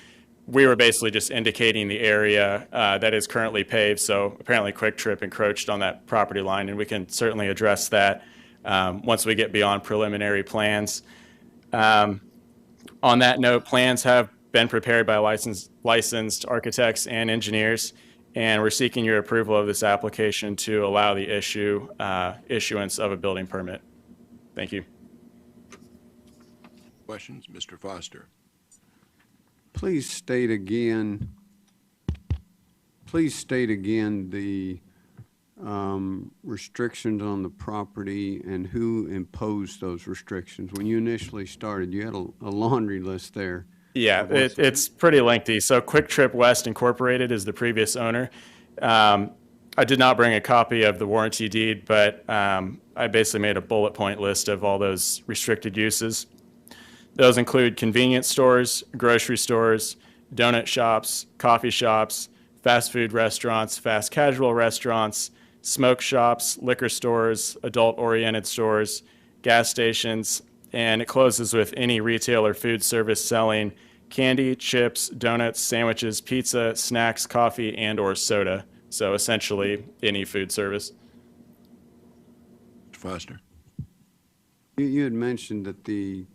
we were basically just indicating the area that is currently paved. So apparently Quick Trip encroached on that property line, and we can certainly address that once we get beyond preliminary plans. On that note, plans have been prepared by licensed architects and engineers, and we're seeking your approval of this application to allow the issuance of a building permit. Thank you. Questions? Mr. Foster. Please state again the restrictions on the property and who imposed those restrictions. When you initially started, you had a laundry list there. Yeah, it's pretty lengthy. So Quick Trip West Incorporated is the previous owner. I did not bring a copy of the warranty deed, but I basically made a bullet point list of all those restricted uses. Those include convenience stores, grocery stores, donut shops, coffee shops, fast food restaurants, fast casual restaurants, smoke shops, liquor stores, adult-oriented stores, gas stations, and it closes with any retail or food service selling candy, chips, donuts, sandwiches, pizza, snacks, coffee, and or soda. So essentially any food service. Mr. Foster. You had mentioned that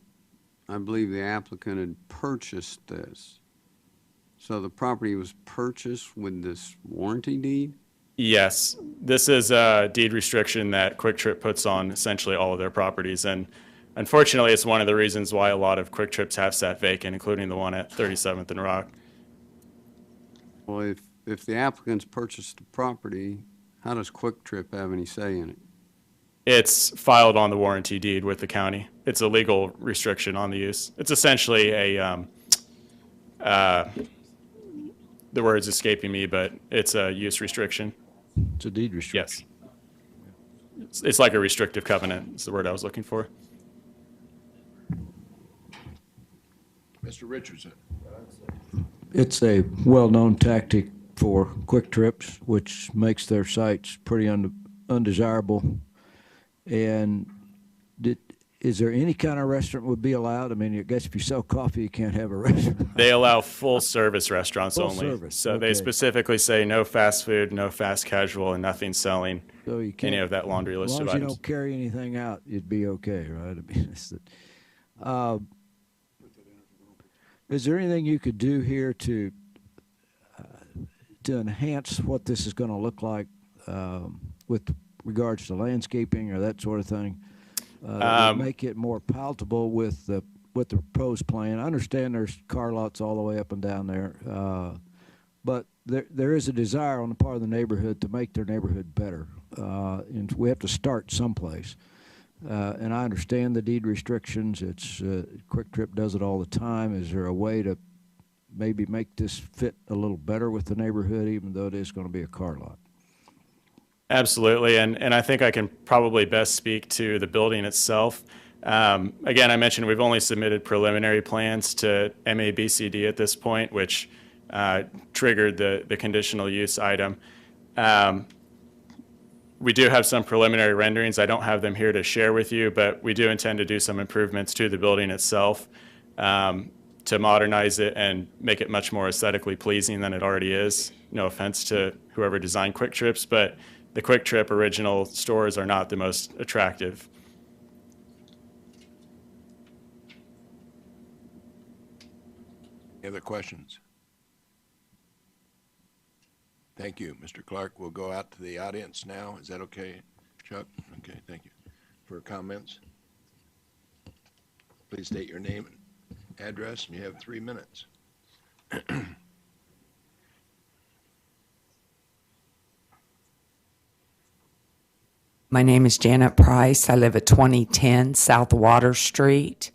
I believe the applicant had purchased this. So the property was purchased with this warranty deed? Yes, this is a deed restriction that Quick Trip puts on essentially all of their properties, and unfortunately it's one of the reasons why a lot of Quick Trips have sat vacant, including the one at 37th and Rock. Well, if the applicant's purchased the property, how does Quick Trip have any say in it? It's filed on the warranty deed with the county. It's a legal restriction on the use. It's essentially the word's escaping me, but it's a use restriction. It's a deed restriction. Yes. It's like a restrictive covenant is the word I was looking for. Mr. Richardson. It's a well-known tactic for Quick Trips, which makes their sites pretty undesirable. And Is there any kind of restaurant would be allowed? I mean, I guess if you sell coffee, you can't have a restaurant. They allow full service restaurants Full only. service, So they okay. specifically say no fast food, no fast casual, and nothing selling So you can't, any of that laundry as list long of as you items. don't carry anything out, you'd be okay, right? I mean, is there anything you could do here to enhance what this is going to look like with regards to landscaping or that sort of thing? That would make it more palatable with the proposed plan. I understand there's car lots all the way up and down there, but there is a desire on the part of the neighborhood to make their neighborhood better, and we have to start someplace. And I understand the deed restrictions. It's Quick Trip does it all the time. Is there a way to maybe make this fit a little better with the neighborhood, even though it is going to be a car lot? Absolutely, and I think I can probably best speak to the building itself. Again, I mentioned we've only submitted preliminary plans to MAPC at this point, which triggered the conditional use item. We do have some preliminary renderings. I don't have them here to share with you, but we do intend to do some improvements to the building itself to modernize it and make it much more aesthetically pleasing than it already is. No offense to whoever designed Quick Trips, but the Quick Trip original stores are not the most attractive. Any other questions? Thank you, Mr. Clark. We'll go out to the audience now. Is that okay, Chuck? Okay, thank you. For comments, please state your name and address, and you have 3 minutes. My name is Janet Price. I live at 2010 South Water Street,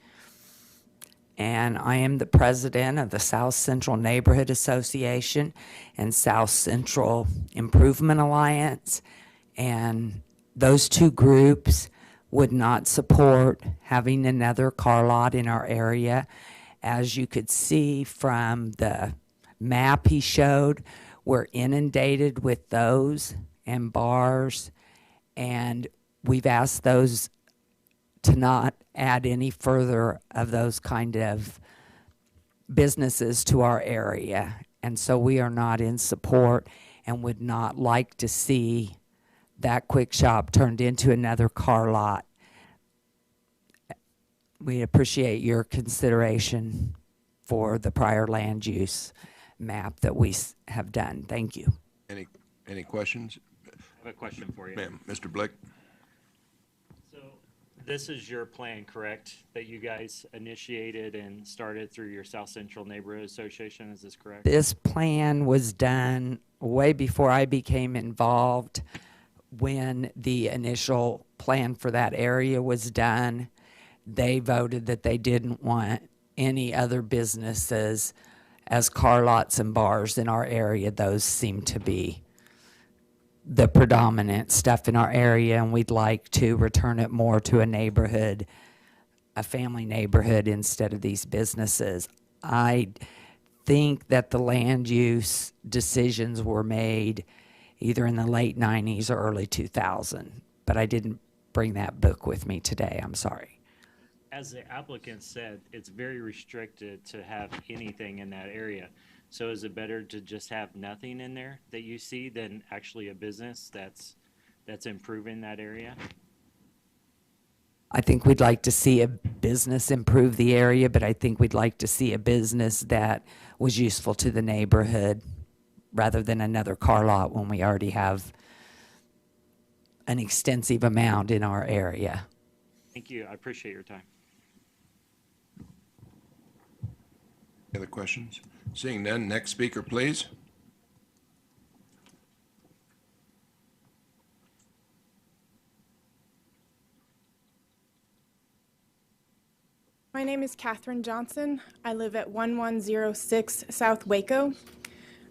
and I am the president of the South Central Neighborhood Association and South Central Improvement Alliance, and those two groups would not support having another car lot in our area. As you could see from the map he showed, we're inundated with those and bars, and we've asked those to not add any further of those kind of businesses to our area. And so we are not in support and would not like to see that quick shop turned into another car lot. We appreciate your consideration for the prior land use map that we have done. Thank you. Any questions? I have a question for you. Ma'am, Mr. Blick? So this is your plan, correct? That you guys initiated and started through your South Central Neighborhood Association, is this correct? This plan was done way before I became involved. When the initial plan for that area was done, they voted that they didn't want any other businesses as car lots and bars in our area. Those seem to be the predominant stuff in our area, and we'd like to return it more to a neighborhood, a family neighborhood, instead of these businesses. I think that the land use decisions were made either in the late 90s or early 2000, but I didn't bring that book with me today. I'm sorry. As the applicant said, it's very restricted to have anything in that area. So is it better to just have nothing in there that you see than actually a business that's improving that area? I think we'd like to see a business improve the area, but I think we'd like to see a business that was useful to the neighborhood rather than another car lot when we already have an extensive amount in our area. Thank you. I appreciate your time. Any other questions? Seeing none, next speaker, please. My name is Katherine Johnson. I live at 1106 South Waco.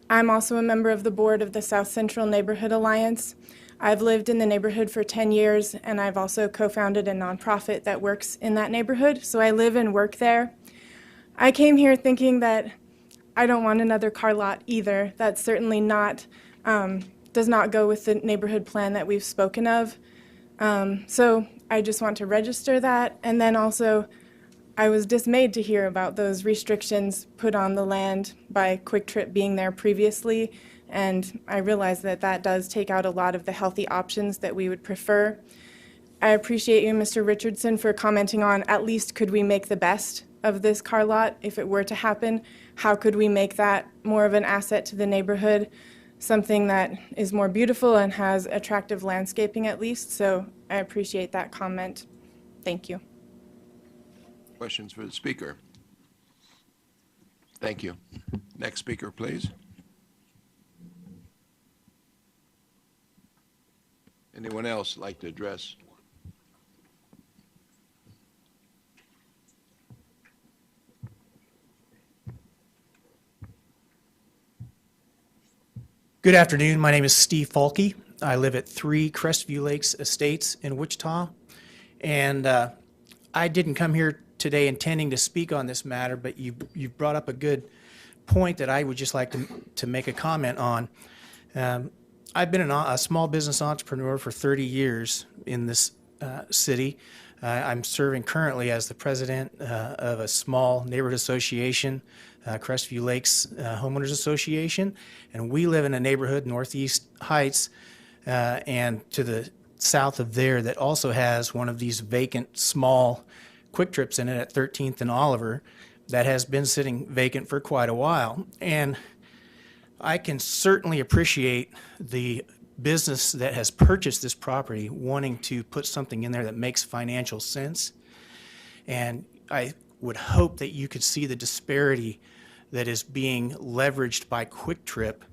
I'm also a member of the board of the South Central Neighborhood Alliance. I've lived in the neighborhood for 10 years, and I've also co-founded a nonprofit that works in that neighborhood, so I live and work there. I came here thinking that I don't want another car lot either. That's certainly not, does not go with the neighborhood plan that we've spoken of. So I just want to register that. And then also, I was dismayed to hear about those restrictions put on the land by Quick Trip being there previously. And I realize that that does take out a lot of the healthy options that we would prefer. I appreciate you, Mr. Richardson, for commenting on at least could we make the best of this car lot if it were to happen? How could we make that more of an asset to the neighborhood? Something that is more beautiful and has attractive landscaping at least. So I appreciate that comment. Thank you. Questions for the speaker? Thank you. Next speaker, please. Anyone else like to address? Good afternoon. My name is Steve Falke. I live at 3 Crestview Lakes Estates in Wichita. And I didn't come here today intending to speak on this matter, but you've brought up a good point that I would just like to make a comment on. I've been a small business entrepreneur for 30 years in this city. I'm serving currently as the president of a small neighborhood association, Crestview Lakes Homeowners Association, and we live in a neighborhood, Northeast Heights, and to the south of there that also has one of these vacant small Quick Trips in it at 13th and Oliver that has been sitting vacant for quite a while. And I can certainly appreciate the business that has purchased this property wanting to put something in there that makes financial sense. And I would hope that you could see the disparity that is being leveraged by Quick Trip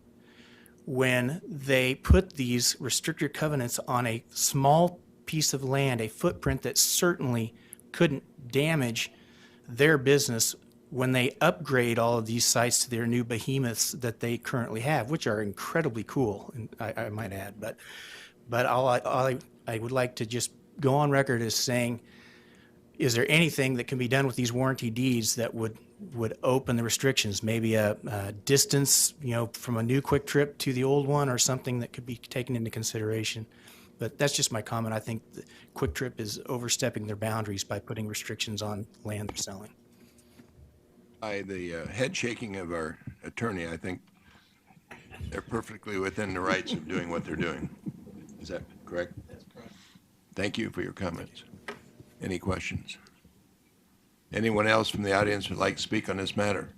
when they put these restricted covenants on a small piece of land, a footprint that certainly couldn't damage their business when they upgrade all of these sites to their new behemoths that they currently have, which are incredibly cool, and I might add. But all I would like to just go on record as saying, is there anything that can be done with these warranty deeds that would open the restrictions? Maybe a distance, from a new Quick Trip to the old one, or something that could be taken into consideration. But that's just my comment. I think the Quick Trip is overstepping their boundaries by putting restrictions on land they're selling. By the head shaking of our attorney, I think they're perfectly within the rights of doing what they're doing. Is that correct? That's correct. Thank you for your comments. Any questions? Anyone else from the audience would like to speak on this matter?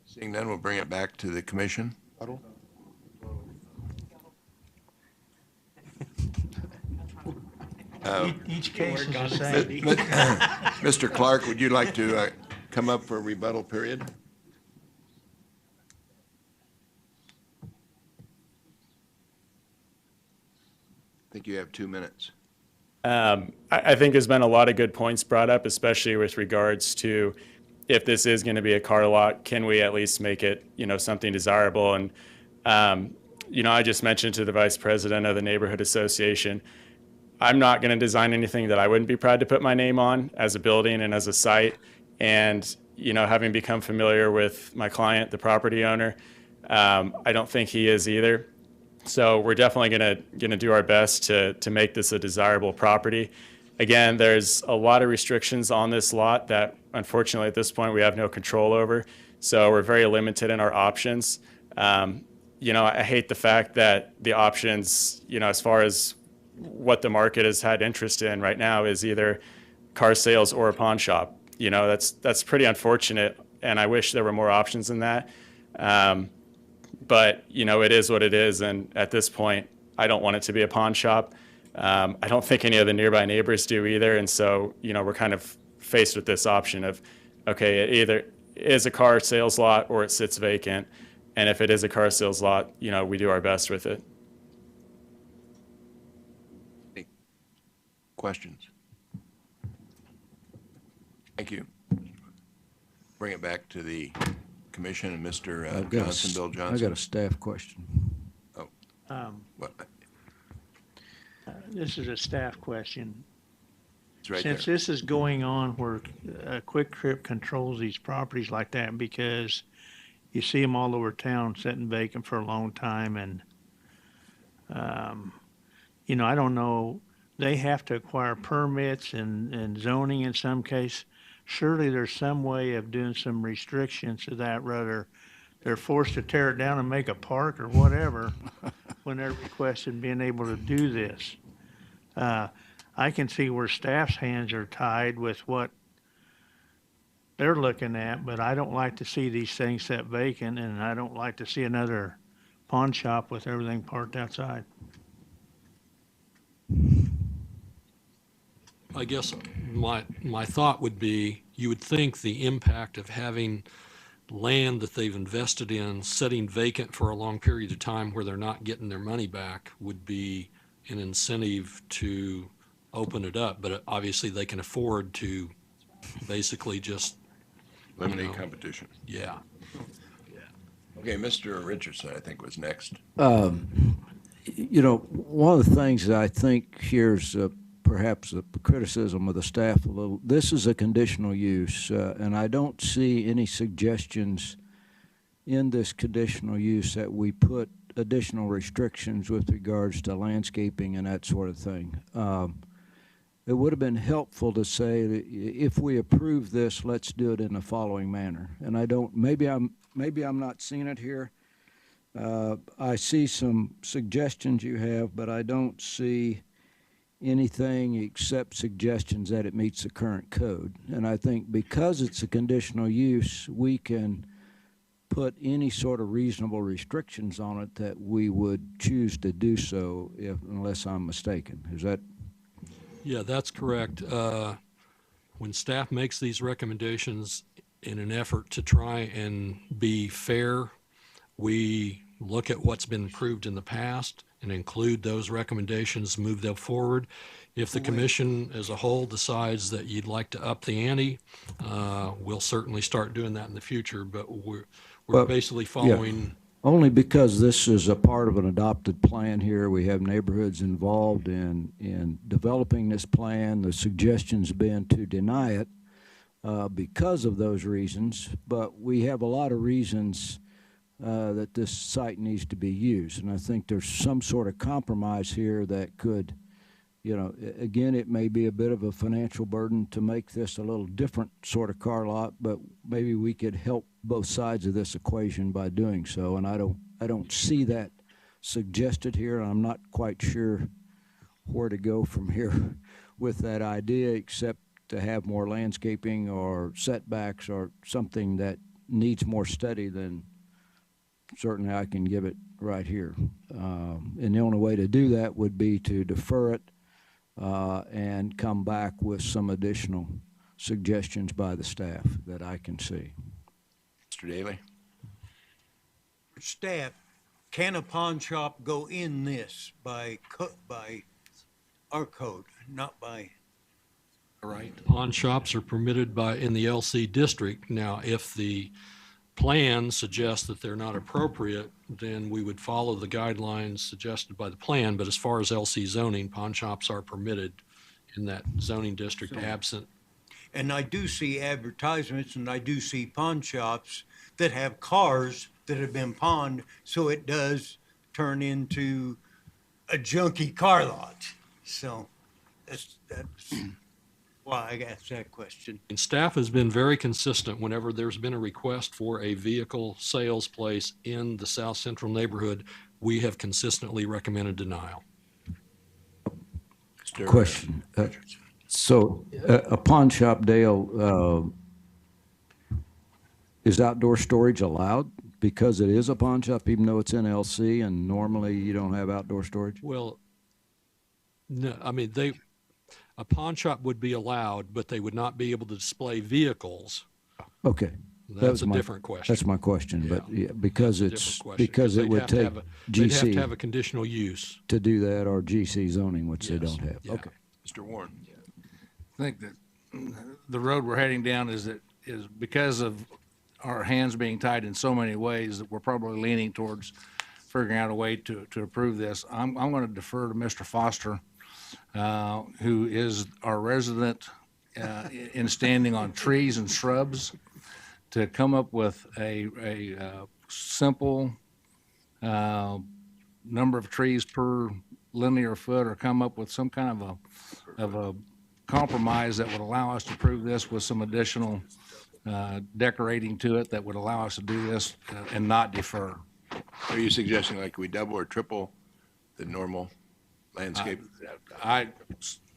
Seeing none, we'll bring it back to the commission. Each case is the same. Mr. Clark, would you like to come up for a rebuttal period? I think you have 2 minutes. I think there's been a lot of good points brought up, especially with regards to if this is going to be a car lot, can we at least make it, something desirable? And, I just mentioned to the vice president of the neighborhood association, I'm not going to design anything that I wouldn't be proud to put my name on as a building and as a site. And, having become familiar with my client, the property owner, I don't think he is either. So we're definitely gonna do our best to make this a desirable property. Again, there's a lot of restrictions on this lot that unfortunately at this point we have no control over. So we're very limited in our options. I hate the fact that the options, as far as what the market has had interest in right now is either car sales or a pawn shop. That's pretty unfortunate, and I wish there were more options than that. But, it is what it is, and at this point, I don't want it to be a pawn shop. I don't think any of the nearby neighbors do either, and so, we're kind of faced with this option of, okay, it either is a car sales lot or it sits vacant, and if it is a car sales lot, we do our best with it. Any questions? Thank you. Bring it back to the commission and Mr. Johnson, Bill Johnson. I got a staff question. Oh. What? This is a staff question. It's right Since there. this is going on where Quick Trip controls these properties like that, because you see them all over town sitting vacant for a long time, and you know, I don't know, they have to acquire permits and zoning in some case. Surely there's some way of doing some restrictions to that, rather they're forced to tear it down and make a park or whatever when they're requesting being able to do this. I can see where staff's hands are tied with what they're looking at, but I don't like to see these things set vacant, and I don't like to see another pawn shop with everything parked outside. I guess my thought would be, you would think the impact of having land that they've invested in sitting vacant for a long period of time where they're not getting their money back would be an incentive to open it up. But obviously they can afford to basically just Eliminate competition. Yeah. Okay, Mr. Richardson, I think, was next. You know, one of the things that I think here's perhaps a criticism of the staff a little, this is a conditional use, and I don't see any suggestions in this conditional use that we put additional restrictions with regards to landscaping and that sort of thing. It would have been helpful to say that if we approve this, let's do it in the following manner. And I don't, maybe I'm not seeing it here. I see some suggestions you have, but I don't see anything except suggestions that it meets the current code. And I think because it's a conditional use, we can put any sort of reasonable restrictions on it that we would choose to do so, unless I'm mistaken. Is that? Yeah, that's correct. When staff makes these recommendations in an effort to try and be fair, we look at what's been approved in the past and include those recommendations, move them forward. If the commission as a whole decides that you'd like to up the ante, we'll certainly start doing that in the future, but we're basically following. Yeah. Only because this is a part of an adopted plan here. We have neighborhoods involved in developing this plan. The suggestion's been to deny it because of those reasons, but we have a lot of reasons that this site needs to be used. And I think there's some sort of compromise here that could, you know, again, it may be a bit of a financial burden to make this a little different sort of car lot, but maybe we could help both sides of this equation by doing so. And I don't see that suggested here. I'm not quite sure where to go from here with that idea, except to have more landscaping or setbacks or something that needs more study than certainly I can give it right here. And the only way to do that would be to defer it and come back with some additional suggestions by the staff that I can see. Mr. Daly? Staff, can a pawn shop go in this by our code, not by? Right. Pawn shops are permitted in the LC district. Now, if the plan suggests that they're not appropriate, then we would follow the guidelines suggested by the plan. But as far as LC zoning, pawn shops are permitted in that zoning district absent. And I do see advertisements and I do see pawn shops that have cars that have been pawned, so it does turn into a junky car lot. So that's why I asked that question. And staff has been very consistent whenever there's been a request for a vehicle sales place in the South Central neighborhood, we have consistently recommended denial. Question. So a pawn shop, Dale, is outdoor storage allowed because it is a pawn shop, even though it's in LC and normally you don't have outdoor storage? Well, no, I mean, a pawn shop would be allowed, but they would not be able to display vehicles. Okay. That's a different question. That's my question, Yeah. but yeah, because It's a different question, because it would take they'd have to GC have a conditional use. to do that, or GC zoning, which they don't have. Yeah. Okay. Mr. Warren? I think that the road we're heading down is because of our hands being tied in so many ways that we're probably leaning towards figuring out a way to approve this. I'm going to defer to Mr. Foster, who is our resident in standing on trees and shrubs, to come up with a simple number of trees per linear foot, or come up with some kind of a compromise that would allow us to prove this with some additional decorating to it that would allow us to do this and not defer. Are you suggesting like we double or triple the normal landscape Like I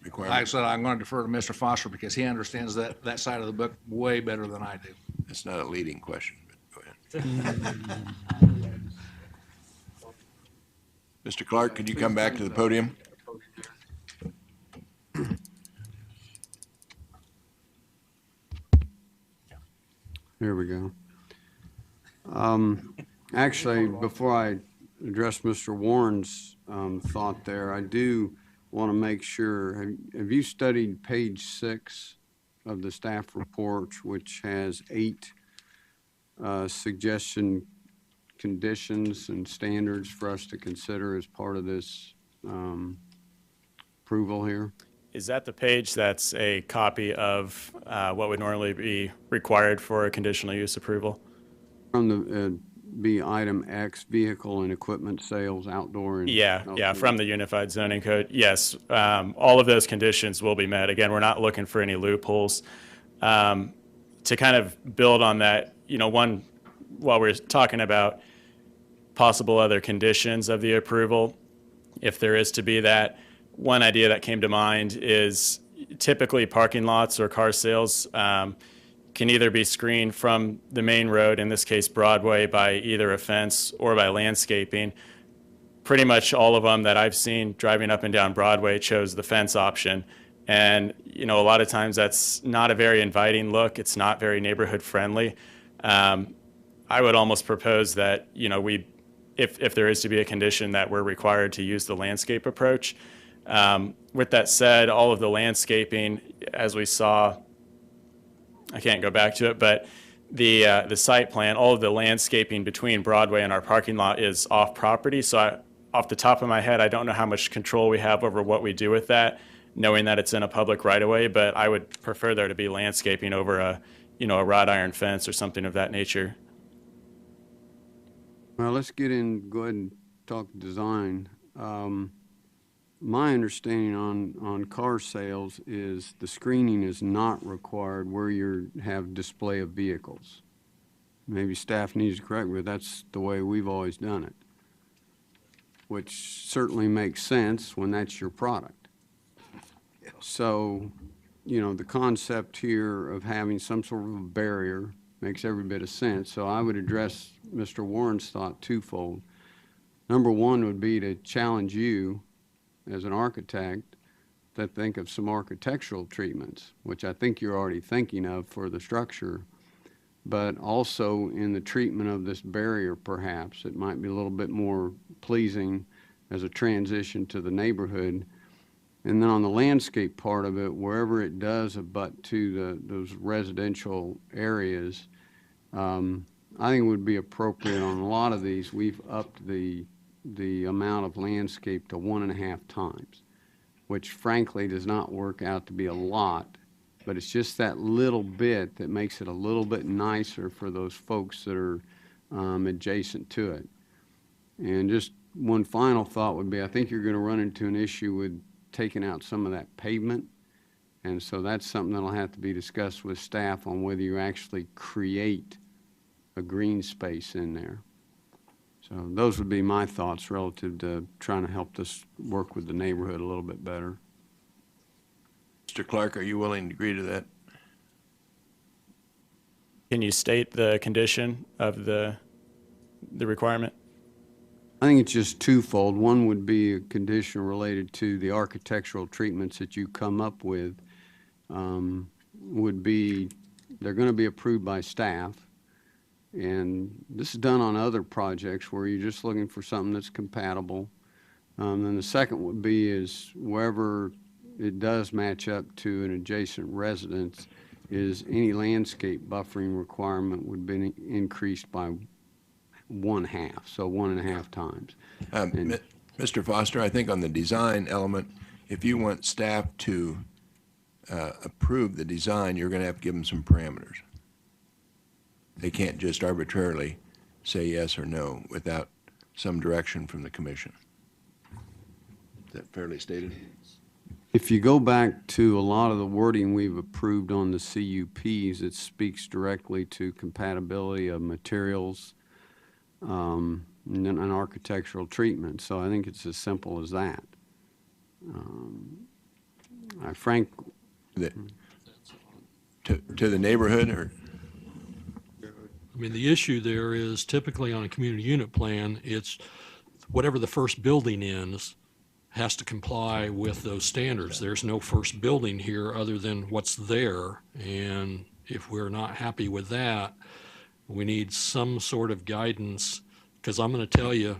requirement? said, I'm going to defer to Mr. Foster because he understands that side of the book way better than I do. It's not a leading question, but go ahead. Mr. Clark, could you come back to the podium? Here we go. Actually, before I address Mr. Warren's thought there, I do want to make sure, have you studied page 6 of the staff report, which has 8 suggestion conditions and standards for us to consider as part of this approval here? Is that the page that's a copy of what would normally be required for a conditional use approval? From the, be item X, vehicle and equipment sales, outdoor and. Yeah, from the Unified Zoning Code. Yes, all of those conditions will be met. Again, we're not looking for any loopholes. To kind of build on that, one, while we're talking about possible other conditions of the approval, if there is to be that, one idea that came to mind is typically parking lots or car sales can either be screened from the main road, in this case Broadway, by either a fence or by landscaping. Pretty much all of them that I've seen driving up and down Broadway chose the fence option. And, a lot of times that's not a very inviting look. It's not very neighborhood friendly. I would almost propose that, if there is to be a condition that we're required to use the landscape approach. With that said, all of the landscaping, as we saw, I can't go back to it, but the site plan, all of the landscaping between Broadway and our parking lot is off property. So off the top of my head, I don't know how much control we have over what we do with that, knowing that it's in a public right of way, but I would prefer there to be landscaping over a wrought iron fence or something of that nature. Well, let's go ahead and talk design. My understanding on car sales is the screening is not required where you have display of vehicles. Maybe staff needs to correct me, but that's the way we've always done it, which certainly makes sense when that's your product. So, the concept here of having some sort of a barrier makes every bit of sense. So I would address Mr. Warren's thought twofold. Number one would be to challenge you as an architect to think of some architectural treatments, which I think you're already thinking of for the structure, but also in the treatment of this barrier, perhaps it might be a little bit more pleasing as a transition to the neighborhood. And then on the landscape part of it, wherever it does abut to those residential areas, I think it would be appropriate on a lot of these. We've upped the amount of landscape to 1.5 times, which frankly does not work out to be a lot, but it's just that little bit that makes it a little bit nicer for those folks that are adjacent to it. And just one final thought would be, I think you're going to run into an issue with taking out some of that pavement, and so that's something that'll have to be discussed with staff on whether you actually create a green space in there. So those would be my thoughts relative to trying to help this work with the neighborhood a little bit better. Mr. Clark, are you willing to agree to that? Can you state the condition of the requirement? I think it's just twofold. One would be a condition related to the architectural treatments that you come up with would be, they're going to be approved by staff. And this is done on other projects where you're just looking for something that's compatible. Then the second would be is wherever it does match up to an adjacent residence, is any landscape buffering requirement would be increased by 1/2, so 1.5 times. Mr. Foster, I think on the design element, if you want staff to approve the design, you're going to have to give them some parameters. They can't just arbitrarily say yes or no without some direction from the commission. Is that fairly stated? If you go back to a lot of the wording we've approved on the CUPs, it speaks directly to compatibility of materials and architectural treatment. So I think it's as simple as that. To the neighborhood, or? I mean, the issue there is typically on a community unit plan, it's whatever the first building is has to comply with those standards. There's no first building here other than what's there. And if we're not happy with that, we need some sort of guidance, because I'm going to tell you,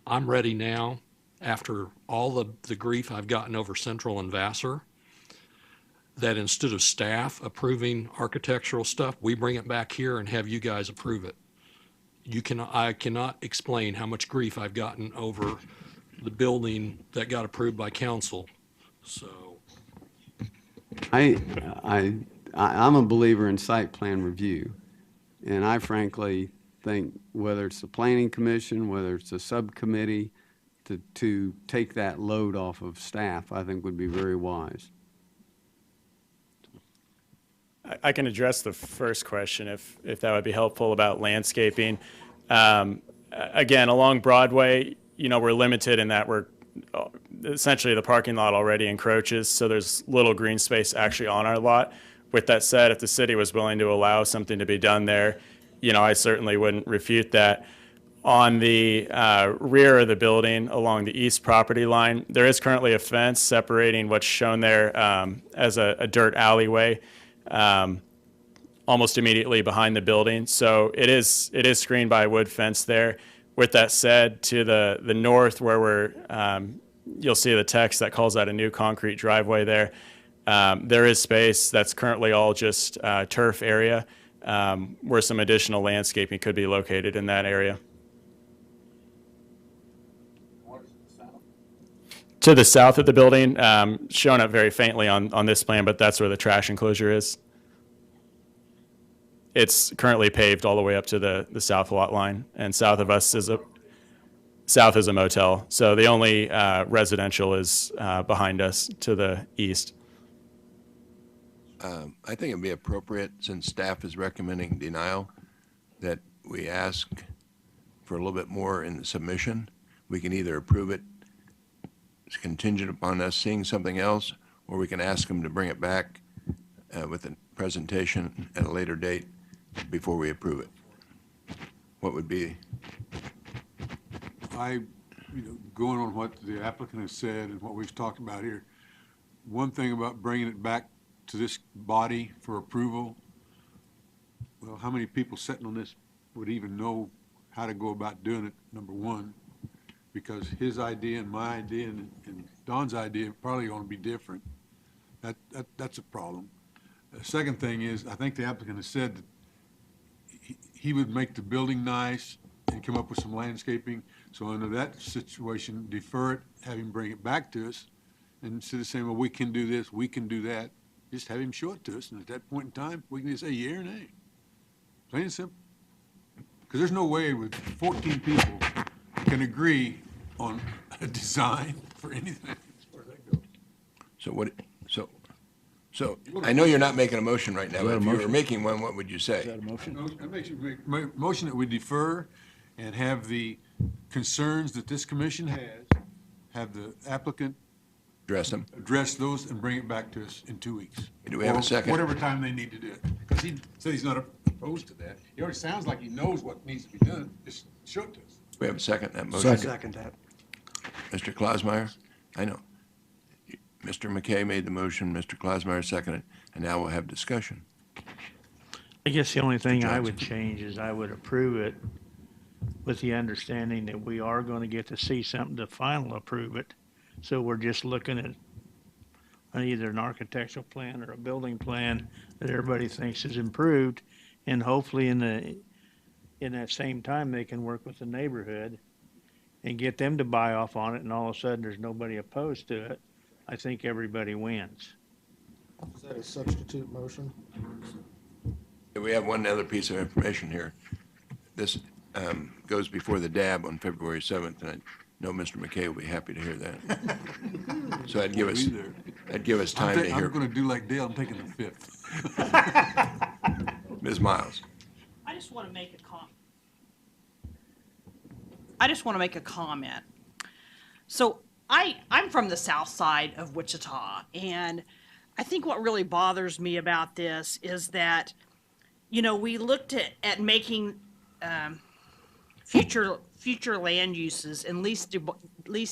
I'm ready now, after all the grief I've gotten over Central and Vassar, that instead of staff approving architectural stuff, we bring it back here and have you guys approve it. I cannot explain how much grief I've gotten over the building that got approved by council. So I'm a believer in site plan review, and I frankly think whether it's the planning commission, whether it's a subcommittee, to take that load off of staff, I think would be very wise. I can address the first question if that would be helpful about landscaping. Again, along Broadway, we're limited in that we're essentially the parking lot already encroaches, so there's little green space actually on our lot. With that said, if the city was willing to allow something to be done there, I certainly wouldn't refute that. On the rear of the building along the east property line, there is currently a fence separating what's shown there as a dirt alleyway almost immediately behind the building. So it is screened by a wood fence there. With that said, to the north where you'll see the text that calls out a new concrete driveway there, there is space that's currently all just turf area where some additional landscaping could be located in that area. To the south of the building, shown up very faintly on this plan, but that's where the trash enclosure is. It's currently paved all the way up to the south lot line, and south of us is a motel. So the only residential is behind us to the east. I think it'd be appropriate, since staff is recommending denial, that we ask for a little bit more in the submission. We can either approve it, it's contingent upon us seeing something else, or we can ask them to bring it back with a presentation at a later date before we approve it. What would be? Going on what the applicant has said and what we've talked about here, one thing about bringing it back to this body for approval, well, how many people sitting on this would even know how to go about doing it, number one, because his idea and my idea and Don's idea are probably going to be different. That's a problem. The second thing is, I think the applicant has said that he would make the building nice and come up with some landscaping. So under that situation, defer it, have him bring it back to us, and instead of saying, well, we can do this, we can do that, just have him show it to us, and at that point in time, we can just say yea or nay. Plain and simple. Because there's no way with 14 people can agree on a design for anything as far as that goes. So I know you're not making a motion right now, but if you were making one, what would you say? Is that a motion? Motion that we defer and have the concerns that this commission has, have the applicant address those and bring it back to us in 2 weeks. Do we have a second? Whatever time they need to do it. Because he said he's not opposed to that. He already sounds like he knows what needs to be done. Just show it to us. We have a second that motion? Second that. Mr. Klausmeyer? I know. Mr. McKay made the motion, Mr. Klausmeyer seconded, and now we'll have discussion. I guess the only thing I would change is I would approve it with the understanding that we are going to get to see something to final approve it. So we're just looking at either an architectural plan or a building plan that everybody thinks is improved. And hopefully in that same time, they can work with the neighborhood and get them to buy off on it. And all of a sudden there's nobody opposed to it. I think everybody wins. Is that a substitute motion? We have one other piece of information here. goes before the DAB on February 7th, and I know Mr. McKay will be happy to hear that. So that'd give us, time to hear. I'm gonna do like Dale, I'm taking the 5th. Ms. Miles. I just want to make a comment. So I'm from the south side of Wichita, and I think what really bothers me about this is that, we looked at making future land uses and least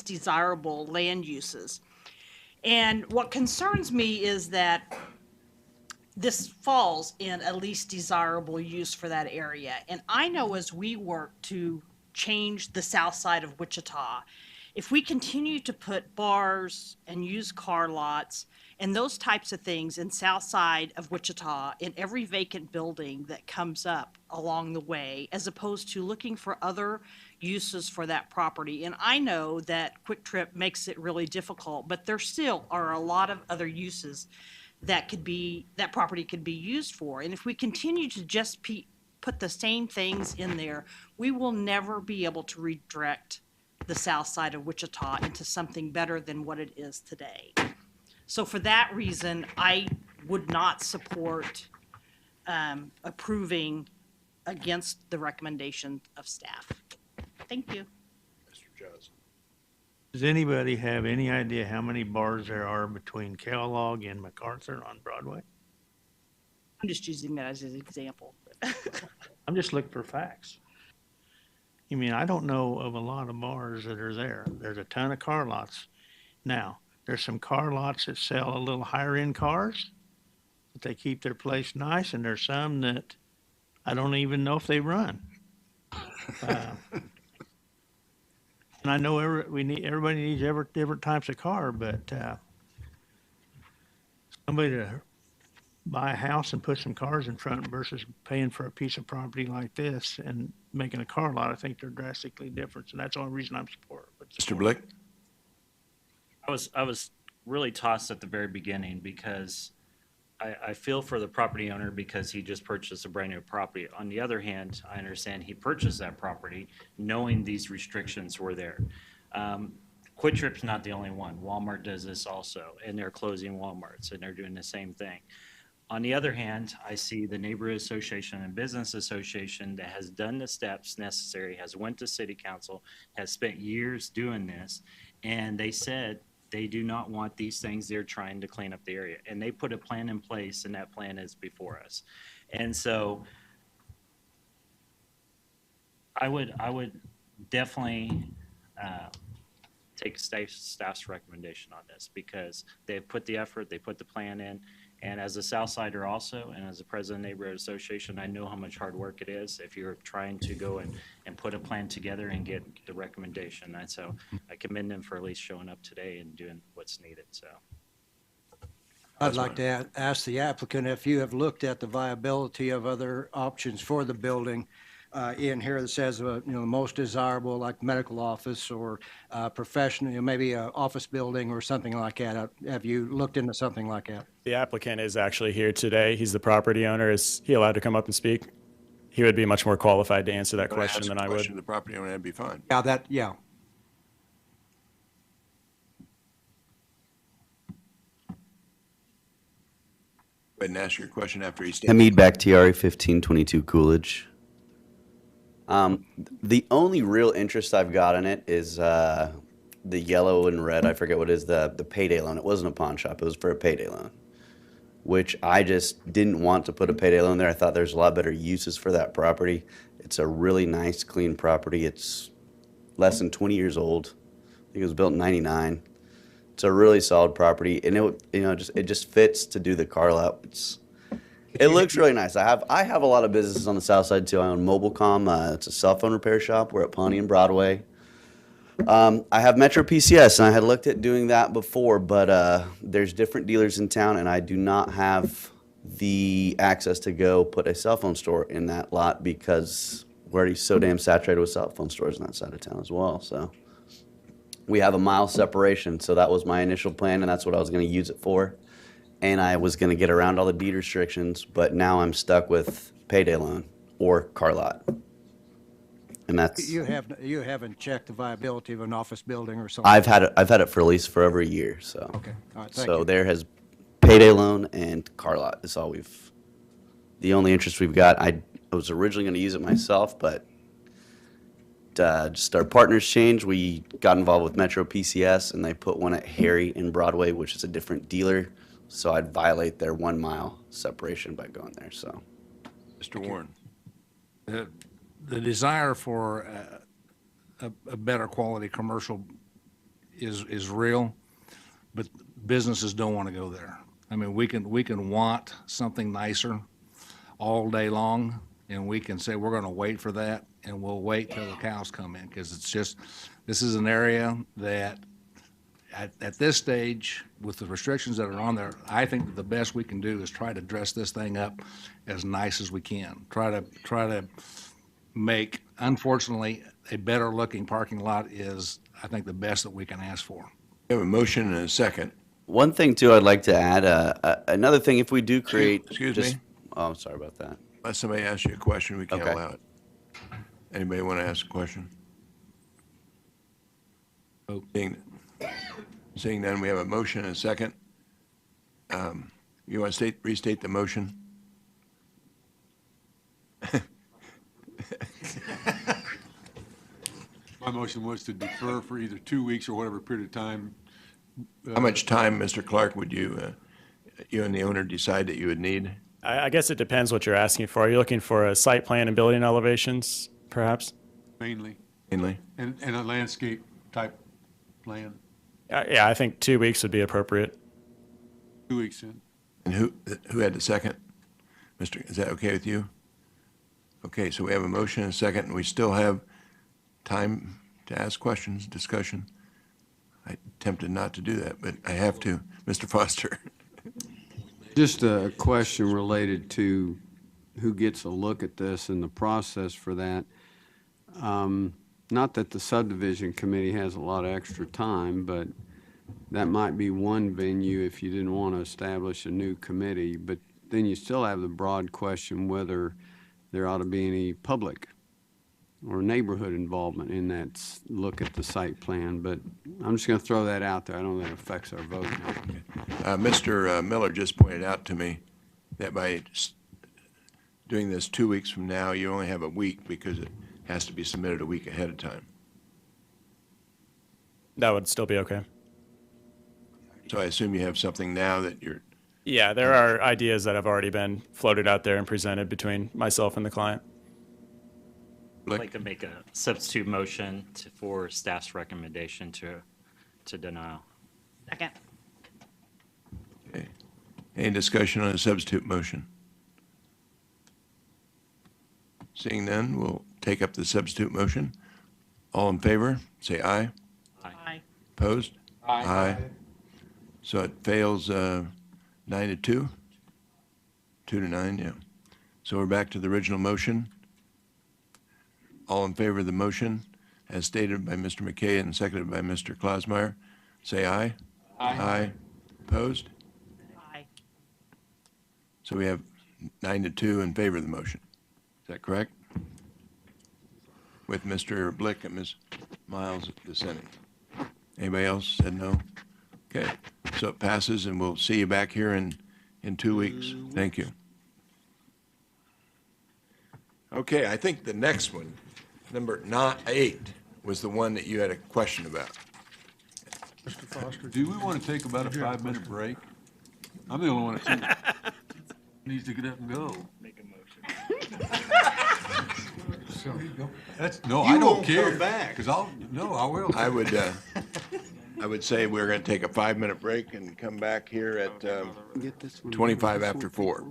desirable land uses. And what concerns me is that this falls in a least desirable use for that area. And I know as we work to change the south side of Wichita, if we continue to put bars and used car lots and those types of things in south side of Wichita in every vacant building that comes up along the way, as opposed to looking for other uses for that property. And I know that Quick Trip makes it really difficult, but there still are a lot of other uses that property could be used for. And if we continue to just put the same things in there, we will never be able to redirect the south side of Wichita into something better than what it is today. So for that reason, I would not support approving against the recommendation of staff. Thank you. Mr. Johnson. Does anybody have any idea how many bars there are between Kellogg and MacArthur on Broadway? I'm just using that as an example. I'm just looking for facts. I don't know of a lot of bars that are there. There's a ton of car lots. Now, there's some car lots that sell a little higher end cars, but they keep their place nice, and there's some that I don't even know if they run. And I know everybody needs different types of car, but somebody to buy a house and put some cars in front versus paying for a piece of property like this and making a car lot, I think they're drastically different, and that's the only reason I'm supporting. Mr. Blick? I was really tossed at the very beginning because I feel for the property owner because he just purchased a brand new property. On the other hand, I understand he purchased that property knowing these restrictions were there. Quick Trip's not the only one. Walmart does this also, and they're closing Walmarts, and they're doing the same thing. On the other hand, I see the Neighborhood Association and Business Association that has done the steps necessary, has went to city council, has spent years doing this, and they said they do not want these things. They're trying to clean up the area, and they put a plan in place, and that plan is before us. And so I would definitely take staff's recommendation on this because they've put the effort, they put the plan in. And as a Southsider also, and as a president of the Neighborhood Association, I know how much hard work it is if you're trying to go and put a plan together and get the recommendation. And so I commend them for at least showing up today and doing what's needed, so. I'd like to ask the applicant if you have looked at the viability of other options for the building in here that says, the most desirable, like medical office or professional, maybe an office building or something like that. Have you looked into something like that? The applicant is actually here today. He's the property owner. Is he allowed to come up and speak? He would be much more qualified to answer that question than I would. The property owner, that'd be fine. Yeah. Go ahead and ask your question after he's. Hamid Bakhtiari, 1522 Coolidge. The only real interest I've got in it is the yellow and red. I forget what it is, the payday loan. It wasn't a pawn shop. It was for a payday loan, which I just didn't want to put a payday loan there. I thought there's a lot better uses for that property. It's a really nice, clean property. It's less than 20 years old. I think it was built in '99. It's a really solid property, and it just fits to do the car lot. It looks really nice. I have a lot of businesses on the south side too. I own Mobilecom. It's a cell phone repair shop. We're at Pawnee and Broadway. I have Metro PCS, and I had looked at doing that before, but there's different dealers in town, and I do not have the access to go put a cell phone store in that lot because we're already so damn saturated with cell phone stores on that side of town as well. So we have a mile separation, so that was my initial plan, and that's what I was going to use it for. And I was going to get around all the deed restrictions, but now I'm stuck with payday loan or car lot. And that's, You haven't checked the viability of an office building or something? I've had it for lease for over a year, so. Okay, all right, thank So you. there has payday loan and car lot is all the only interest we've got. I was originally going to use it myself, but just our partners changed. We got involved with Metro PCS, and they put one at Harry in Broadway, which is a different dealer. So I'd violate their 1 mile separation by going there, so. Mr. Warren. The desire for a better quality commercial is real, but businesses don't want to go there. I mean, we can want something nicer all day long, and we can say we're going to wait for that, and we'll wait till the cows come in, because this is an area that at this stage, with the restrictions that are on there, I think that the best we can do is try to dress this thing up as nice as we can. Try to make, unfortunately, a better looking parking lot is, I think, the best that we can ask for. We have a motion and a second. One thing too, I'd like to add, another thing, if we do create. Excuse just- me? Oh, I'm sorry about that. Unless somebody asks you a question, we can't Okay. allow it. Anybody want to ask a question? Seeing none, we have a motion and a second. You want to restate the motion? My motion was to defer for either 2 weeks or whatever period of time. How much time, Mr. Clark, would you and the owner decide that you would need? I guess it depends what you're asking for. Are you looking for a site plan and building elevations, perhaps? Mainly, Mainly? and a landscape type plan, Yeah, I think 2 weeks would be appropriate. 2 weeks in. And who had the second? Mr., is that okay with you? Okay, so we have a motion and a second, and we still have time to ask questions, discussion. I attempted not to do that, but I have to. Mr. Foster. Just a question related to who gets a look at this and the process for that. Not that the subdivision committee has a lot of extra time, but that might be one venue if you didn't want to establish a new committee. But then you still have the broad question whether there ought to be any public or neighborhood involvement in that look at the site plan. But I'm just going to throw that out there. I don't know that affects our vote now. Mr. Miller just pointed out to me that by doing this 2 weeks from now, you only have a week because it has to be submitted a week ahead of time. That would still be okay. So I assume you have something now that you're, Yeah, there are ideas that have already been floated out there and presented between myself and the client. I'd like to make a substitute motion for staff's recommendation to denial. Second. okay. Any discussion on a substitute motion? Seeing none, we'll take up the substitute motion. All in favor, say aye. Aye. Opposed? Aye. So it fails 9-2? 2-9, yeah. So we're back to the original motion. All in favor of the motion, as stated by Mr. McKay and seconded by Mr. Klausmeyer, say aye. Aye. Opposed? Aye. So we have 9-2 in favor of the motion. Is that correct? With Mr. Blick and Ms. Miles dissenting. Anybody else said no? Okay, so it passes, and we'll see you back here in 2 weeks. Thank you. Okay, I think the next one, number 8, was the one that you had a question about. Mr. Foster? Do we want to take about a 5-minute break? I'm the only one that needs to get up and go. Make a motion. No, You I don't won't care. come back. I will. I would say we're going to take a 5-minute break and come back here at 25 after 4.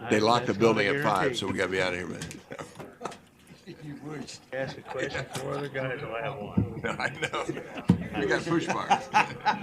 They locked the building at 5, so we got to be out of here, man. Ask a question for other guys, I'll have one. I know. We got push marks.